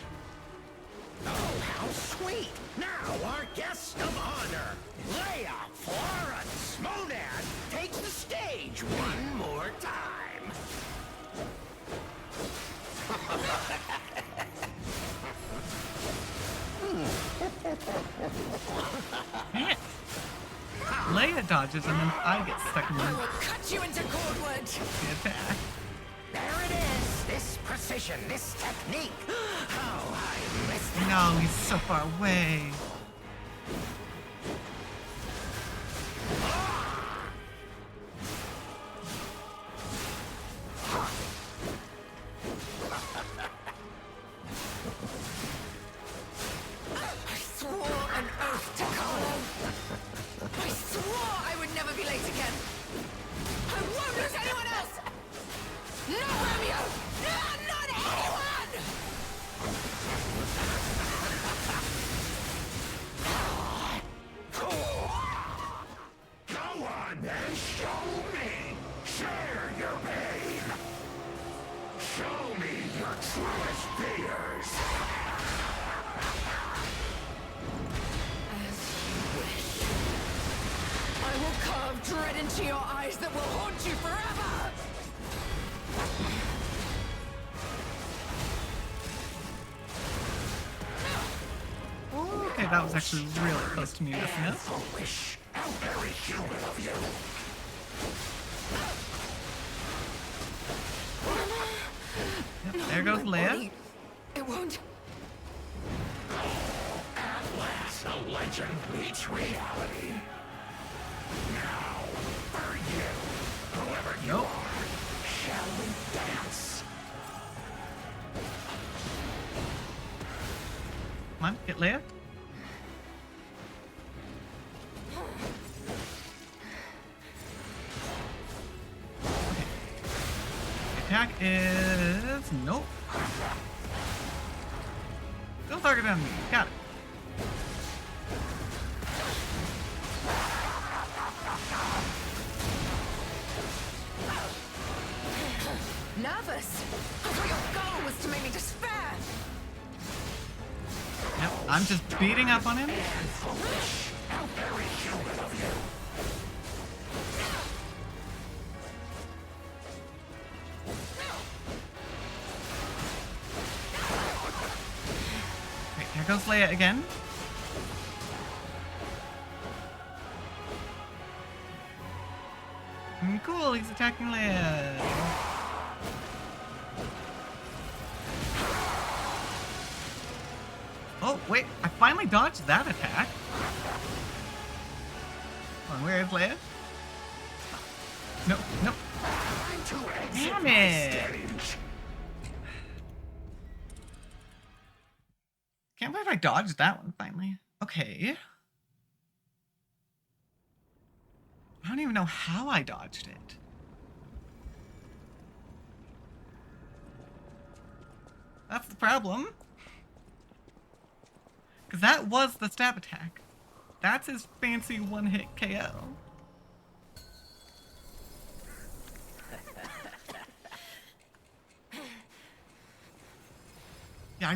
Oh, how sweet! Now our guest of honor, Leia Florence Monad, takes the stage one more time. Man. Leia dodges and then I get stuck in I the will cut you into cordwood. attack. There it is! This precision, this technique! Oh, I missed it! No, he's so far away. I swore an oath to Carlo. I swore I would never be late again. I won't lose anyone else. No, Romeo. No, not anyone. Go on then, show me! Share your pain! Show me your truest fears! As you wish. I will carve dread into your eyes that will haunt you forever. Okay, that was actually really close to me missing it. Foolish! How very human of you! Yep, there goes Leia. Body, it won't. At last, a legend meets reality. Now, for you, whoever you Nope. are, shall we dance? Come on, get Leia. Okay. Attack is nope. Still target on me. Got it. Nervous. I thought your goal was to make me despair. Yep, I'm just beating up on him. How very human of you! Okay, here goes Leia again. Cool, he's attacking Leia. Oh, wait, I finally dodged that attack. Hold on, where is Leia? Nope, nope. Damn it! Can't believe I dodged that one finally. Okay. I don't even know how I dodged it. That's the problem. Because that was the stab attack. That's his fancy one-hit KO. Yeah,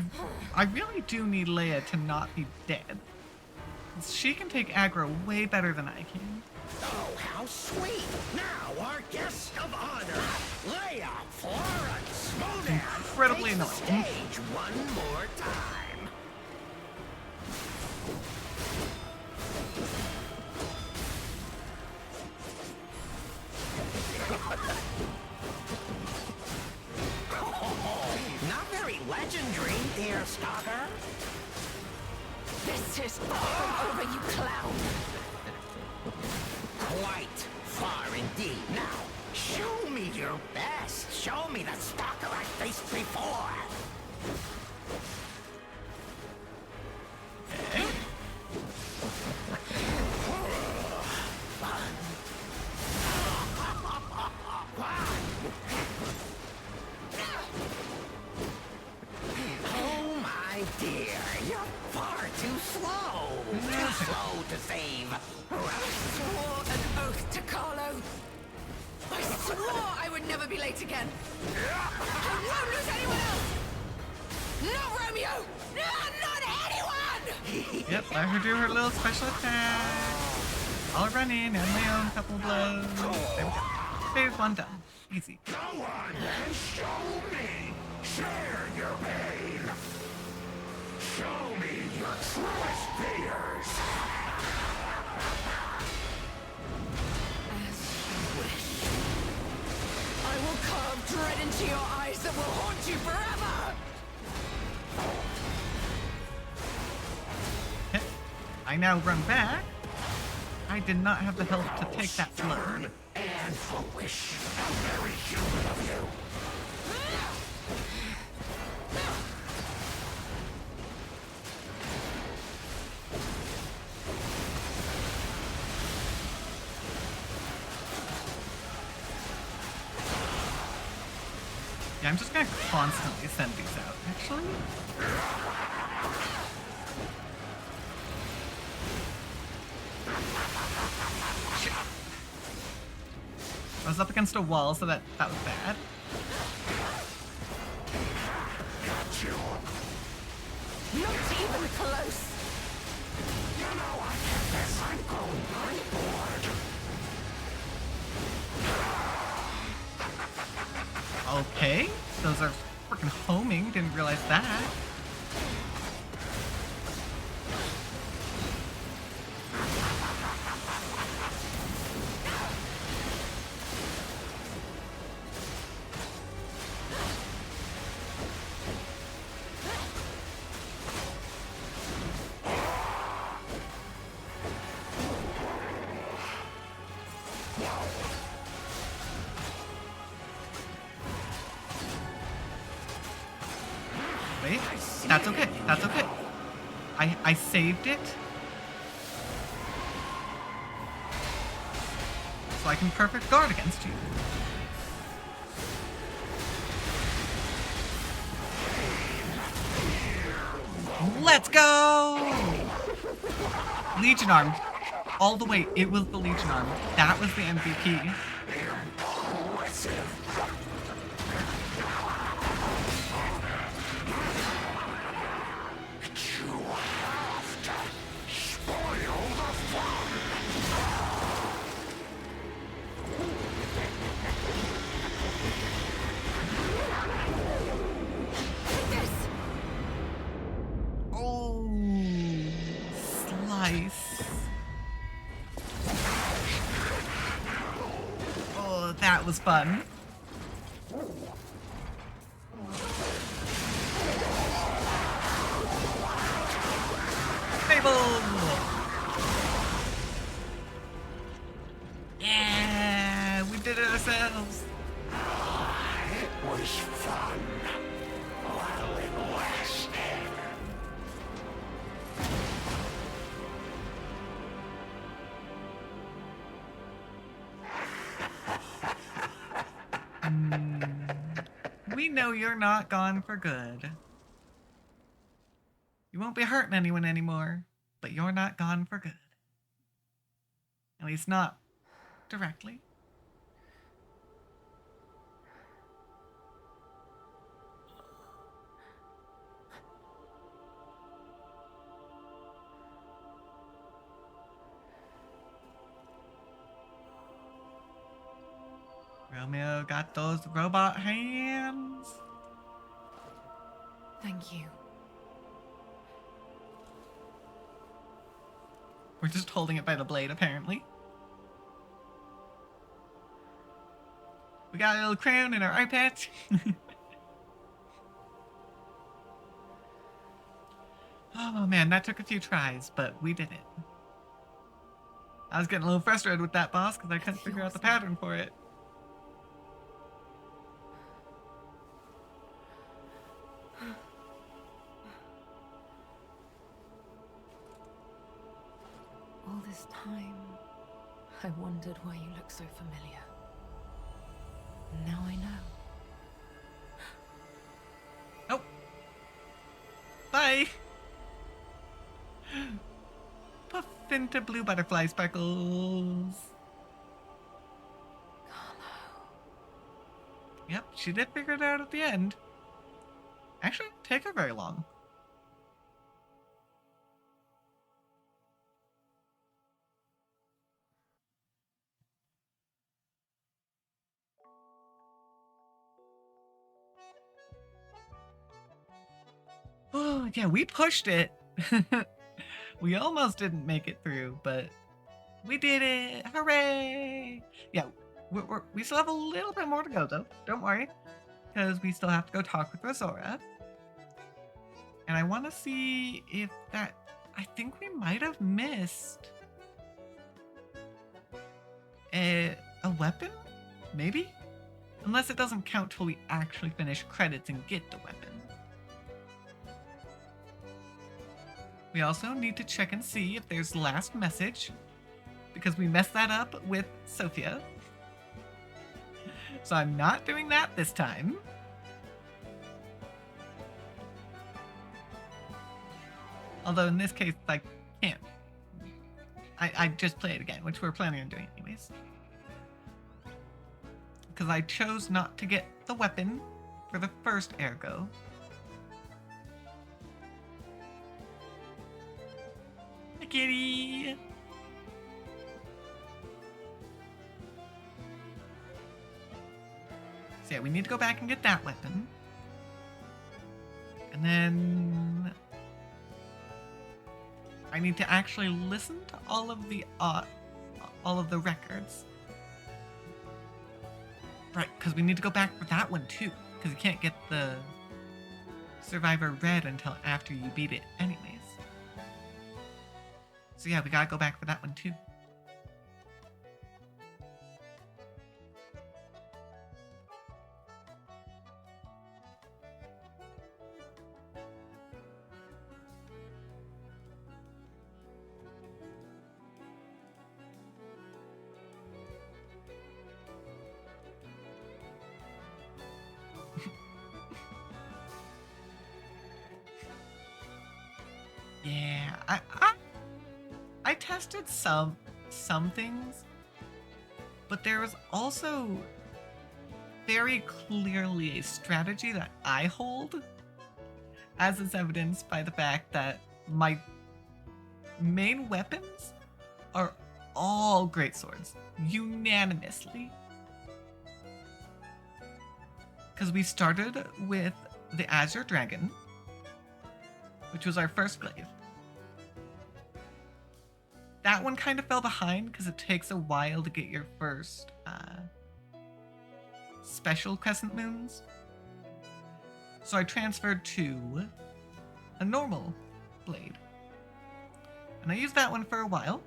I really do need Leia to not be dead. She can take aggro way better than I can. Oh, how sweet! Now our guest of honor, Leia Florence Monad, Incredibly takes the annoying. stage one more time. Not very legendary, dear stalker. This is far from over, you clown. Quite far indeed. Now, show me your best. Show me the stalker I faced before. Okay. Oh my dear, you're far too slow. Too slow to save. I swore an oath to Carlo. I swore I would never be late again. I won't lose anyone else. Not Romeo. No, not Yep, let her do her little special attack. I'll run in and my own couple blows. There we go. Phase 1 done. Easy. Go on and show me. Share your pain. Show me your truest fears. As you wish. I will carve dread into your eyes that will haunt you forever! Okay. I now run back. I did not have the health to take that blow. And foolish. How very human of you. Yeah, I'm just gonna constantly send these out, actually. Shit. I was up against a wall, so that was bad. Not even close! You know, I confess I'm growing pretty bored. Okay, those are freaking homing. Didn't realize that. Wait, that's okay. That's okay. I saved it. So I can perfect guard against you. Let's go! Legion arm. All the way, it was the Legion arm. That was the MVP. Oh, slice. Oh, that was fun. Fable! Yeah, we did it ourselves. It was fun while it lasted. We know you're not gone for good. You won't be hurting anyone anymore, but you're not gone for good. At least not directly. Romeo got those robot hands. Thank you. We're just holding it by the blade, apparently. We got a little crown and our eye patch. Oh man, that took a few tries, but we did it. I was getting a little frustrated with that boss because I couldn't figure out the pattern for it. All this time, I wondered why you look so familiar. Now I know. Oh. Bye. Puff into blue butterfly sparkles. Carlo. Yep, she did figure it out at the end. Actually, didn't take her very long. Oh, yeah, we pushed it. We almost didn't make it through, but we did it. Hooray! Yeah, we still have a little bit more to go, though. Don't worry, because we still have to go talk with Rosora. And I want to see if that... I think we might have missed a weapon? Maybe? Unless it doesn't count till we actually finish credits and get the weapon. We also need to check and see if there's last message, because we messed that up with Sophia. So I'm not doing that this time. Although in this case, I can't. I just play it again, which we're planning on doing anyways. Because I chose not to get the weapon for the first Ergo. Hi, kitty! So yeah, we need to go back and get that weapon. And then... I need to actually listen to all of the records. Right, because we need to go back for that one too. Because you can't get the Survivor Red until after you beat it anyways. So yeah, we gotta go back for that one too. Yeah, I tested some things, but there was also very clearly a strategy that I hold, as is evidenced by the fact that my main weapons are all greatswords, unanimously. Because we started with the Azure Dragon, which was our first glaive. That one kind of fell behind because it takes a while to get your first special crescent moons. So I transferred to a normal blade. And I used that one for a while.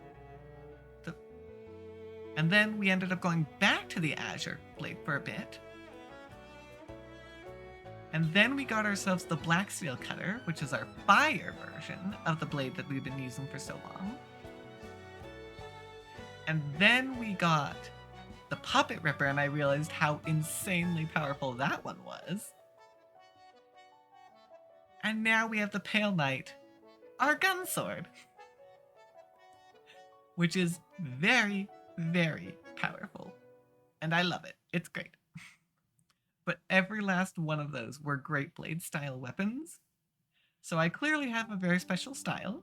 And then we ended up going back to the Azure blade for a bit. And then we got ourselves the Black Steel Cutter, which is our fire version of the blade that we've been using for so long. And then we got the Puppet Ripper, and I realized how insanely powerful that one was. And now we have the Pale Knight, our gun sword, which is very, very powerful. And I love it. It's great. But every last one of those were Great Blade style weapons. So I clearly have a very special style.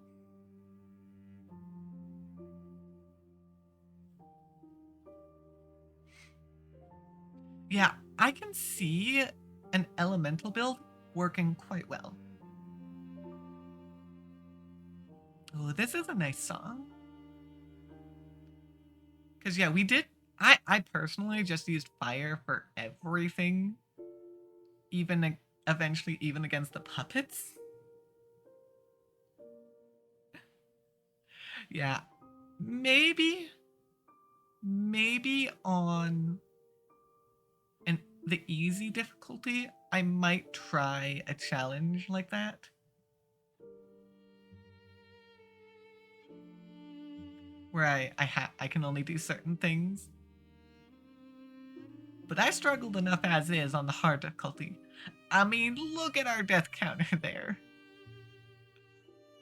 Yeah, I can see an elemental build working quite well. Oh, this is a nice song. Because yeah, we did... I personally just used fire for everything. Even eventually even against the puppets. Yeah, maybe on the easy difficulty, I might try a challenge like that. Where I can only do certain things. But I struggled enough as is on the hard difficulty. I mean, look at our death counter there.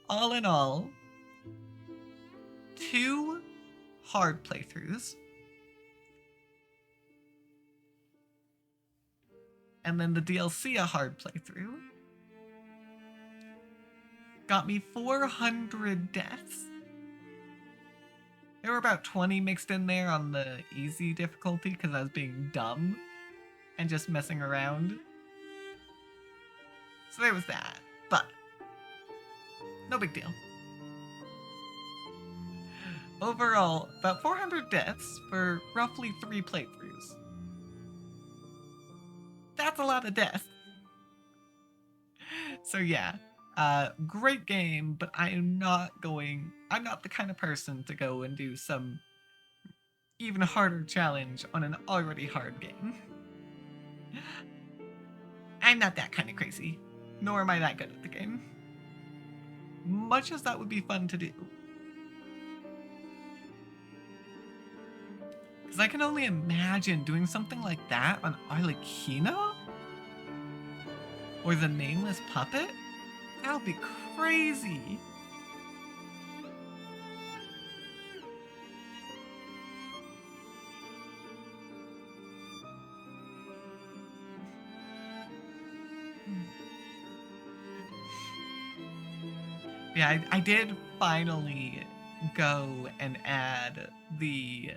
All in all, 2 hard playthroughs. And then the DLC a hard playthrough. Got me 400 deaths. There were about 20 mixed in there on the easy difficulty because I was being dumb and just messing around. So there was that. But No big deal. Overall, about 400 deaths for roughly 3 playthroughs. That's a lot of deaths. So yeah, great game, but I'm not the kind of person to go and do some even harder challenge on an already hard game. I'm not that kind of crazy, nor am I that good at the game. Much as that would be fun to do. Because I can only imagine doing something like that on Arlecchino? Or the Nameless Puppet? That would be crazy. Yeah, I did finally go and add the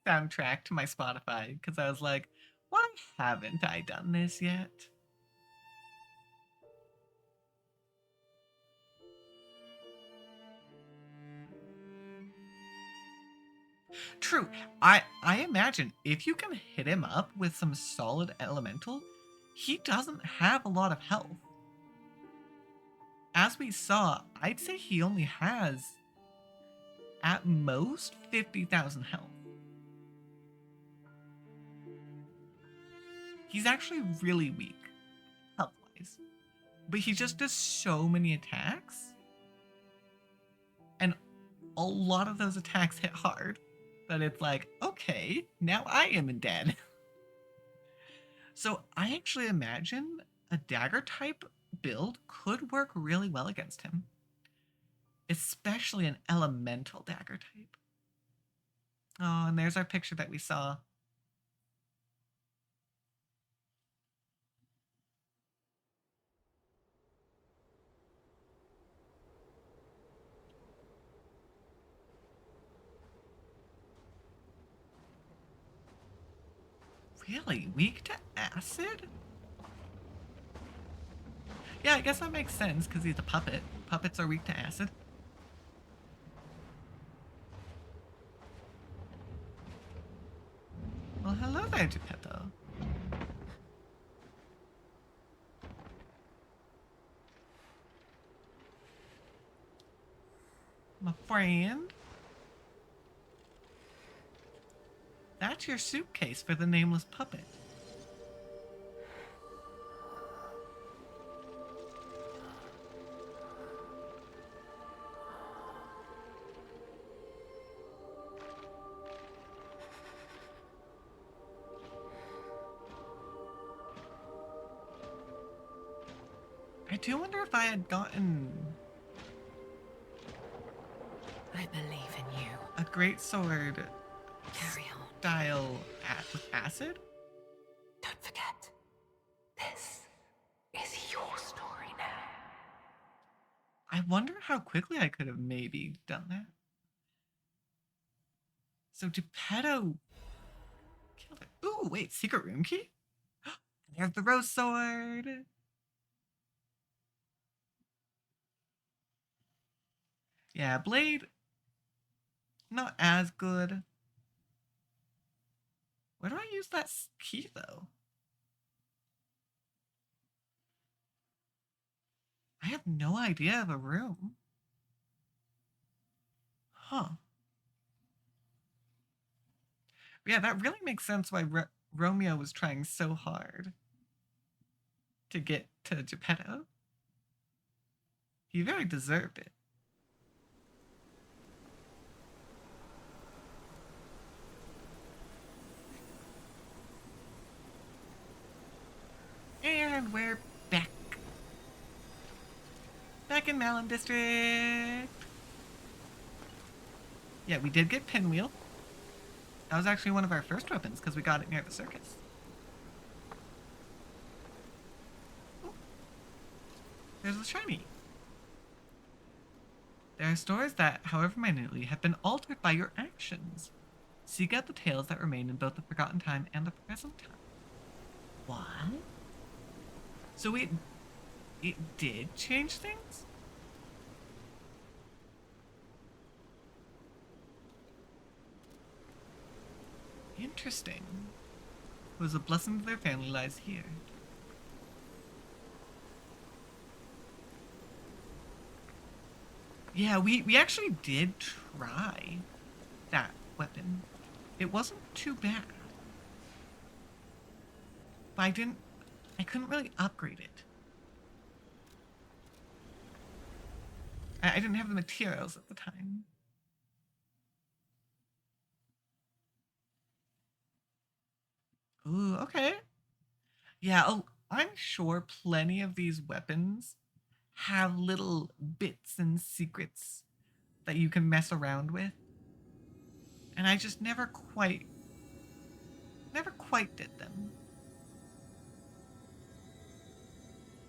soundtrack to my Spotify because I was like, why haven't I done this yet? True. I imagine if you can hit him up with some solid elemental, he doesn't have a lot of health. As we saw, I'd say he only has, at most, 50,000 health. He's actually really weak, health-wise. But he just does so many attacks. And a lot of those attacks hit hard. That it's like, okay, now I am dead. So I actually imagine a dagger type build could work really well against him. Especially an elemental dagger type. Oh, and there's our picture that we saw. Really? Weak to acid? Yeah, I guess that makes sense because he's a puppet. Puppets are weak to acid. Well, hello there, Geppetto. My friend. That's your suitcase for the Nameless Puppet. I do wonder if I had gotten I believe in you. a great sword Carry on. style with acid. Don't forget, this is your story now. I wonder how quickly I could have maybe done that. So Geppetto killed it. Ooh, wait, secret room key? There's the rose sword. Yeah, blade, not as good. Where do I use that key, though? I have no idea of a room. Huh. Yeah, that really makes sense why Romeo was trying so hard to get to Geppetto. He very deserved it. And we're back. Back in Malin District. Yeah, we did get Pinwheel. That was actually one of our first weapons because we got it near the circus. Ooh. There's the shiny. There are stores that, however minutely, have been altered by your actions. Seek out the tales that remain in both the Forgotten Time and the present time. What? So it did change things? Interesting. It was a blessing to their family lies here. Yeah, we actually did try that weapon. It wasn't too bad. But I couldn't really upgrade it. I didn't have the materials at the time. Ooh, okay. Yeah, oh, I'm sure plenty of these weapons have little bits and secrets that you can mess around with. And I just never quite did them.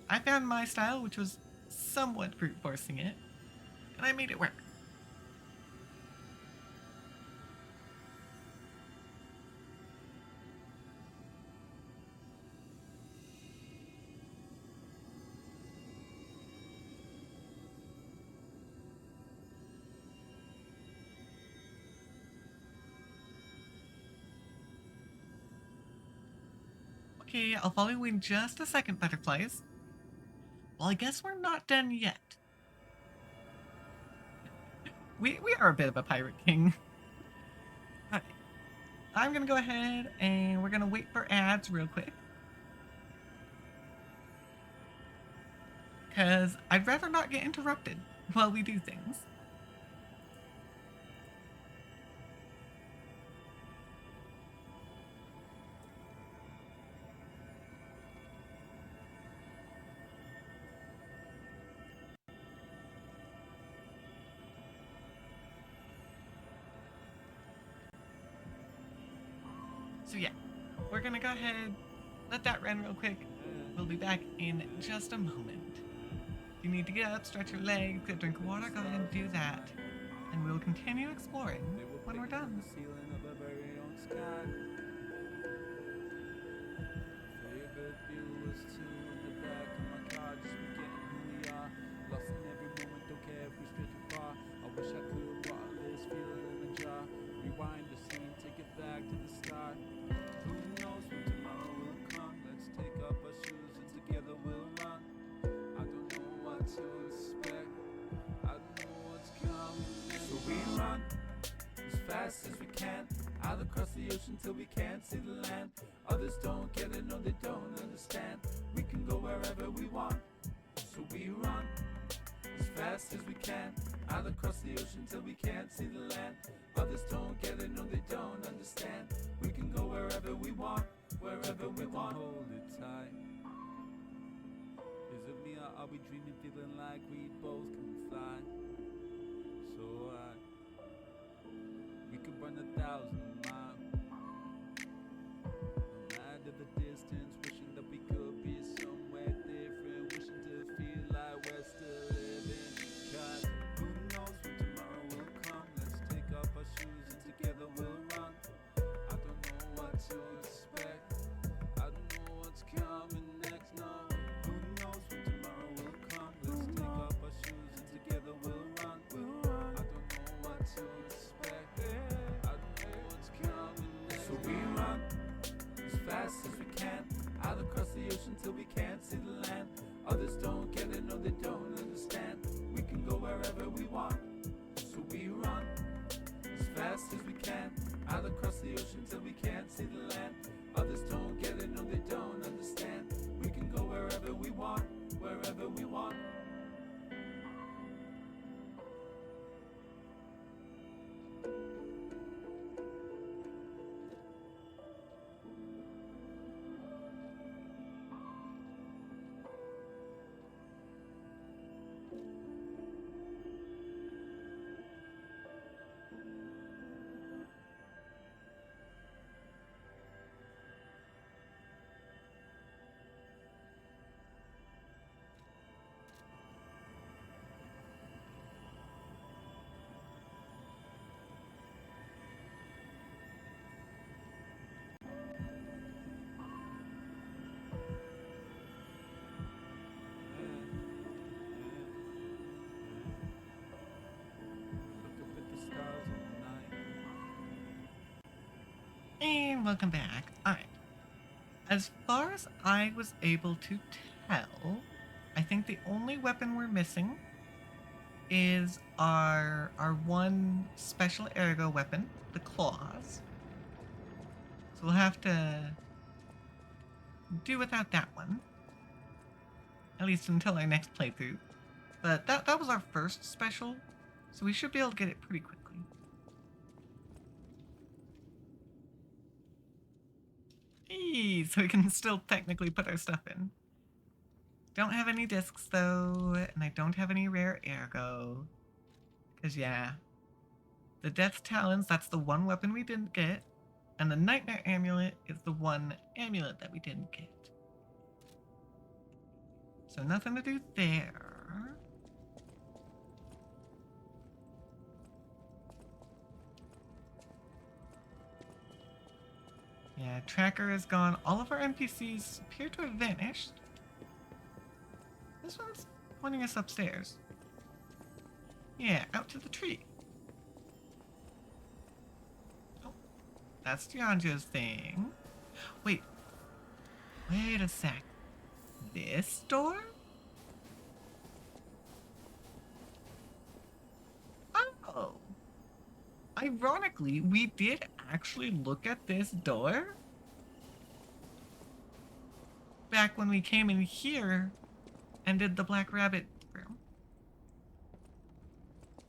I found my style, which was somewhat brute forcing it, and I made it work. Okay, I'll follow you in just a second, butterflies. Well, I guess we're not done yet. We are a bit of a pirate king. Alright. I'm gonna go ahead and we're gonna wait for ads real quick. Because I'd rather not get interrupted while we do things. So yeah, we're gonna go ahead, let that run real quick. We'll be back in just a moment. If you need to get up, stretch your legs, get a drink of water, go ahead and do that. And we'll continue exploring when we're done. Ceiling of a very own sky. Favorite view was two in the back of my car, just forgetting who we are. Lost in every moment, don't care if we stray too far. I wish I could bottle this feeling in a jar. Rewind the scene, take it back to the start. Who knows when tomorrow will come? Let's take up our shoes and together we'll run. I don't know what to expect. I don't know what's coming next. So we run as fast as we can, out across the ocean till we can't see the land. Others don't get it, no they don't understand. We can go wherever we want. So we run as fast as we can, out across the ocean till we can't see the land. Others don't get it, no they don't understand. We can go wherever we want, wherever we want. Hold it tight. Is it me or are we dreaming, feeling like we both can fly? So we could run 1,000 miles, no matter the distance, wishing that we could be somewhere different, wishing to feel like we're still living. Cause who knows when tomorrow will come? Let's take up our shoes and together we'll run. I don't know what to expect, I don't know what's coming next, no. Who knows when tomorrow will come? Let's take up our shoes and together we'll run. I don't know what to expect, I don't know what's coming next. So we run as fast as we can, out across the ocean till we can't see the land. Others don't get it, no they don't understand. We can go wherever we want. So we run as fast as we can, out across the ocean till we can't see the land. Others don't get it, no they don't understand. We can go wherever we want, wherever we want. And welcome back. Alright. As far as I was able to tell, I think the only weapon we're missing is our one special ergo weapon, the claws. So we'll have to do without that one. At least until our next playthrough. But that was our first special, so we should be able to get it pretty quickly. Eee, so we can still technically put our stuff in. Don't have any discs though, and I don't have any rare ergo. Cause yeah, the Death's Talons, that's the one weapon we didn't get, and the Nightmare Amulet is the one amulet that we didn't get. So nothing to do there. Yeah, Tracker is gone. All of our NPCs appear to have vanished. This one's pointing us upstairs. Yeah, out to the tree. Oh, that's Gianjo's thing. Wait a sec. This door? Oh. Ironically, we did actually look at this door back when we came in here and did the Black Rabbit room.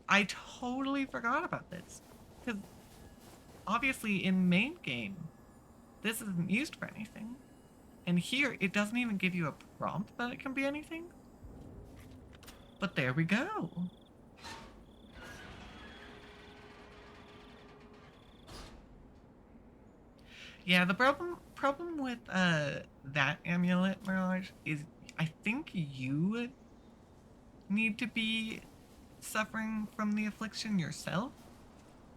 I totally forgot about this. Because obviously in main game, this isn't used for anything. And here, it doesn't even give you a prompt that it can be anything. But there we go. Yeah, the problem with that amulet, Mirage, is I think you need to be suffering from the affliction yourself,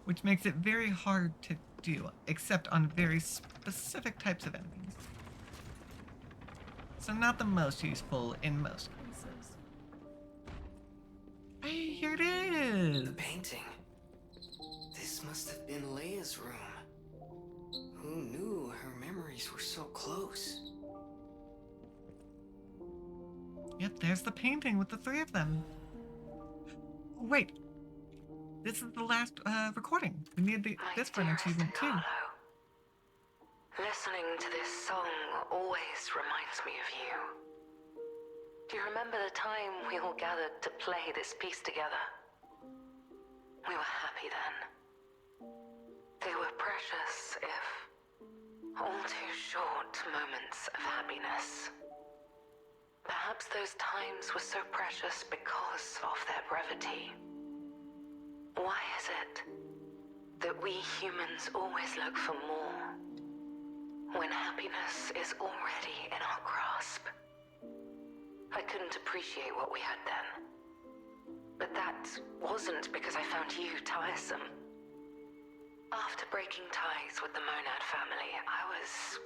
which makes it very hard to do, except on very specific types of enemies. So not the most useful in most cases. Hey, here it is! The painting. This must have been Leia's room. Who knew her memories were so close? Yep, there's the painting with the three of them. Oh, wait. This is the last recording. We need this for an achievement too. Listening to this song always reminds me of you. Do you remember the time we all gathered to play this piece together? We were happy then. They were precious, if all too short moments of happiness. Perhaps those times were so precious because of their brevity. Why is it that we humans always look for more when happiness is already in our grasp? I couldn't appreciate what we had then. But that wasn't because I found you tiresome. After breaking ties with the Monad family, I was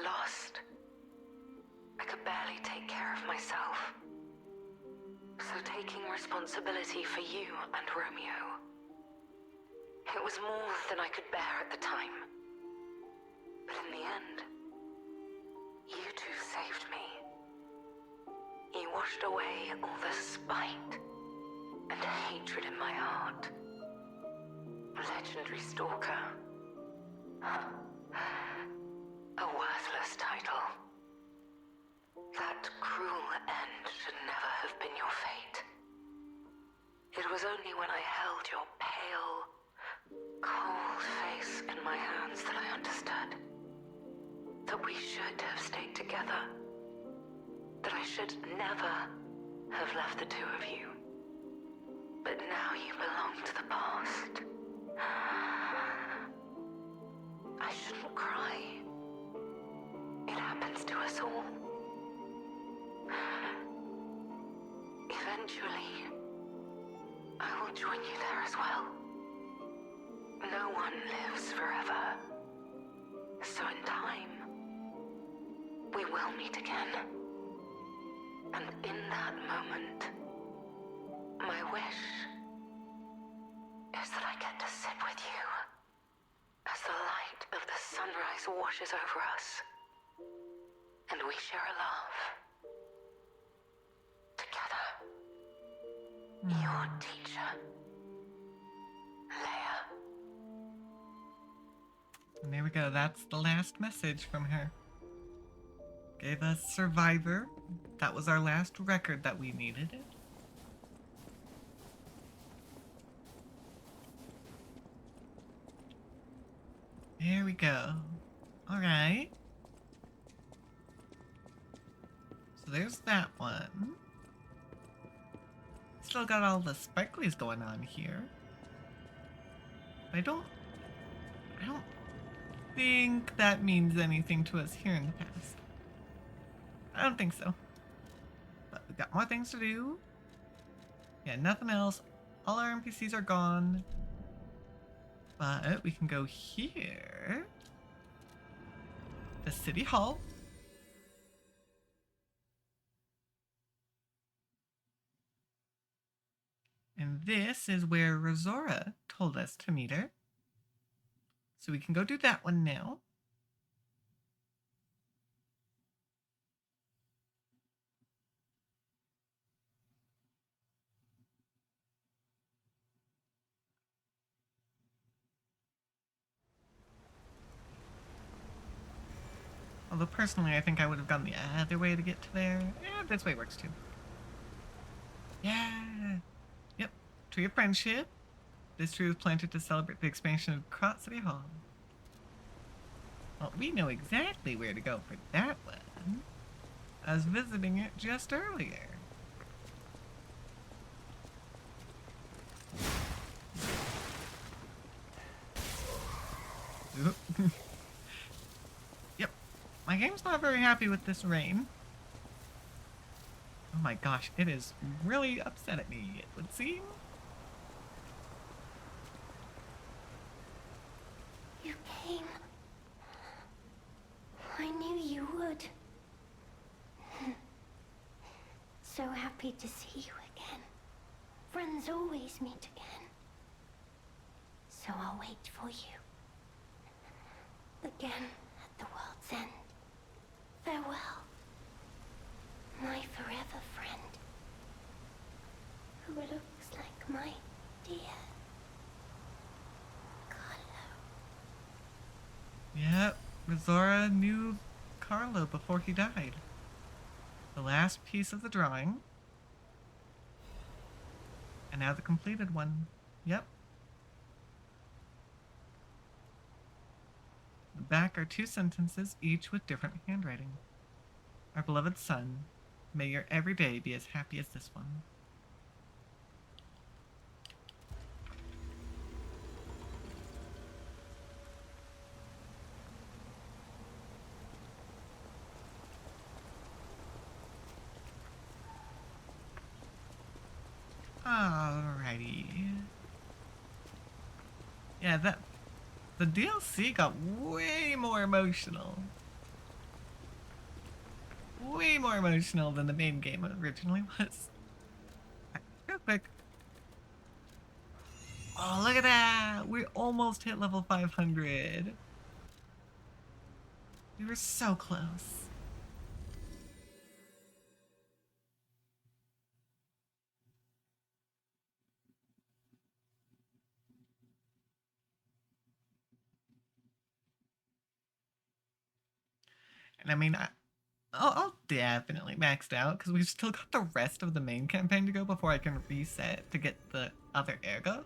lost. I could barely take care of myself. So taking responsibility for you and Romeo, it was more than I could bear at the time. But in the end, you two saved me. You washed away all the spite and hatred in my heart. Legendary Stalker. A worthless title. That cruel end should never have been your fate. It was only when I held your pale, cold face in my hands that I understood that we should have stayed together. That I should never have left the two of you. But now you belong to the past. I shouldn't cry. It happens to us all. Eventually, I will join you there as well. No one lives forever. So in time, we will meet again. And in that moment, my wish is that I get to sit with you As the light of the sunrise washes over us, and we share a love. Together. Your teacher, Leia. And there we go. That's the last message from her. Gave us Survivor. That was our last record that we needed. There we go. Alright. So there's that one. Still got all the sparklies going on here. I don't think that means anything to us here in the past. I don't think so. But we've got more things to do. Yeah, nothing else. All our NPCs are gone. But we can go here. The City Hall. And this is where Rosora told us to meet her. So we can go do that one now. Although personally, I think I would have gone the other way to get to there. Yeah, this way works too. Yeah. Yep. Tree of Friendship. This tree was planted to celebrate the expansion of Krat City Hall. Well, we know exactly where to go for that one. I was visiting it just earlier. Oop. Yep. My game's not very happy with this rain. Oh my gosh, it is really upset at me, it would seem. You came. I knew you would. So happy to see you again. Friends always meet again. So I'll wait for you. Again at the world's end. Farewell. My forever friend. Who looks like my dear Carlo. Yep, Rosora knew Carlo before he died. The last piece of the drawing. And now the completed one. Yep. The back are 2 sentences, each with different handwriting. Our beloved son, may your every day be as happy as this one. Alrighty. Yeah, the DLC got way more emotional. Way more emotional than the main game originally was. Real quick. Oh, look at that! We almost hit level 500. We were so close. And I mean, I'll definitely maxed out because we've still got the rest of the main campaign to go before I can reset to get the other Ergo.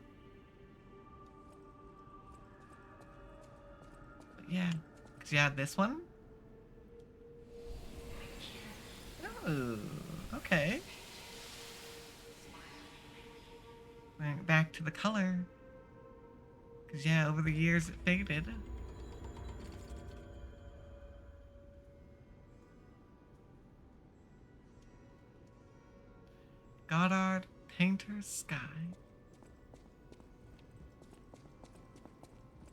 But yeah, because you had this one. Oh, okay. Back to the color. Because yeah, over the years it faded. Goddard, Painter, Sky.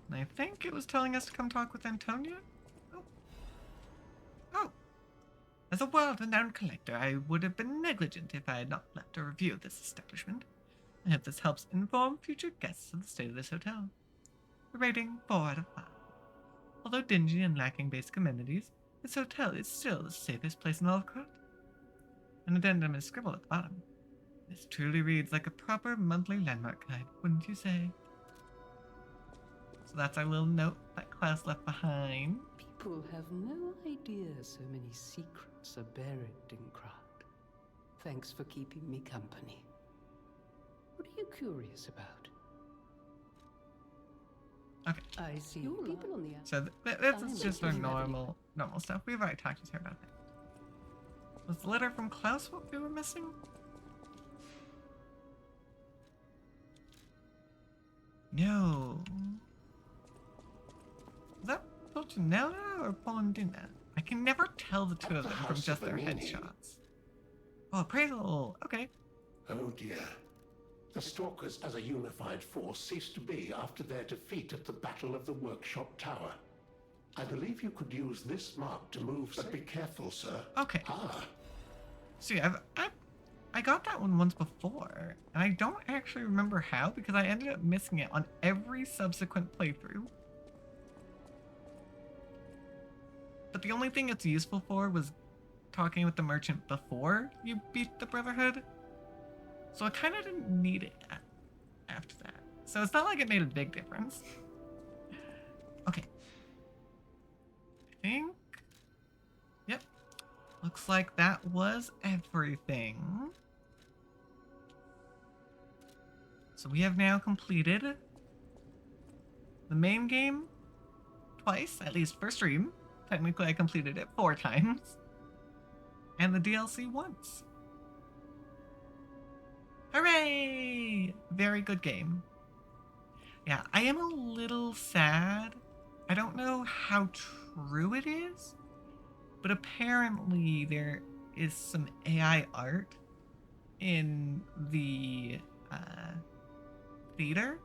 And I think it was telling us to come talk with Antonia? Oh. As a world-renowned collector, I would have been negligent if I had not left a review of this establishment. I hope this helps inform future guests of the state of this hotel. The rating 4 out of 5. Although dingy and lacking basic amenities, this hotel is still the safest place in Lovecraft. An addendum is scribbled at the bottom. This truly reads like a proper monthly landmark guide, wouldn't you say? So that's our little note that Klaus left behind. People have no idea so many secrets are buried in Krat. Thanks for keeping me company. What are you curious about? Okay. I see people on the So this is just our normal stuff. We've already talked to her about that. Was the letter from Klaus what we were missing? No. Is that Pulcinella or Polendina? I can never tell the two of them from just their headshots. Oh, appraisal. Okay. Oh dear. The Stalkers as a unified force ceased to be after their defeat at the Battle of the Workshop Tower. I believe you could use this mark to move, but be careful, sir. Okay. Ah. See, I got that one once before, and I don't actually remember how because I ended up missing it on every subsequent playthrough. But the only thing it's useful for was talking with the merchant before you beat the Brotherhood. So I kind of didn't need it after that. So it's not like it made a big difference. Okay. I think... Yep. Looks like that was everything. So we have now completed the main game twice, at least for stream. Technically I completed it 4 times. And the DLC once. Hooray! Very good game. Yeah, I am a little sad. I don't know how true it is, but apparently there is some AI art in the theater.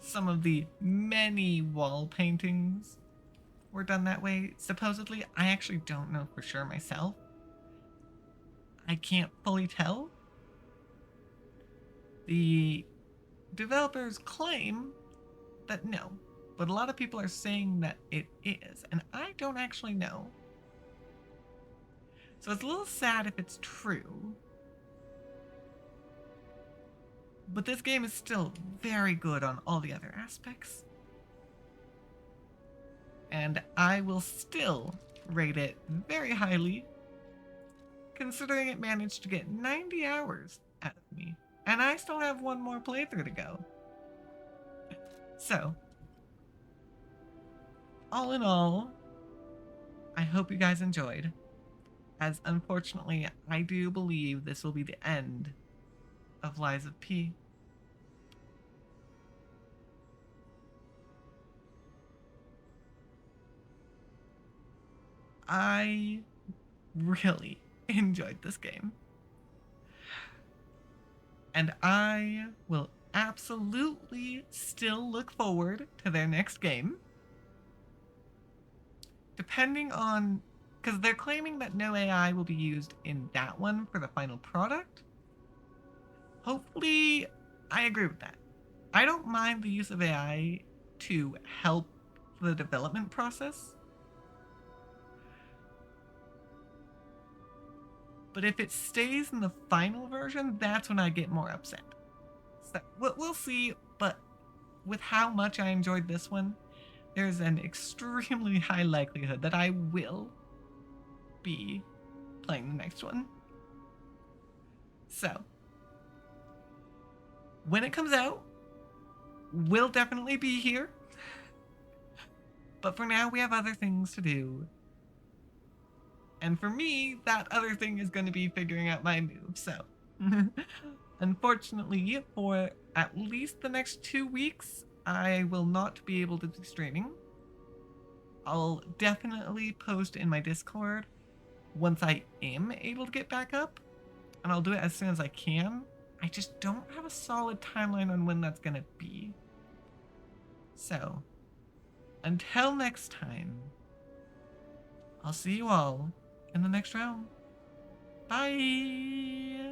Some of the many wall paintings were done that way. Supposedly, I actually don't know for sure myself. I can't fully tell. The developers claim that no, but a lot of people are saying that it is, and I don't actually know. So it's a little sad if it's true. But this game is still very good on all the other aspects. And I will still rate it very highly, considering it managed to get 90 hours out of me. And I still have one more playthrough to go. So, all in all, I hope you guys enjoyed. As unfortunately, I do believe this will be the end of Lies of P. I really enjoyed this game. And I will absolutely still look forward to their next game. Depending on... because they're claiming that no AI will be used in that one for the final product. Hopefully, I agree with that. I don't mind the use of AI to help the development process. But if it stays in the final version, that's when I get more upset. So we'll see, but with how much I enjoyed this one, there's an extremely high likelihood that I will be playing the next one. So, when it comes out, we'll definitely be here. But for now, we have other things to do. And for me, that other thing is going to be figuring out my move. So, unfortunately, for at least the next 2 weeks, I will not be able to be streaming. I'll definitely post in my Discord once I am able to get back up. And I'll do it as soon as I can. I just don't have a solid timeline on when that's going to be. So, until next time, I'll see you all in the next round. Bye!